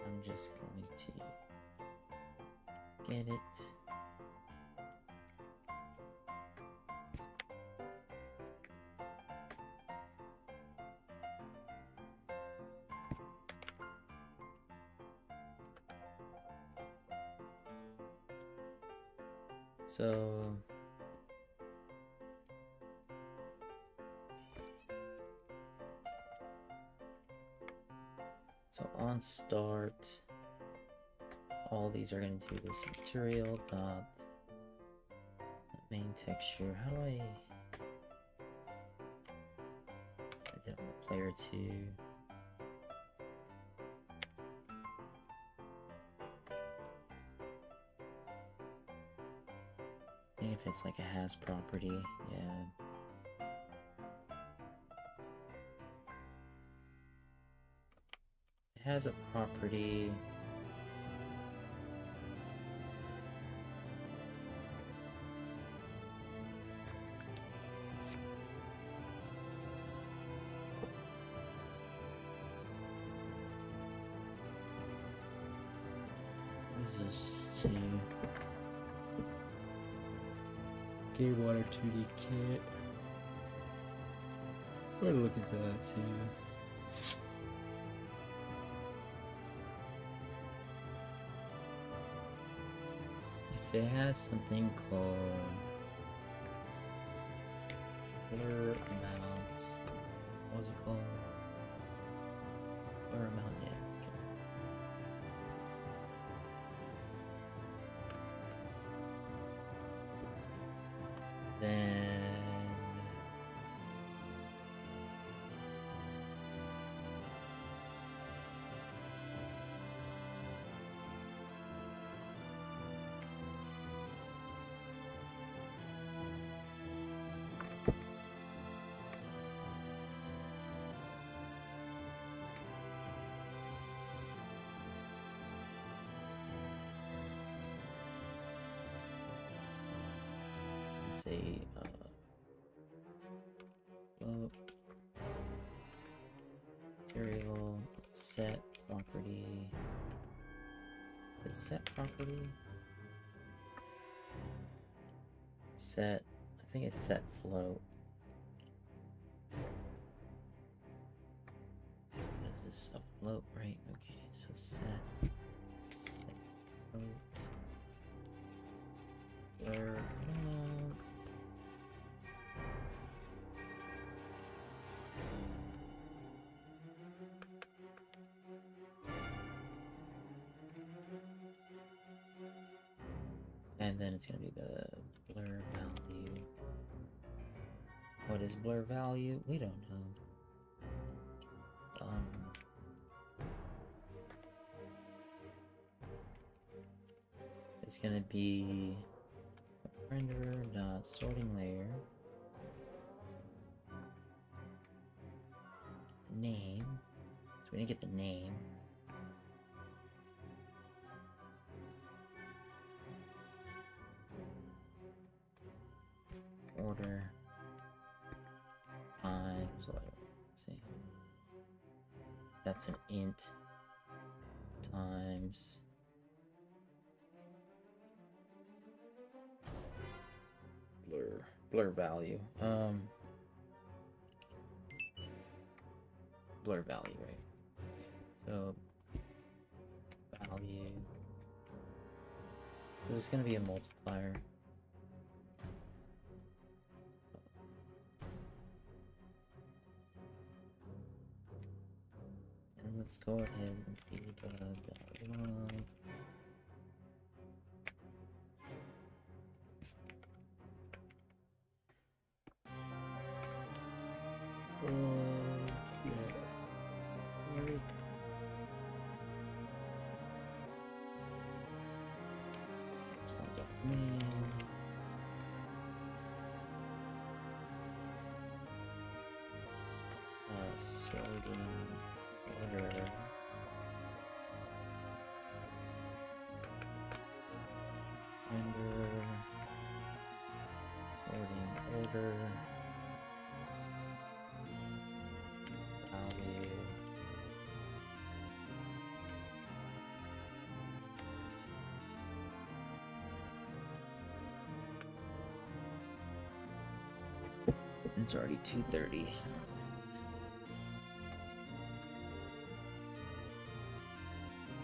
I'm just going to get it. So So on start, all these are going to do this material dot main texture. How do I did it on the player 2. I think if it's like a has property, yeah. It has a property. This to Game Water 2D kit. We're gonna look into that too. If it has something called blur amounts, what was it called? Blur amount, yeah. Then say material set property. Is it set property? Set, I think it's set float. What is this? A float, right? Okay, so set float. Blur amount. And then it's going to be the blur value. What is blur value? We don't know. It's going to be renderer dot sorting layer name. So we didn't get the name. Order times, let's see, that's an int times blur value, blur value, right? So value, this is going to be a multiplier. Let's go ahead and do that one. Sorting order. Render. Sorting order. Value. It's already 2:30.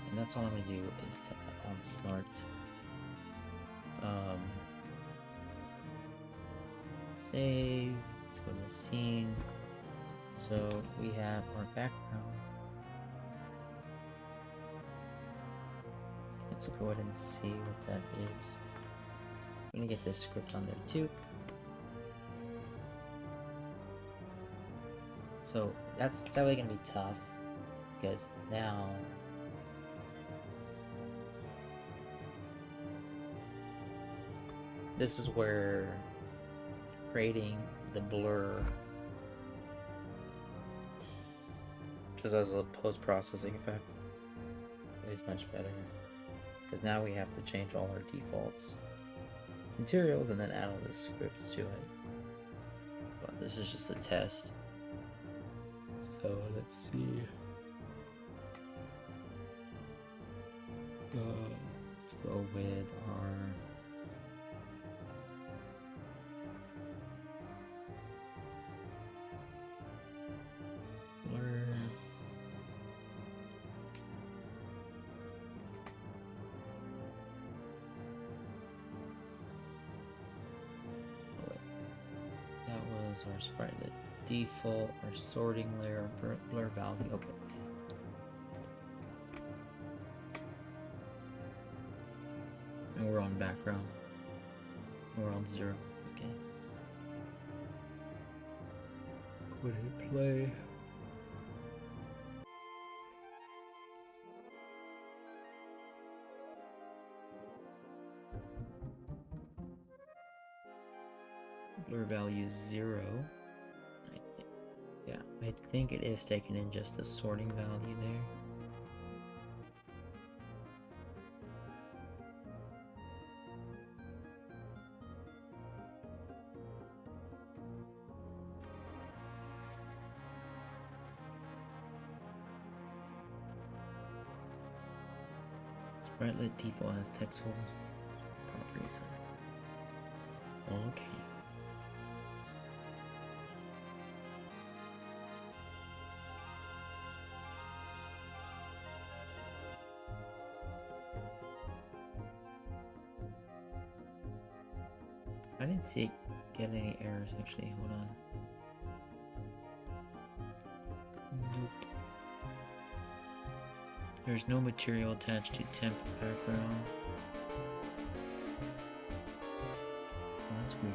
And that's all I'm going to do is set that on start. Save. Let's go to the scene. So we have our background. Let's go ahead and see what that is. I'm gonna get this script on there too. So that's definitely gonna be tough because now this is where creating the blur just as a post-processing effect is much better, because now we have to change all our defaults materials and then add all the scripts to it. But this is just a test. So let's see. Let's go with our blur. That was our sprite default, our sorting layer, blur value. Okay. And we're on background. We're on 0. Okay. Go ahead and play. Blur value 0. I think it is taking in just the sorting value there. Spritelet default has textile properties. Okay. I didn't see it get any errors actually. Hold on. Nope. There's no material attached to temp background. Oh, that's weird.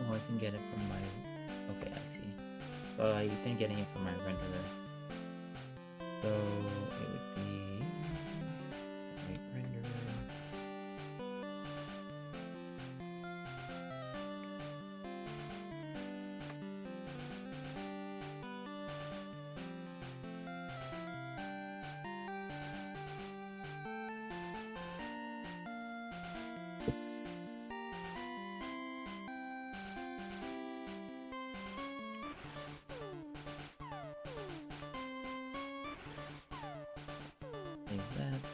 Oh, I can get it from my... Okay, I see. You've been getting it from my renderer. So, it would be... Right, renderer. Like that.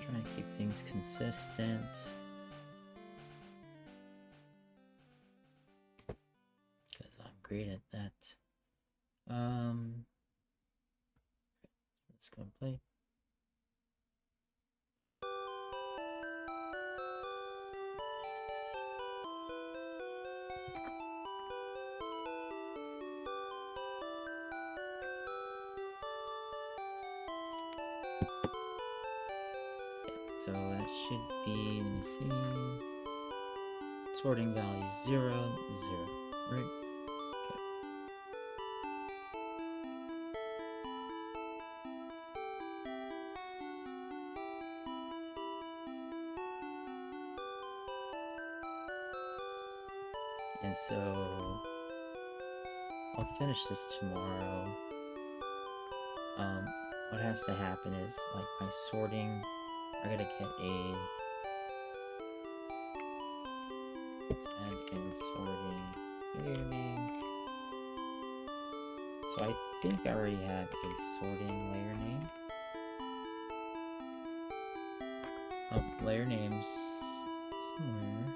Trying to keep things consistent. Because I'm great at that. Let's go and play. So that should be, let me see, sorting value 0, 0, right? Okay. And so I'll finish this tomorrow. What has to happen is, like, my sorting, I gotta get add in sorting clearly. So I think I already have a sorting layer name. Layer names somewhere.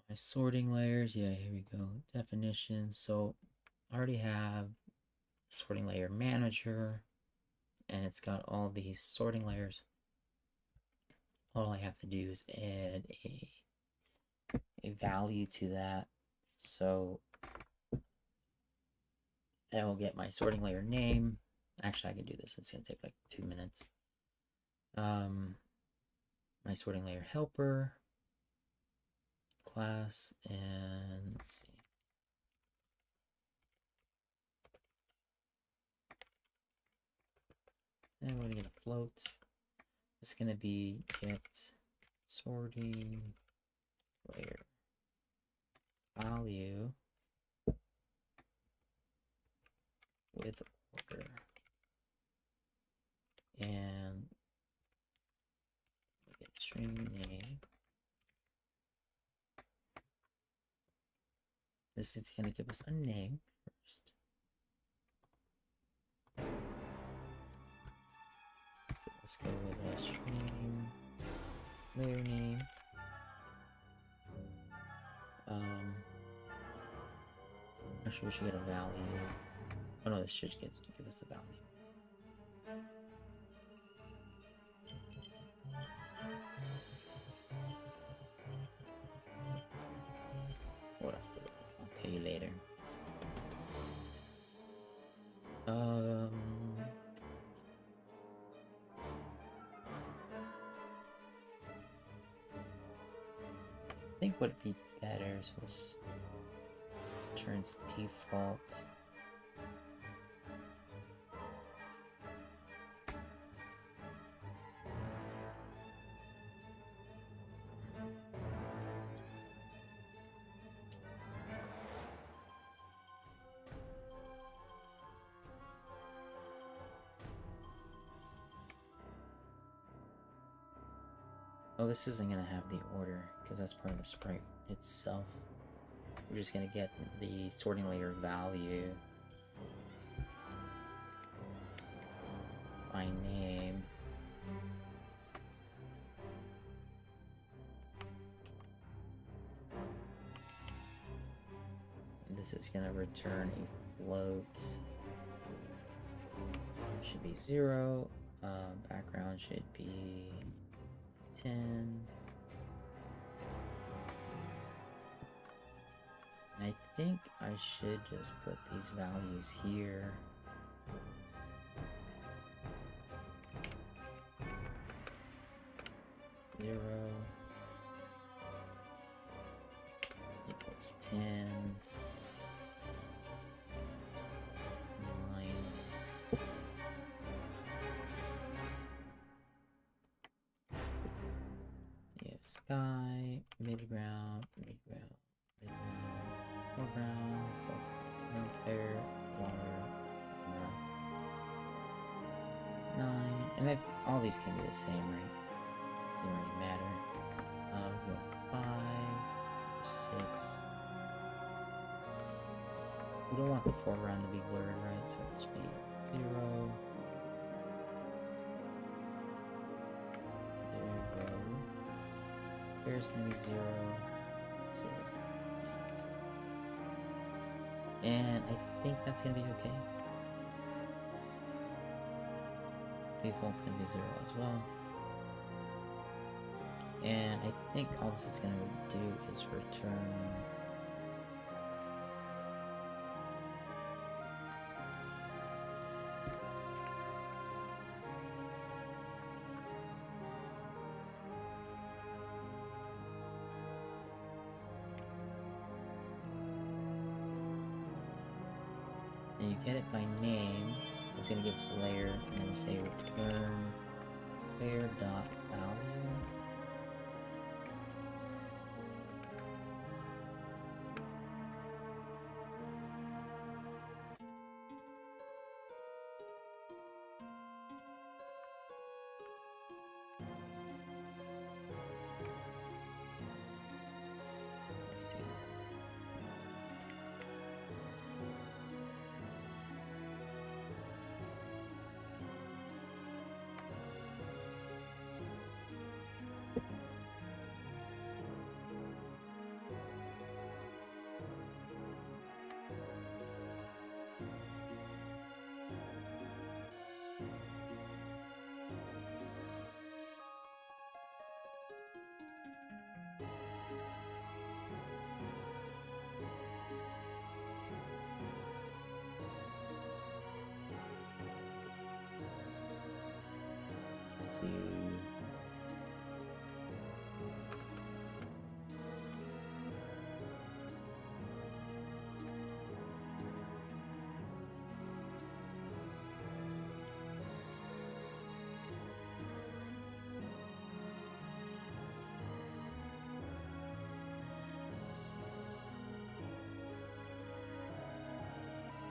My sorting layers, yeah, here we go. Definition. So I already have sorting layer manager, and it's got all these sorting layers. All I have to do is add a value to that. So I will get my sorting layer name. Actually, I can do this. It's gonna take like 2 minutes. My sorting layer helper class, and let's see. And we're gonna get a float. It's gonna be get sorting layer value with order, and we get string name. This is gonna give us a name first. So let's go with a string layer name. Actually, we should get a value. Oh no, this should give us the value. What else? I'll pay you later. I think would be better, so this turns default. Oh, this isn't gonna have the order because that's part of the sprite itself. We're just gonna get the sorting layer value by name. And this is gonna return a float. Should be 0. Background should be 10. I think I should just put these values here. Zero equals 10. 9. You have sky, mid-ground, mid-ground, mid-ground, foreground, foreground, air, water, 9. And if all these can be the same, right? Doesn't really matter. Go 5, 6. We don't want the foreground to be blurred, right? So let's be 0. 0. Here's gonna be 0. 0. And I think that's gonna be okay. Default's gonna be 0 as well. And I think all this is gonna do is return and you get it by name, it's going to give us a layer, and then we say return layer.value.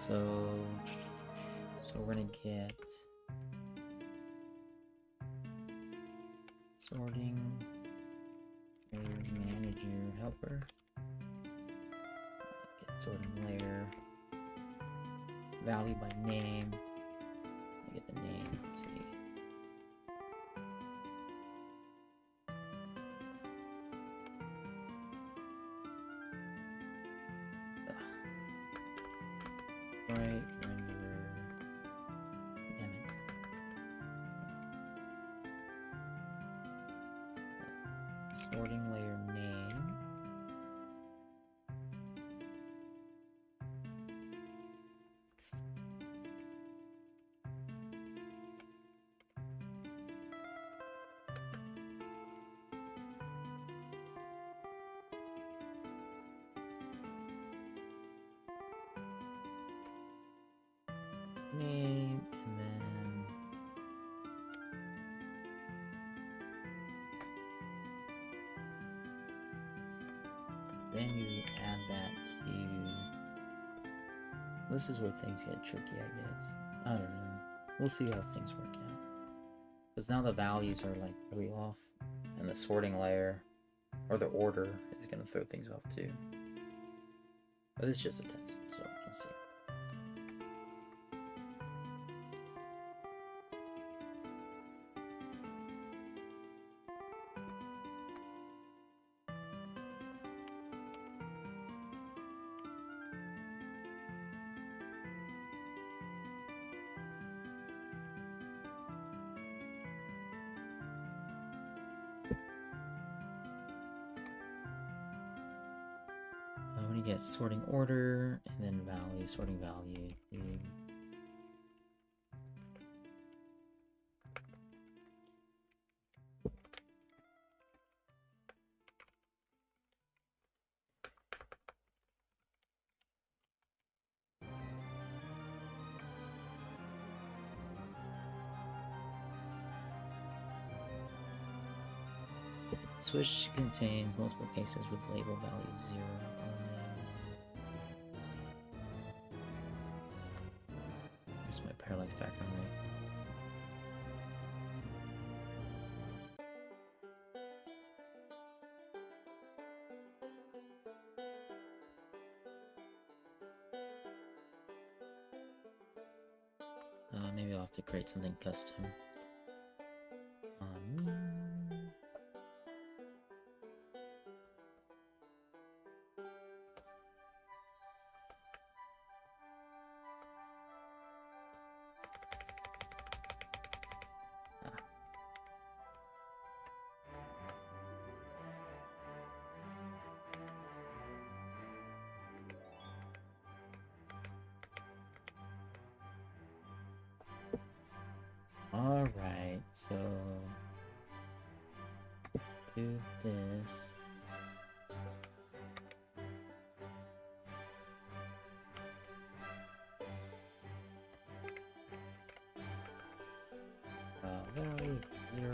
So we're gonna get sorting layer manager helper. Get sorting layer value by name. Get the name. See. Right, render. Damn it. Sorting layer name. Name, and then you add that to. This is where things get tricky, I guess. I don't know. We'll see how things work out. Because now the values are like really off, and the sorting layer or the order is going to throw things off too. But it's just a test, so we'll see. I'm going to get sorting order and then value, sorting value. Switch contains multiple cases with label value 0 only. Here's my parallax background rate. Maybe I'll have to create something custom. Alright, so do this. Value 0.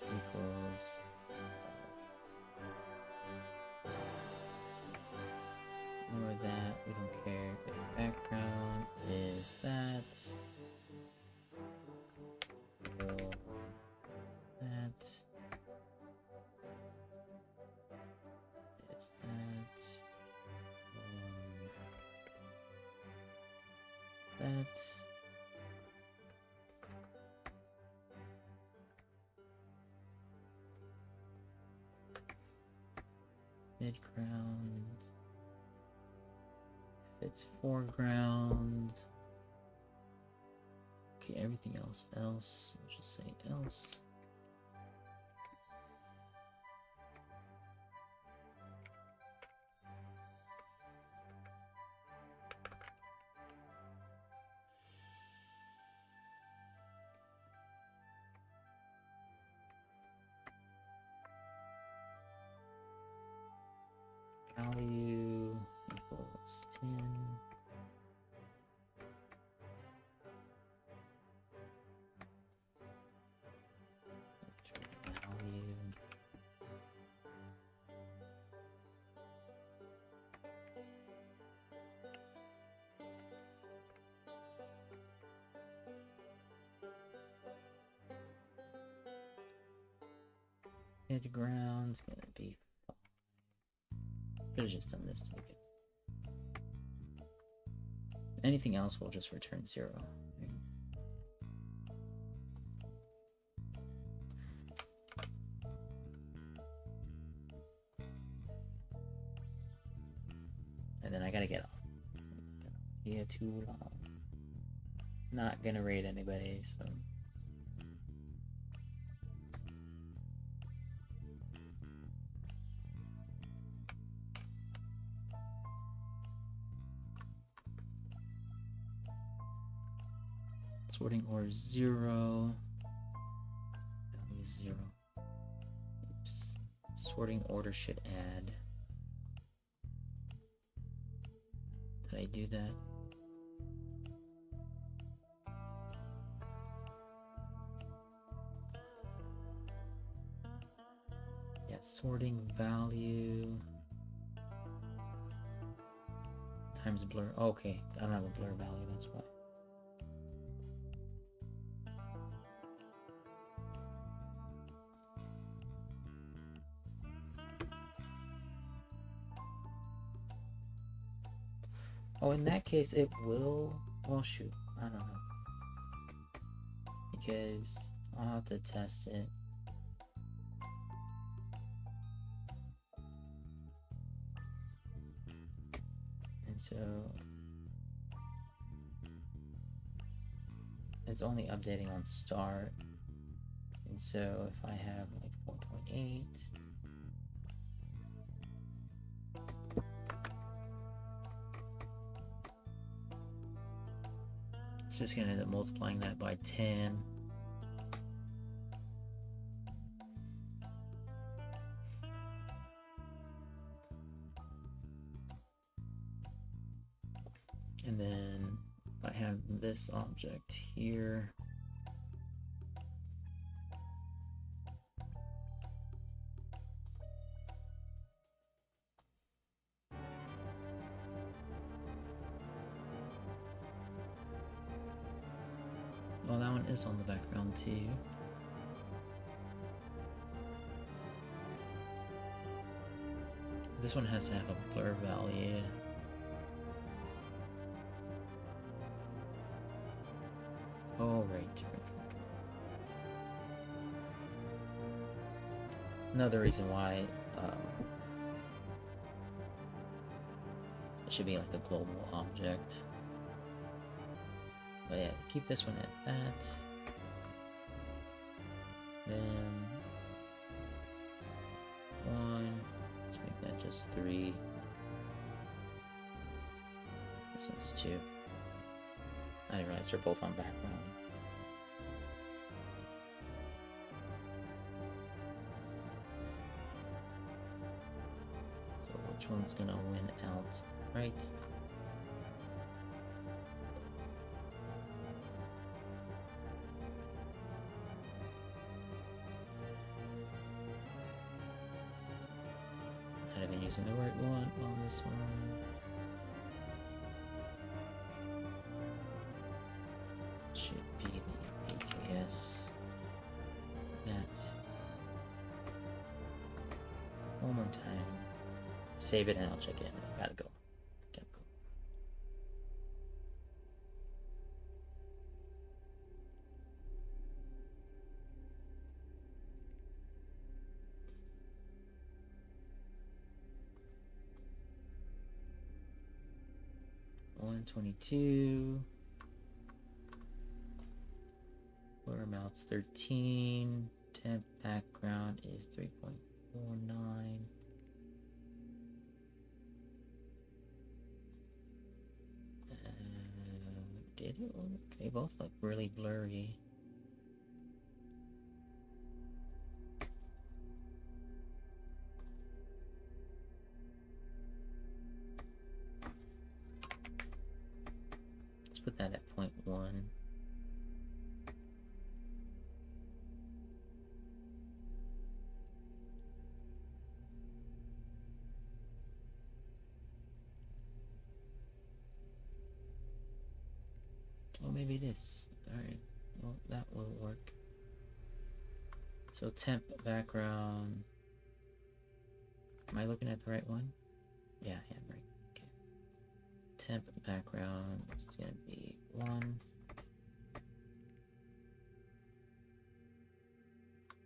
Equals ignore that, we don't care. The background is that. Equal that. Is that. That. Midground. If it's foreground. Okay, everything else. We'll just say else. Value equals 10. Value. Midground's gonna be. Could have just done this to make it. Anything else will just return 0. And then I gotta get off. Yeah, too long. Not gonna raid anybody, so. Sorting order 0. Value 0. Oops. Sorting order should add. Did I do that? Yeah, sorting value times blur. Oh, okay, I don't have a blur value, that's why. Oh, in that case, it will. Well, shoot, I don't know. Because I'll have to test it. And so it's only updating on start. And so if I have like 4.8. It's just going to end up multiplying that by 10. And then I have this object here. Well, that one is on the background too. This one has to have a blur value. Oh, right. Another reason why it should be like a global object. But yeah, keep this one at that. Then 1. Let's make that just 3. This one's 2. I didn't realize they're both on background. So we'll which one's gonna win out, right? Might have been using the right one on this one. Should be the ATS. That. One more time. Save it and I'll check in. I gotta go. Gotta go. $122. Order amounts 13. Temp background is 3.49. Did it? They both look really blurry. Let's put that at 0.1. Oh, maybe it is. Alright, well, that will work. So temp background. Am I looking at the right one? Yeah, I am, right. Okay. Temp background is gonna be 1.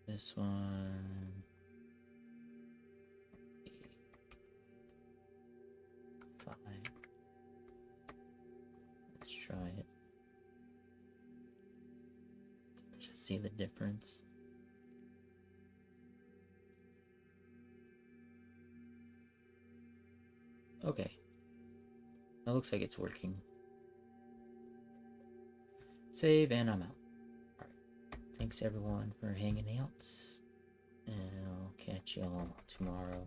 This one. 5. Let's try it. Just see the difference. Okay. That looks like it's working. Save and I'm out. Alright. Thanks everyone for hanging out. And I'll catch y'all tomorrow.